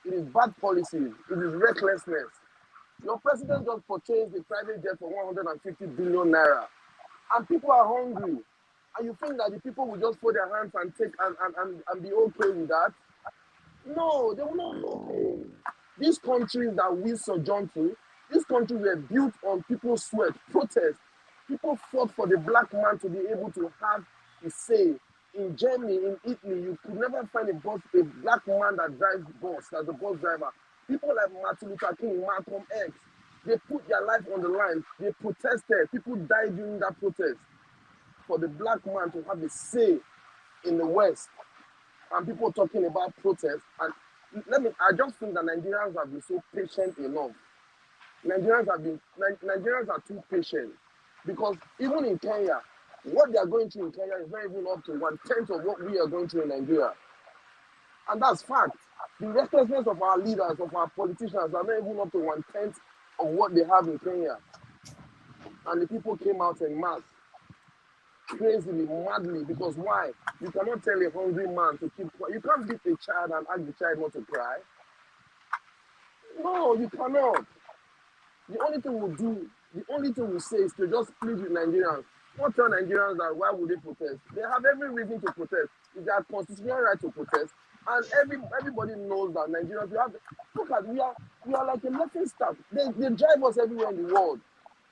Speaker 4: it is bad policies, it is recklessness. Your president just purchased a private jet for 150 billion naira, and people are hungry. And you think that the people will just put their hands and take and be okay with that? No, they will not be okay. These countries that we sojourn to, these countries were built on people's sweat, protest. People fought for the black man to be able to have a say. In Germany, in Italy, you could never find a black man that drives bus, as a bus driver. People like Martin Luther King, Malcolm X, they put their life on the line. They protested. People died during that protest for the black man to have a say in the West. And people talking about protest. And I just think that Nigerians have been so patient enough. Nigerians are too patient. Because even in Kenya, what they are going through in Kenya is not even up to 1/10 of what we are going through in Nigeria. And that's fact. The recklessness of our leaders, of our politicians, are not even up to 1/10 of what they have in Kenya. And the people came out en masse, crazily, madly, because why? You cannot tell a hungry man to keep quiet. You can't beat a child and ask the child not to cry. No, you cannot. The only thing we'll say is to just plead with Nigerians. Not tell Nigerians that why would they protest? They have every reason to protest. It's their constitutional right to protest. And everybody knows that Nigerians, look at, we are like a laughing stock. They drive us everywhere in the world.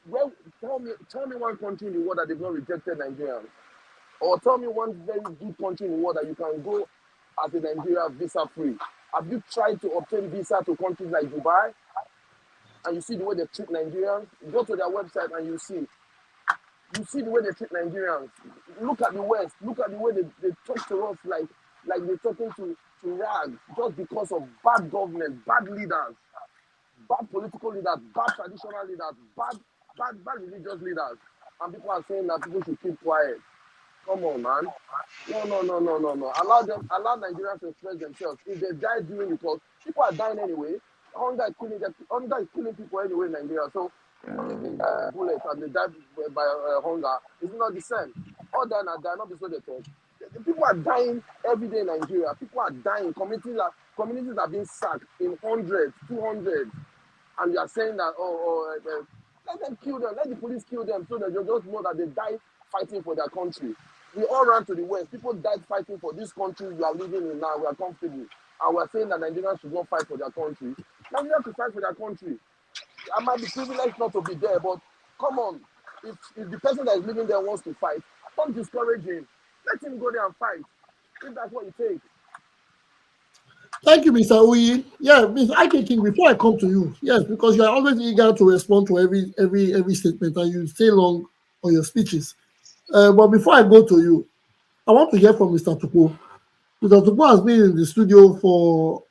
Speaker 4: Well, tell me one country in the world that they've not rejected Nigerians. Or tell me one very good country in the world that you can go as a Nigeria visa free. Have you tried to obtain visa to countries like Dubai? And you see the way they treat Nigerians? Go to their website and you see the way they treat Nigerians. Look at the West. Look at the way they talk to us like they're talking to rags just because of bad government, bad leaders, bad political leaders, bad traditional leaders, bad religious leaders. And people are saying that people should keep quiet. Come on, man. No. Allow Nigerians to express themselves. If they die during the talk, people are dying anyway. Hunger is killing people anyway in Nigeria. So bullets and they die by hunger. It's not the same. All that are dying, not because they talk. The people are dying every day in Nigeria. People are dying. Communities are being sacked in hundreds, 200. And you are saying that, let them kill them. Let the police kill them so that you just know that they die fighting for their country. We all ran to the West. People died fighting for this country we are living in now. We are comfortable. And we're saying that Nigerians should not fight for their country. Nigerians should fight for their country. I might be privileged not to be there, but come on. If the person that is living there wants to fight, don't discourage him. Let him go there and fight. If that's what it takes.
Speaker 2: Thank you, Mr. Uyi. Yeah, Mr. Ike King, before I come to you, yes, because you are always eager to respond to every statement and you stay long on your speeches. But before I go to you, I want to hear from Mr. Tupo. Mr. Tupo has been in the studio for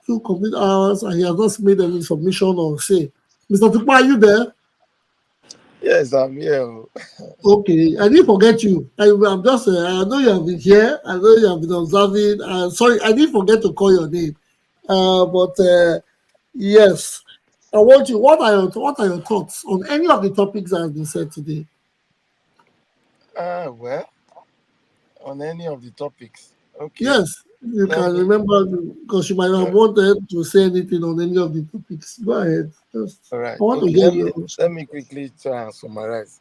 Speaker 2: 2 complete hours and he has not made any submission or say. Mr. Tupo, are you there?
Speaker 13: Yes, I'm here.
Speaker 2: Okay, I didn't forget you. I'm just, I know you have been here. I know you have been observing. Sorry, I didn't forget to call your name. But yes, I want you. What are your thoughts on any of the topics that have been said today?
Speaker 13: Well, on any of the topics. Okay.
Speaker 2: Yes, you
Speaker 13: Let
Speaker 2: can
Speaker 13: me.
Speaker 2: remember because you might have wanted to say anything on any of the topics. Go ahead. Just
Speaker 13: All right.
Speaker 2: I want to
Speaker 13: Okay.
Speaker 2: hear
Speaker 13: Let me
Speaker 2: you.
Speaker 13: let me quickly try and summarize.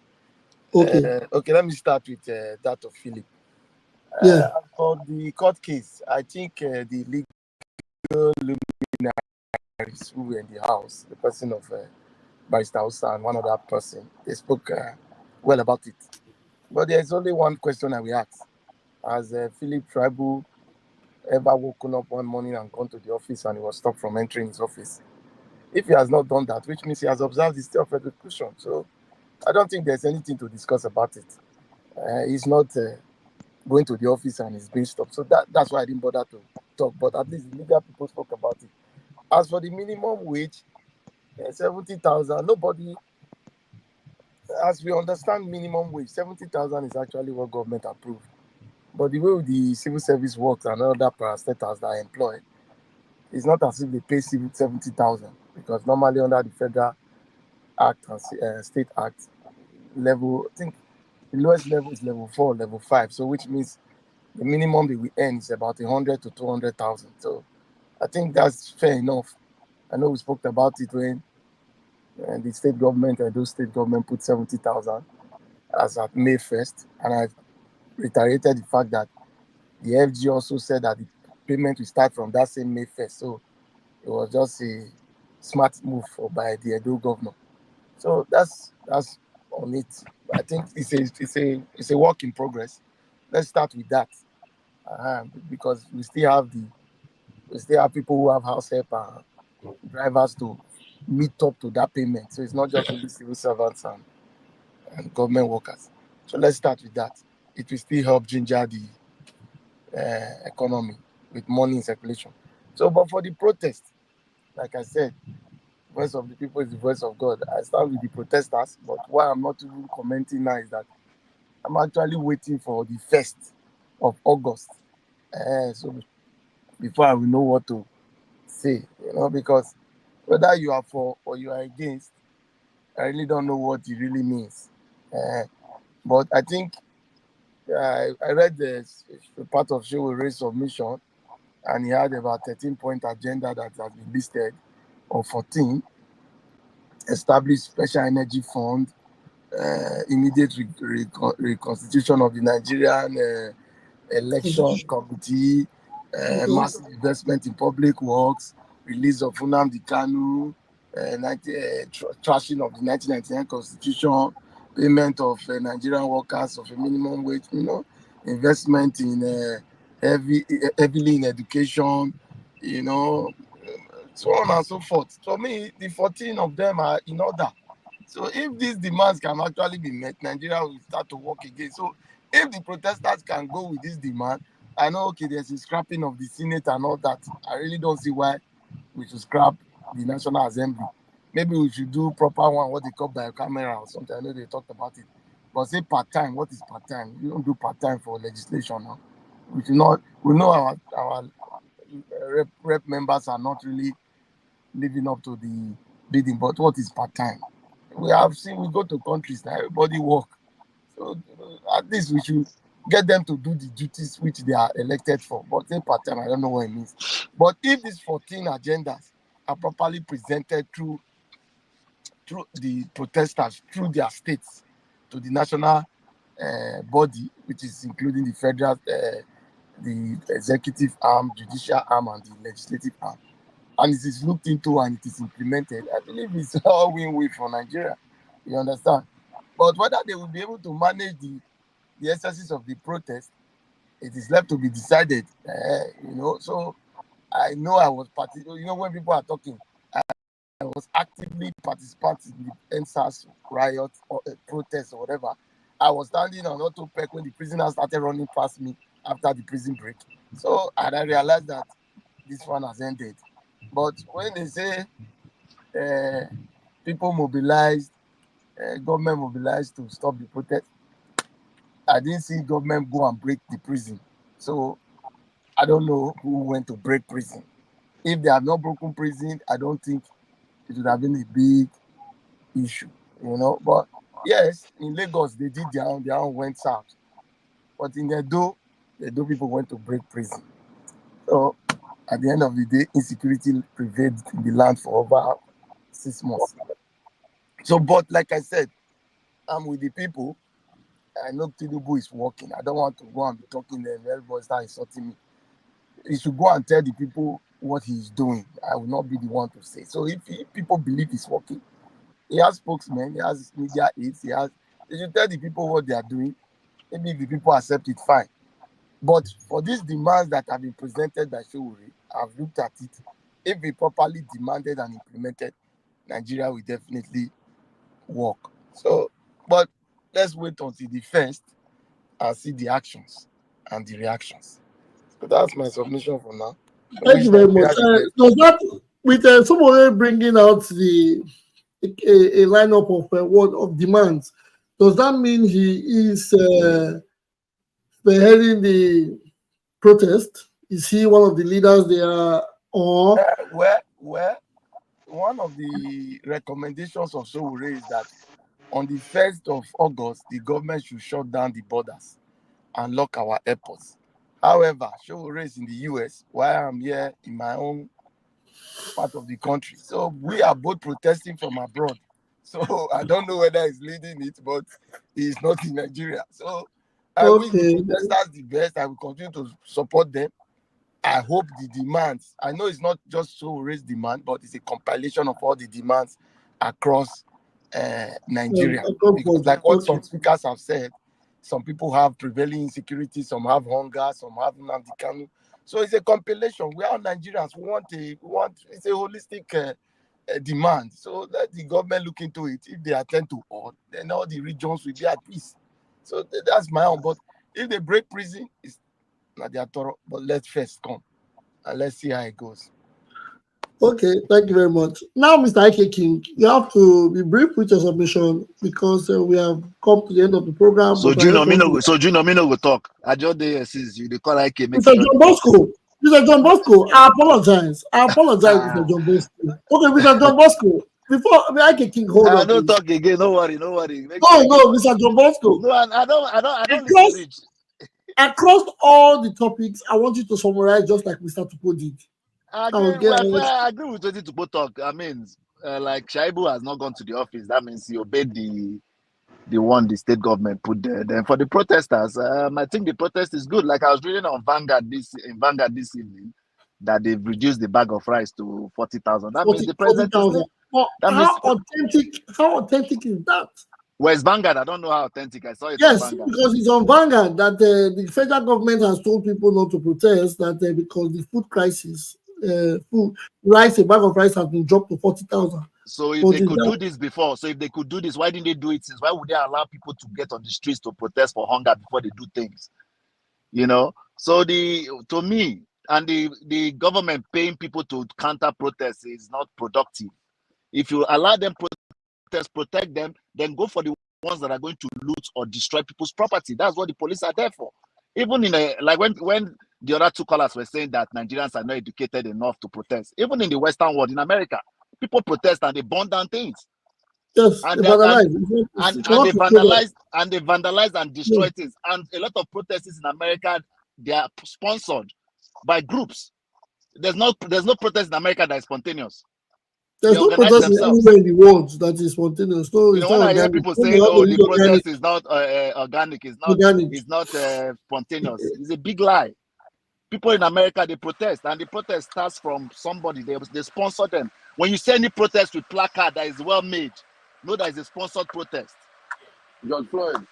Speaker 2: Okay.
Speaker 13: Okay. Let me start with that of Philip.
Speaker 2: Yeah.
Speaker 13: For the court case, I think the legal luminaries who were in the house, the person of Barrister Hausa and one other person, they spoke well about it. But there is only one question I will ask: Has Philip Tribal ever woken up one morning and gone to the office and he was stopped from entering his office? If he has not done that, which means he has observed the state of execution. So I don't think there's anything to discuss about it. He's not going to the office and he's being stopped. So that's why I didn't bother to talk. But at least the legal people spoke about it. As for the minimum wage, 70,000, nobody, as we understand minimum wage, 70,000 is actually what government approved. But the way the civil service works and other parastatals that are employed, it's not as if they pay 70,000 because normally under the Federal Act and State Act level, I think the lowest level is level 4, level 5. So which means the minimum they will earn is about 100 to 200,000. So I think that's fair enough. I know we spoke about it when the state government and those state government put 70,000 as at May 1st, and I reiterated the fact that the FG also said that the payment will start from that same May 1st. So it was just a smart move by the Edo governor. So that's on it. I think it's a work in progress. Let's start with that, because we still have people who have house help and drivers to meet up to that payment. So it's not just only civil servants and government workers. So let's start with that. It will still help ginger the economy with money in circulation. So, but for the protest, like I said, voice of the people is the voice of God. I stand with the protesters, but why I'm not even commenting now is that I'm actually waiting for the 1st of August. So before I will know what to say, because whether you are for or you are against, I really don't know what it really means. But I think I read the part of Showere's submission, and he had about 13-point agenda that has been listed, or 14. Establish special energy fund, immediate reconstitution of the Nigerian election committee,
Speaker 2: Okay.
Speaker 13: massive investment in public works, release of Funam Kanu, trashing of the 1999 constitution, payment of Nigerian workers of a minimum wage, investment in heavily in education, you know, so on and so forth. For me, the 14 of them are in order. So if these demands can actually be met, Nigeria will start to work again. So if the protesters can go with this demand, I know, okay, there's a scrapping of the Senate and all that. I really don't see why we should scrap the National Assembly. Maybe we should do proper one, what they call bicameral or something. I know they talked about it. But say part-time, what is part-time? You don't do part-time for legislation now. We know our rep members are not really living up to the bidding, but what is part-time? We have seen, we go to countries now, everybody work. So at least we should get them to do the duties which they are elected for. But say part-time, I don't know what it means. But if these 14 agendas are properly presented through the protesters, through their states, to the national body, which is including the federal, the executive arm, judicial arm, and the legislative arm, and it is looked into and it is implemented, I believe it's all win-win for Nigeria. You understand? But whether they will be able to manage the excesses of the protest, it is left to be decided. So I know I was when people are talking, I was actively participating in the NSAS riot or protest or whatever. I was standing on Auto Pec when the prisoners started running past me after the prison break. So, and I realized that this one has ended. But when they say people mobilized, government mobilized to stop the protest, I didn't see government go and break the prison. So I don't know who went to break prison. If they have not broken prison, I don't think it would have been a big issue, But yes, in Lagos they did their own went south. But in the Edo people went to break prison. So at the end of the day, insecurity prevailed in the land for over 6 months. So, but like I said, I'm with the people. I know Tinubu is working. I don't want to go and be talking and everybody start insulting me. He should go and tell the people what he's doing. I will not be the one to say. So if people believe he's working, he has spokesmen, he has media aides, they should tell the people what they are doing. Maybe if the people accept it, fine. But for these demands that have been presented by Showore, I've looked at it. If we properly demanded and implemented, Nigeria will definitely work. So, but let's wait until the first and see the actions and the reactions. So that's my submission for now. I
Speaker 2: Thank
Speaker 13: wish
Speaker 2: you very much.
Speaker 13: Nigeria the best.
Speaker 2: Does that with someone bringing out a lineup of what of demands? Does that mean he is spearheading the protest? Is he one of the leaders there, or
Speaker 13: Well, one of the recommendations of Showore is that on the 1st of August, the government should shut down the borders and lock our airports. However, Showore is in the US, while I'm here in my own part of the country. So we are both protesting from abroad. So I don't know whether he's leading it, but he's not in Nigeria. So I wish the
Speaker 2: okay?
Speaker 13: protesters the best. I will continue to support them. I hope the demands, I know it's not just so raise demand, but it's a compilation of all the demands across Nigeria. Because like what
Speaker 2: Okay.
Speaker 13: some speakers have said, some people have prevailing insecurity, some have hunger, some have Nnamdi Kanu. So it's a compilation. We are Nigerians. It's a holistic demand. So let the government look into it. If they attend to all, then all the regions will be at peace. So that's my own. But if they break prison, it's not their thorough. But let's first come and let's see how it goes.
Speaker 2: Okay, thank you very much. Now, Mr. Ike King, you have to be brief with your submission because we have come to the end of the program.
Speaker 14: So
Speaker 2: But I
Speaker 14: Junior,
Speaker 2: just
Speaker 14: me
Speaker 2: want
Speaker 14: no
Speaker 2: to,
Speaker 14: go. So Junior, me no go talk. I just dey since you dey call Ike make you
Speaker 2: Mr.
Speaker 14: just
Speaker 2: John
Speaker 14: dey talk.
Speaker 2: Bosco, Mr. John Bosco, I apologize. Mr. John Bosco. Okay, Mr. John Bosco, before Ike King, hold
Speaker 14: I
Speaker 2: on,
Speaker 14: don't
Speaker 2: please.
Speaker 14: talk again. No worry, no worry.
Speaker 2: No, Mr. John Bosco.
Speaker 14: No, I don't listen
Speaker 2: Across,
Speaker 14: reach.
Speaker 2: across all the topics, I want you to summarize just like Mr. Tupo did.
Speaker 14: I
Speaker 2: I will
Speaker 14: agree.
Speaker 2: get
Speaker 14: Well, I agree with what Tupo talk. I mean, like Shaibu has not gone to the office. That means he obeyed the one the state government put there. Then for the protesters, I think the protest is good. Like I was reading on Vanguard this evening that they've reduced the bag of rice to 40,000. That means the president is
Speaker 2: 40,000. But
Speaker 14: that means
Speaker 2: how authentic is that?
Speaker 14: where's Vanguard? I don't know how authentic. I saw it on
Speaker 2: Yes,
Speaker 14: Vanguard.
Speaker 2: because it's on Vanguard that the federal government has told people not to protest that because the food crisis, a bag of rice has been dropped to 40,000.
Speaker 14: So if they could do this before, why didn't they do it since? Why would they allow people to get on the streets to protest for hunger before they do things? So to me, and the government paying people to counter protests is not productive. If you allow them protect them, then go for the ones that are going to loot or destroy people's property. That's what the police are there for. Even like when the other two callers were saying that Nigerians are not educated enough to protest. Even in the Western world, in America, people protest and they burn down things.
Speaker 2: Yes,
Speaker 14: And
Speaker 2: they
Speaker 14: vandalize and destroy things. And a lot of protests in America, they are sponsored by groups. There's no protest in America that is spontaneous.
Speaker 2: There's no protest anywhere in the world that is spontaneous. No, it's
Speaker 14: when
Speaker 2: not
Speaker 14: I hear
Speaker 2: organic.
Speaker 14: people saying, "Oh, the protest is not organic," it's not spontaneous. It's a big lie. People in America, they protest, and the protest starts from somebody. They sponsor them. When you see any protest with placard that is well made, know that it's a sponsored protest.
Speaker 4: George Floyd.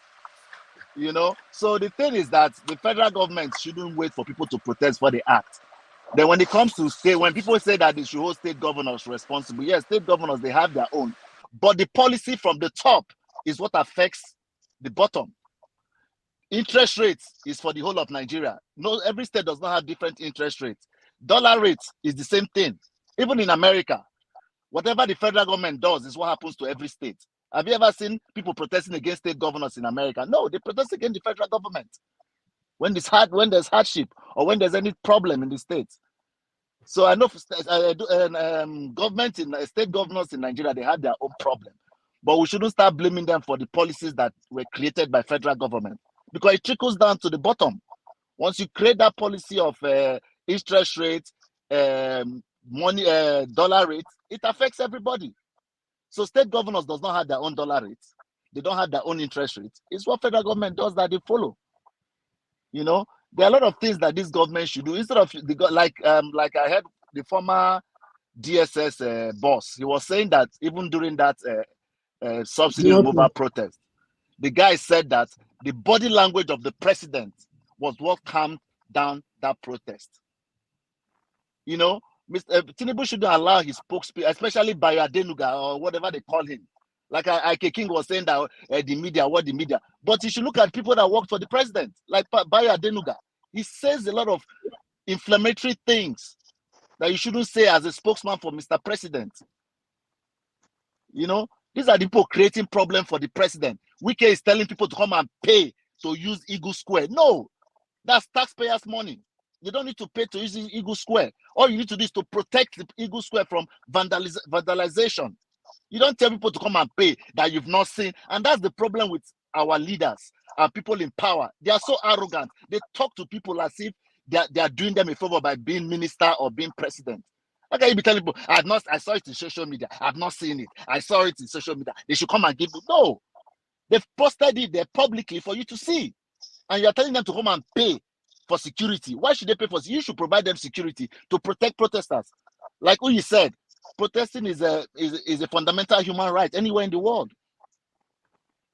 Speaker 14: So the thing is that the federal government shouldn't wait for people to protest for the act. Then when it comes to state, when people say that they should hold state governors responsible, yes, state governors, they have their own. But the policy from the top is what affects the bottom. Interest rates is for the whole of Nigeria. No, every state does not have different interest rates. Dollar rates is the same thing. Even in America, whatever the federal government does is what happens to every state. Have you ever seen people protesting against state governors in America? No, they protest against the federal government when there's hardship or when there's any problem in the states. So I know government in state governors in Nigeria, they had their own problem, but we shouldn't start blaming them for the policies that were created by federal government, because it trickles down to the bottom. Once you create that policy of interest rate, money, dollar rate, it affects everybody. So state governors does not have their own dollar rates. They don't have their own interest rates. It's what federal government does that they follow. You know, there are a lot of things that this government should do instead of like I heard the former DSS boss. He was saying that even during that subsidy removal protest, the guy said that the body language of the president was what calmed down that protest. You know, Mr. Tinubu shouldn't allow his spokespeople, especially Bayo Adenuga or whatever they call him. Like Ike King was saying that the media, but you should look at people that work for the president, like Bayo Adenuga. He says a lot of inflammatory things that you shouldn't say as a spokesman for Mr. President. You know, these are the people creating problem for the president. Wike is telling people to come and pay to use Eagle Square. No, that's taxpayers' money. You don't need to pay to use Eagle Square. All you need to do is to protect the Eagle Square from vandalization. You don't tell people to come and pay that you've not seen. And that's the problem with our leaders, our people in power. They are so arrogant. They talk to people as if they are doing them a favor by being minister or being president. How can you be telling people, I saw it in social media. I've not seen it. I saw it in social media. They should come and give you. No. They've posted it there publicly for you to see. And you're telling them to come and pay for security. Why should they pay for security? You should provide them security to protect protesters. Like Uyi said, protesting is a fundamental human right anywhere in the world.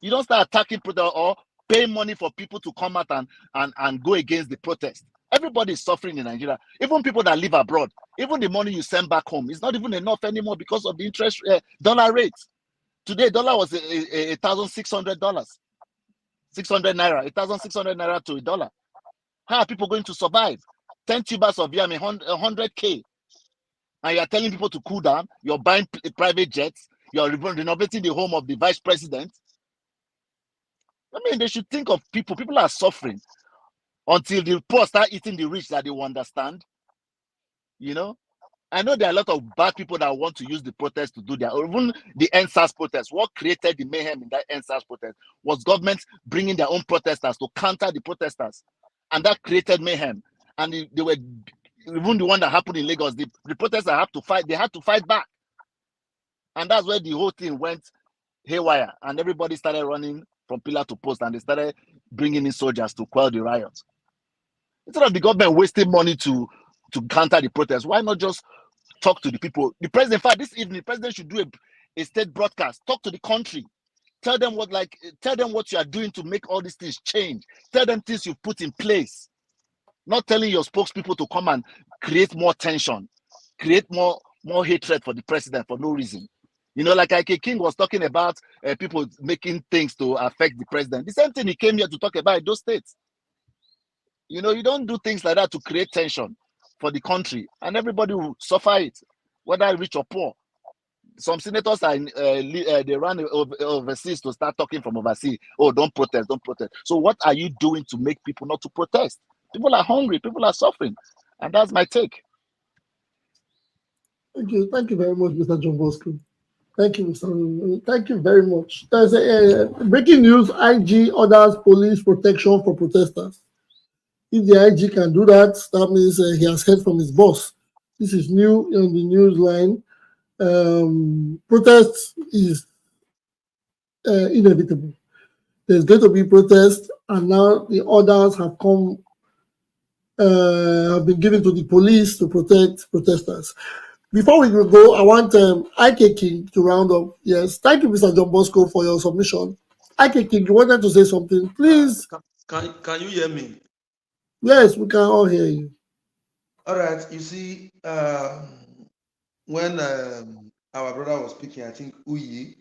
Speaker 14: You don't start attacking protesters or pay money for people to come out and go against the protest. Everybody is suffering in Nigeria. Even people that live abroad, even the money you send back home is not even enough anymore because of the interest dollar rates. Today, dollar was $1,600. 600 naira, 1,600 naira to $1. How are people going to survive? 10 tubers of yam, 100K. And you're telling people to cool down. You're buying private jets. You're renovating the home of the vice president. I mean, they should think of people. People are suffering until the poor start eating the rich that they will understand. You know? I know there are a lot of bad people that want to use the protest to do their, or even the NSAS protest. What created the mayhem in that NSAS protest was government bringing their own protesters to counter the protesters. And that created mayhem. And they were, even the one that happened in Lagos, the protesters had to fight, they had to fight back. And that's where the whole thing went haywire. And everybody started running from pillar to post, and they started bringing in soldiers to quell the riots. Instead of the government wasting money to counter the protest, why not just talk to the people? The president, in fact, this evening, the president should do a state broadcast. Talk to the country. Tell them what you are doing to make all these things change. Tell them things you've put in place. Not telling your spokespeople to come and create more tension, create more hatred for the president for no reason. You know, like Ike King was talking about people making things to affect the president. The same thing he came here to talk about in those states. You know, you don't do things like that to create tension for the country, and everybody will suffer it, whether rich or poor. Some senators are they run overseas to start talking from overseas. Oh, don't protest, don't protest. So what are you doing to make people not to protest? People are hungry, people are suffering, and that's my take.
Speaker 2: Thank you very much, Mr. John Bosco. Thank you, Mr. Thank you very much. There's a breaking news: IG orders police protection for protesters. If the IG can do that, that means he has heard from his boss. This is new on the news line. Protest is inevitable. There's going to be protest, and now the orders have been given to the police to protect protesters. Before we go, I want Ike King to round up. Yes, thank you, Mr. John Bosco, for your submission. Ike King, you wanted to say something, please.
Speaker 10: Can you hear me?
Speaker 2: Yes, we can all hear you.
Speaker 10: All right. You see, when our brother was speaking, I think Uyi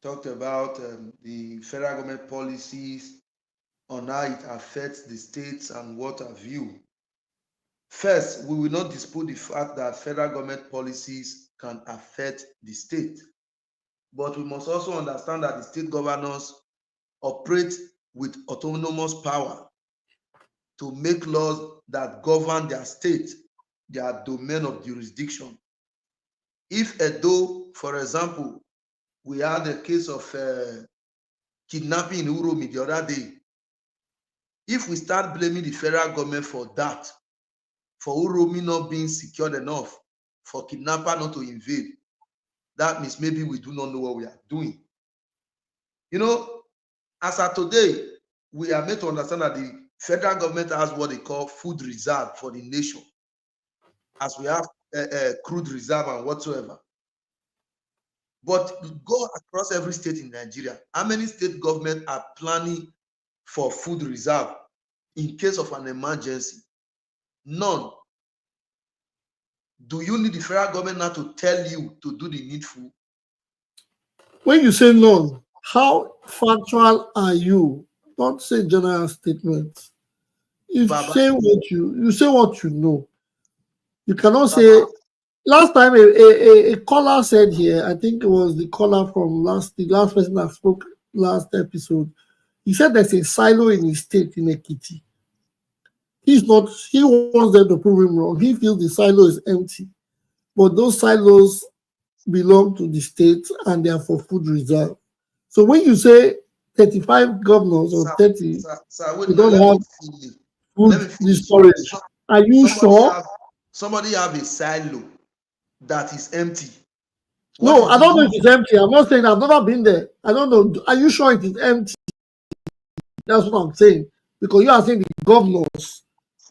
Speaker 10: talked about the federal government policies on how it affects the states and what have you. First, we will not dispute the fact that federal government policies can affect the state. But we must also understand that the state governors operate with autonomous power to make laws that govern their state, their domain of jurisdiction. If Edo, for example, we had a case of kidnapping in Uromi the other day, if we start blaming the federal government for that, for Uromi not being secured enough, for kidnapper not to invade, that means maybe we do not know what we are doing. You know, as of today, we are made to understand that the federal government has what they call food reserve for the nation, as we have crude reserve and whatsoever. But go across every state in Nigeria, how many state governments are planning for food reserve in case of an emergency? None. Do you need the federal government now to tell you to do the needful?
Speaker 2: When you say none, how factual are you? Don't say general statements. You
Speaker 10: Baba,
Speaker 2: say what you know. You cannot
Speaker 10: Baba,
Speaker 2: say. Last time a caller said here, I think it was the caller from the last person that spoke last episode. He said there's a silo in his state in Ekiti. He wants them to prove him wrong. He feels the silo is empty. But those silos belong to the state and they are for food reserve. So when you say 35 governors or 30,
Speaker 10: wait,
Speaker 2: they don't
Speaker 10: let
Speaker 2: have
Speaker 10: me
Speaker 2: food
Speaker 10: finish.
Speaker 2: storage, are you sure?
Speaker 10: Somebody have a silo that is empty.
Speaker 2: No, I don't know if it's empty. I'm not saying I've never been there. I don't know. Are you sure it is empty? That's what I'm saying. Because you are saying the governors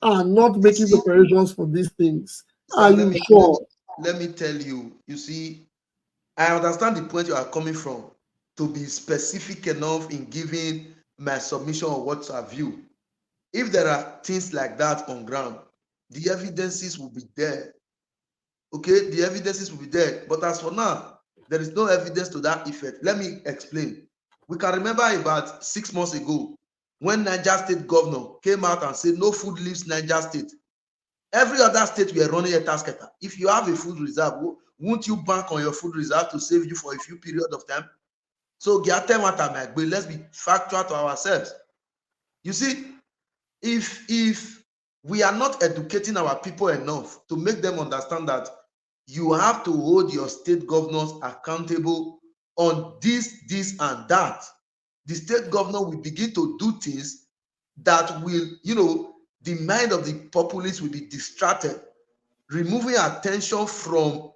Speaker 2: are not making preparations for these things. Are you sure?
Speaker 10: Let me tell you. You see, I understand the point you are coming from, to be specific enough in giving my submission or what have you. If there are things like that on ground, the evidences will be there. Okay, the evidences will be there. But as for now, there is no evidence to that effect. Let me explain. We can remember about 6 months ago when Niger State governor came out and said no food leaves Niger State. Every other state were running a task. If you have a food reserve, won't you bank on your food reserve to save you for a few period of time? So let's be factual to ourselves. You see, if we are not educating our people enough to make them understand that you have to hold your state governors accountable on this, and that, the state governor will begin to do things that will, the mind of the populace will be distracted, removing attention from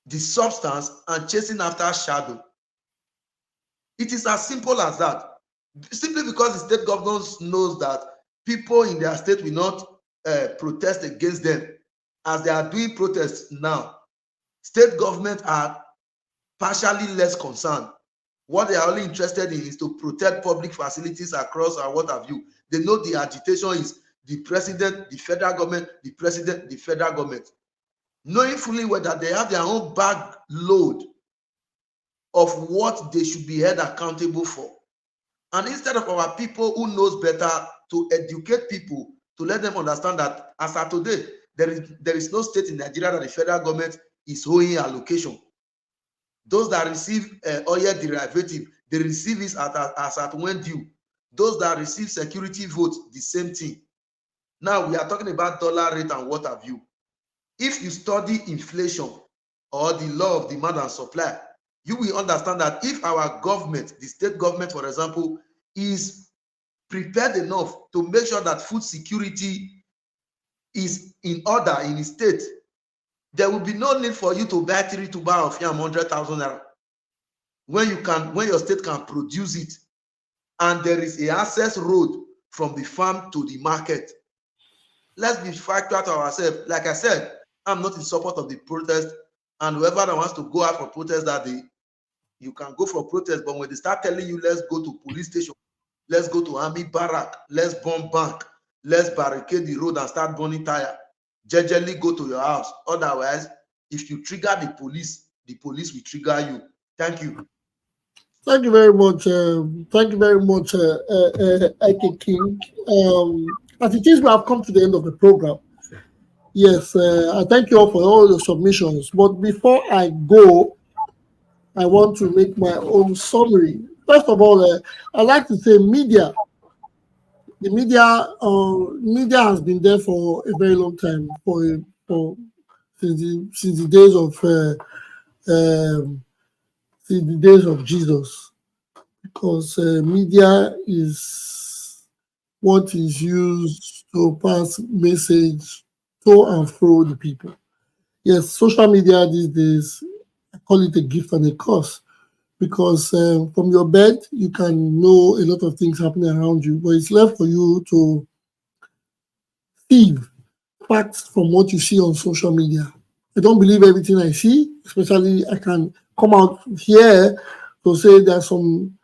Speaker 10: the substance and chasing after shadow. It is as simple as that. Simply because the state governors knows that people in their state will not protest against them, as they are doing protests now. State governments are partially less concerned. What they are only interested in is to protect public facilities across and what have you. They know the agitation is the president, the federal government, the president, the federal government. Knowing fully well that they have their own bag load of what they should be held accountable for. And instead of our people who knows better to educate people, to let them understand that as of today, there is no state in Nigeria that the federal government is owing allocation. Those that receive oil derivative, they receive it as at when due. Those that receive security votes, the same thing. Now we are talking about dollar rate and what have you. If you study inflation or the law of demand and supply, you will understand that if our government, the state government, for example, is prepared enough to make sure that food security is in order in the state, there will be no need for you to buy 3 tuber of yam 100,000 naira when your state can produce it, and there is a access road from the farm to the market. Let's be factual to ourselves. Like I said, I'm not in support of the protest, and whoever that wants to go out for protest that day, you can go for protest. But when they start telling you, let's go to police station, let's go to army barrack, let's bomb bank, let's barricade the road and start burning tire, jejely go to your house. Otherwise, if you trigger the police will trigger you. Thank you.
Speaker 2: Thank you very much. Thank you very much, Ike King. As it is, we have come to the end of the program. Yes, I thank you all for all the submissions. But before I go, I want to make my own summary. First of all, I like to say media. The media has been there for a very long time, for since the days of since the days of Jesus, because media is what is used to pass message to and fro the people. Yes, social media these days, I call it a gift and a curse because from your bed you can know a lot of things happening around you, but it's left for you to sieve facts from what you see on social media. I don't believe everything I see, especially I can come out here to say there are some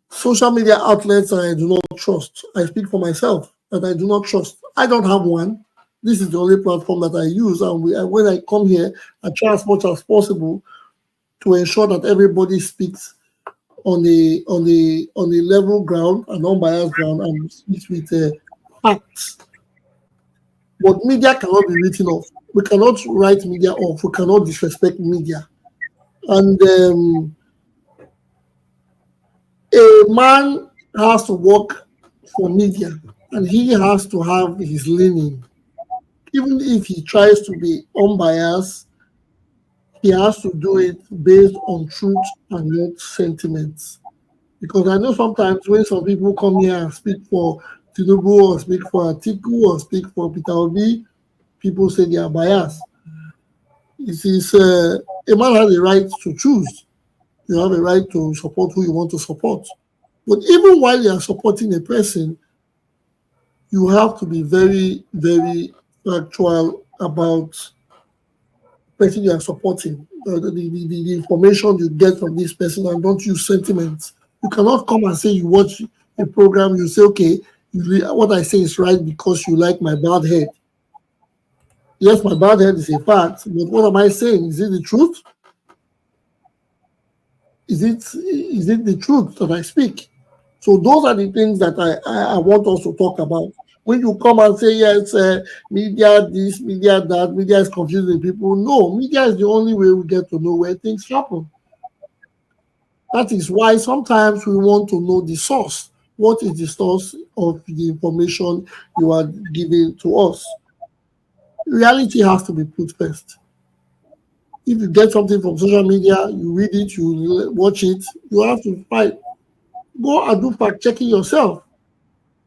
Speaker 2: social media outlets I do not trust. I speak for myself that I do not trust. I don't have one. This is the only platform that I use, and when I come here, I try as much as possible to ensure that everybody speaks on a level ground, an unbiased ground, and speaks with facts. But media cannot be written off. We cannot write media off. We cannot disrespect media. And a man has to work for media, and he has to have his leaning. Even if he tries to be unbiased, he has to do it based on truth and not sentiments. Because I know sometimes when some people come here and speak for Tinubu or speak for Atiku or speak for Peter Obi, people say they are biased. It is a man has a right to choose. You have a right to support who you want to support. But even while you are supporting a person, you have to be very, very factual about the person you are supporting, the information you get from this person, and don't use sentiments. You cannot come and say you watch a program, you say, okay, what I say is right because you like my bald head. Yes, my bald head is a fact, but what am I saying? Is it the truth? Is it the truth that I speak? So those are the things that I want us to talk about. When you come and say, yes, media this, media that, media is confusing people. No, media is the only way we get to know where things happen. That is why sometimes we want to know the source. What is the source of the information you are giving to us? Reality has to be put first. If you get something from social media, you read it, you watch it, you have to fight. Go and do fact checking yourself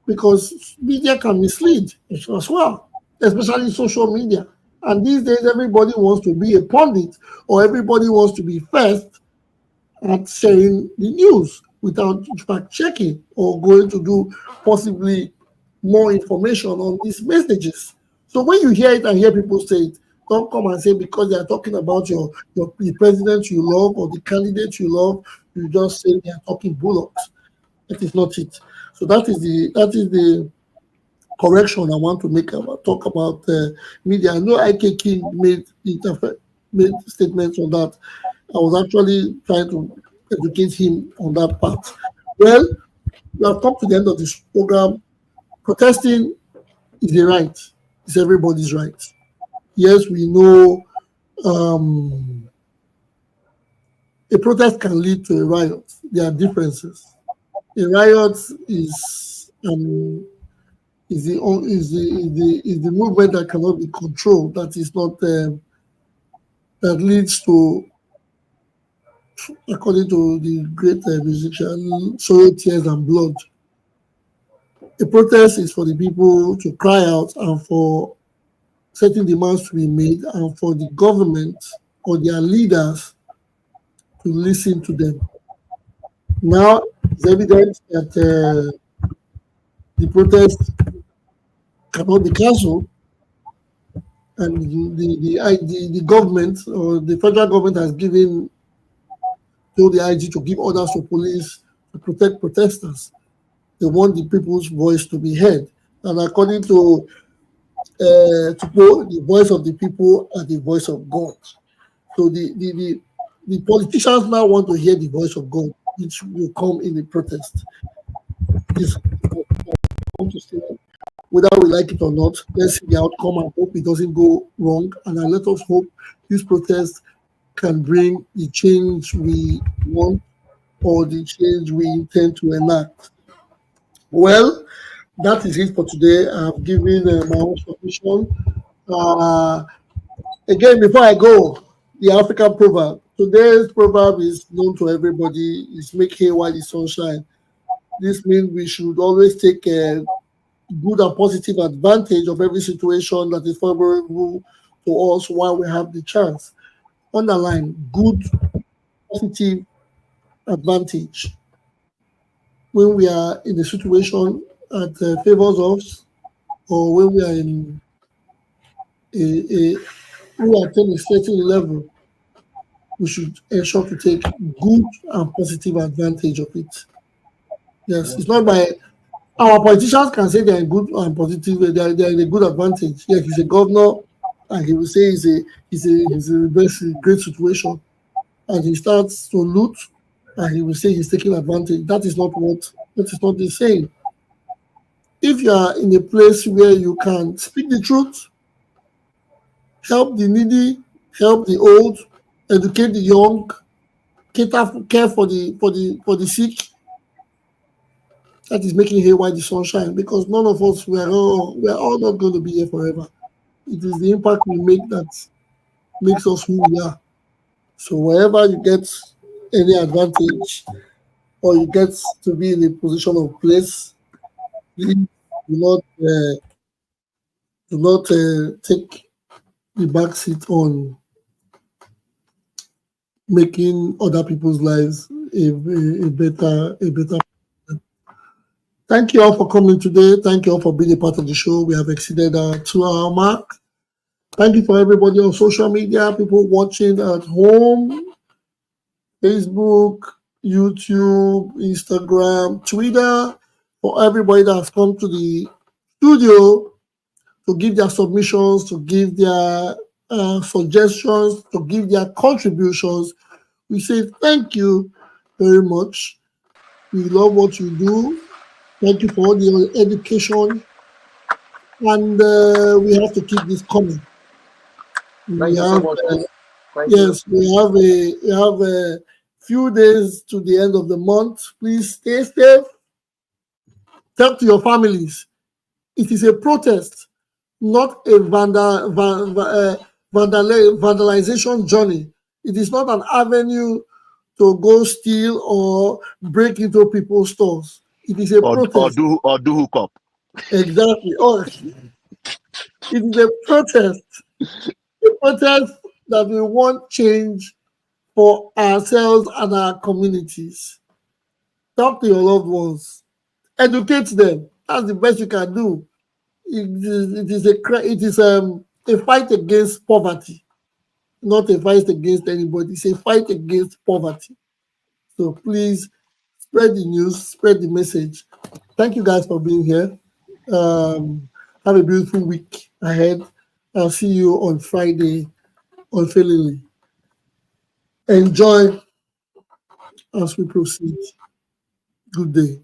Speaker 2: because media can mislead as well, especially social media. And these days, everybody wants to be a pundit or everybody wants to be first at sharing the news without fact checking or going to do possibly more information on these messages. So when you hear it and hear people say it, don't come and say because they are talking about the president you love or the candidate you love, you just say they are talking bullocks. That is not it. So that is the correction I want to make about talk about media. I know IK King made statements on that. I was actually trying to educate him on that part. Well, we have come to the end of this program. Protesting is a right. It's everybody's right. Yes, we know a protest can lead to a riot. There are differences. A riot is the movement that cannot be controlled. That is not that leads to, according to the great musician, sorrow, tears, and blood. A protest is for the people to cry out and for certain demands to be made and for the government or their leaders to listen to them. Now, it's evident that the protest cannot be cancelled, and the government or the federal government has told the IG to give orders to police to protect protesters. They want the people's voice to be heard. And according to the voice of the people are the voice of God. So the politicians now want to hear the voice of God, which will come in the protest. This come to stay, whether we like it or not. Let's see the outcome and hope it doesn't go wrong. And let us hope this protest can bring the change we want or the change we intend to enact. Well, that is it for today. I've given my own submission. Again, before I go, the African proverb. Today's proverb is known to everybody. It's make hay while the sun shine. This means we should always take a good and positive advantage of every situation that is favorable to us while we have the chance. Underline good, positive advantage. When we are in a situation that favors us, or when we are in a we attain a certain level, we should ensure to take good and positive advantage of it. Yes, it's not by our politicians can say they're in good and positive, they're in a good advantage. Yes, he's a governor, and he will say he's a best great situation, and he starts to loot, and he will say he's taking advantage. That is not the same. If you are in a place where you can speak the truth, help the needy, help the old, educate the young, care for the sick, that is making hay while the sun shine. Because none of us we are all not going to be here forever. It is the impact we make that makes us who we are. So wherever you get any advantage or you get to be in a position of place, please do not take the back seat on making other people's lives a better. Thank you all for coming today. Thank you all for being a part of the show. We have exceeded our 2-hour mark. Thank you for everybody on social media, people watching at home, Facebook, YouTube, Instagram, Twitter, for everybody that has come to the studio to give their submissions, to give their suggestions, to give their contributions. We say thank you very much. We love what you do. Thank you for all the education. And we have to keep this coming.
Speaker 10: Thank you so much.
Speaker 2: Yes, we have a few days to the end of the month. Please stay safe. Talk to your families. It is a protest, not a vandalization journey. It is not an avenue to go steal or break into people's stores. It is a protest.
Speaker 14: Or do hook up.
Speaker 2: Exactly. Oh, it is a protest. A protest that we want change for ourselves and our communities. Talk to your loved ones. Educate them. That's the best you can do. It is a fight against poverty, not a fight against anybody. It's a fight against poverty. So please spread the news, spread the message. Thank you guys for being here. Have a beautiful week ahead. I'll see you on Friday unfailingly. Enjoy as we proceed. Good day.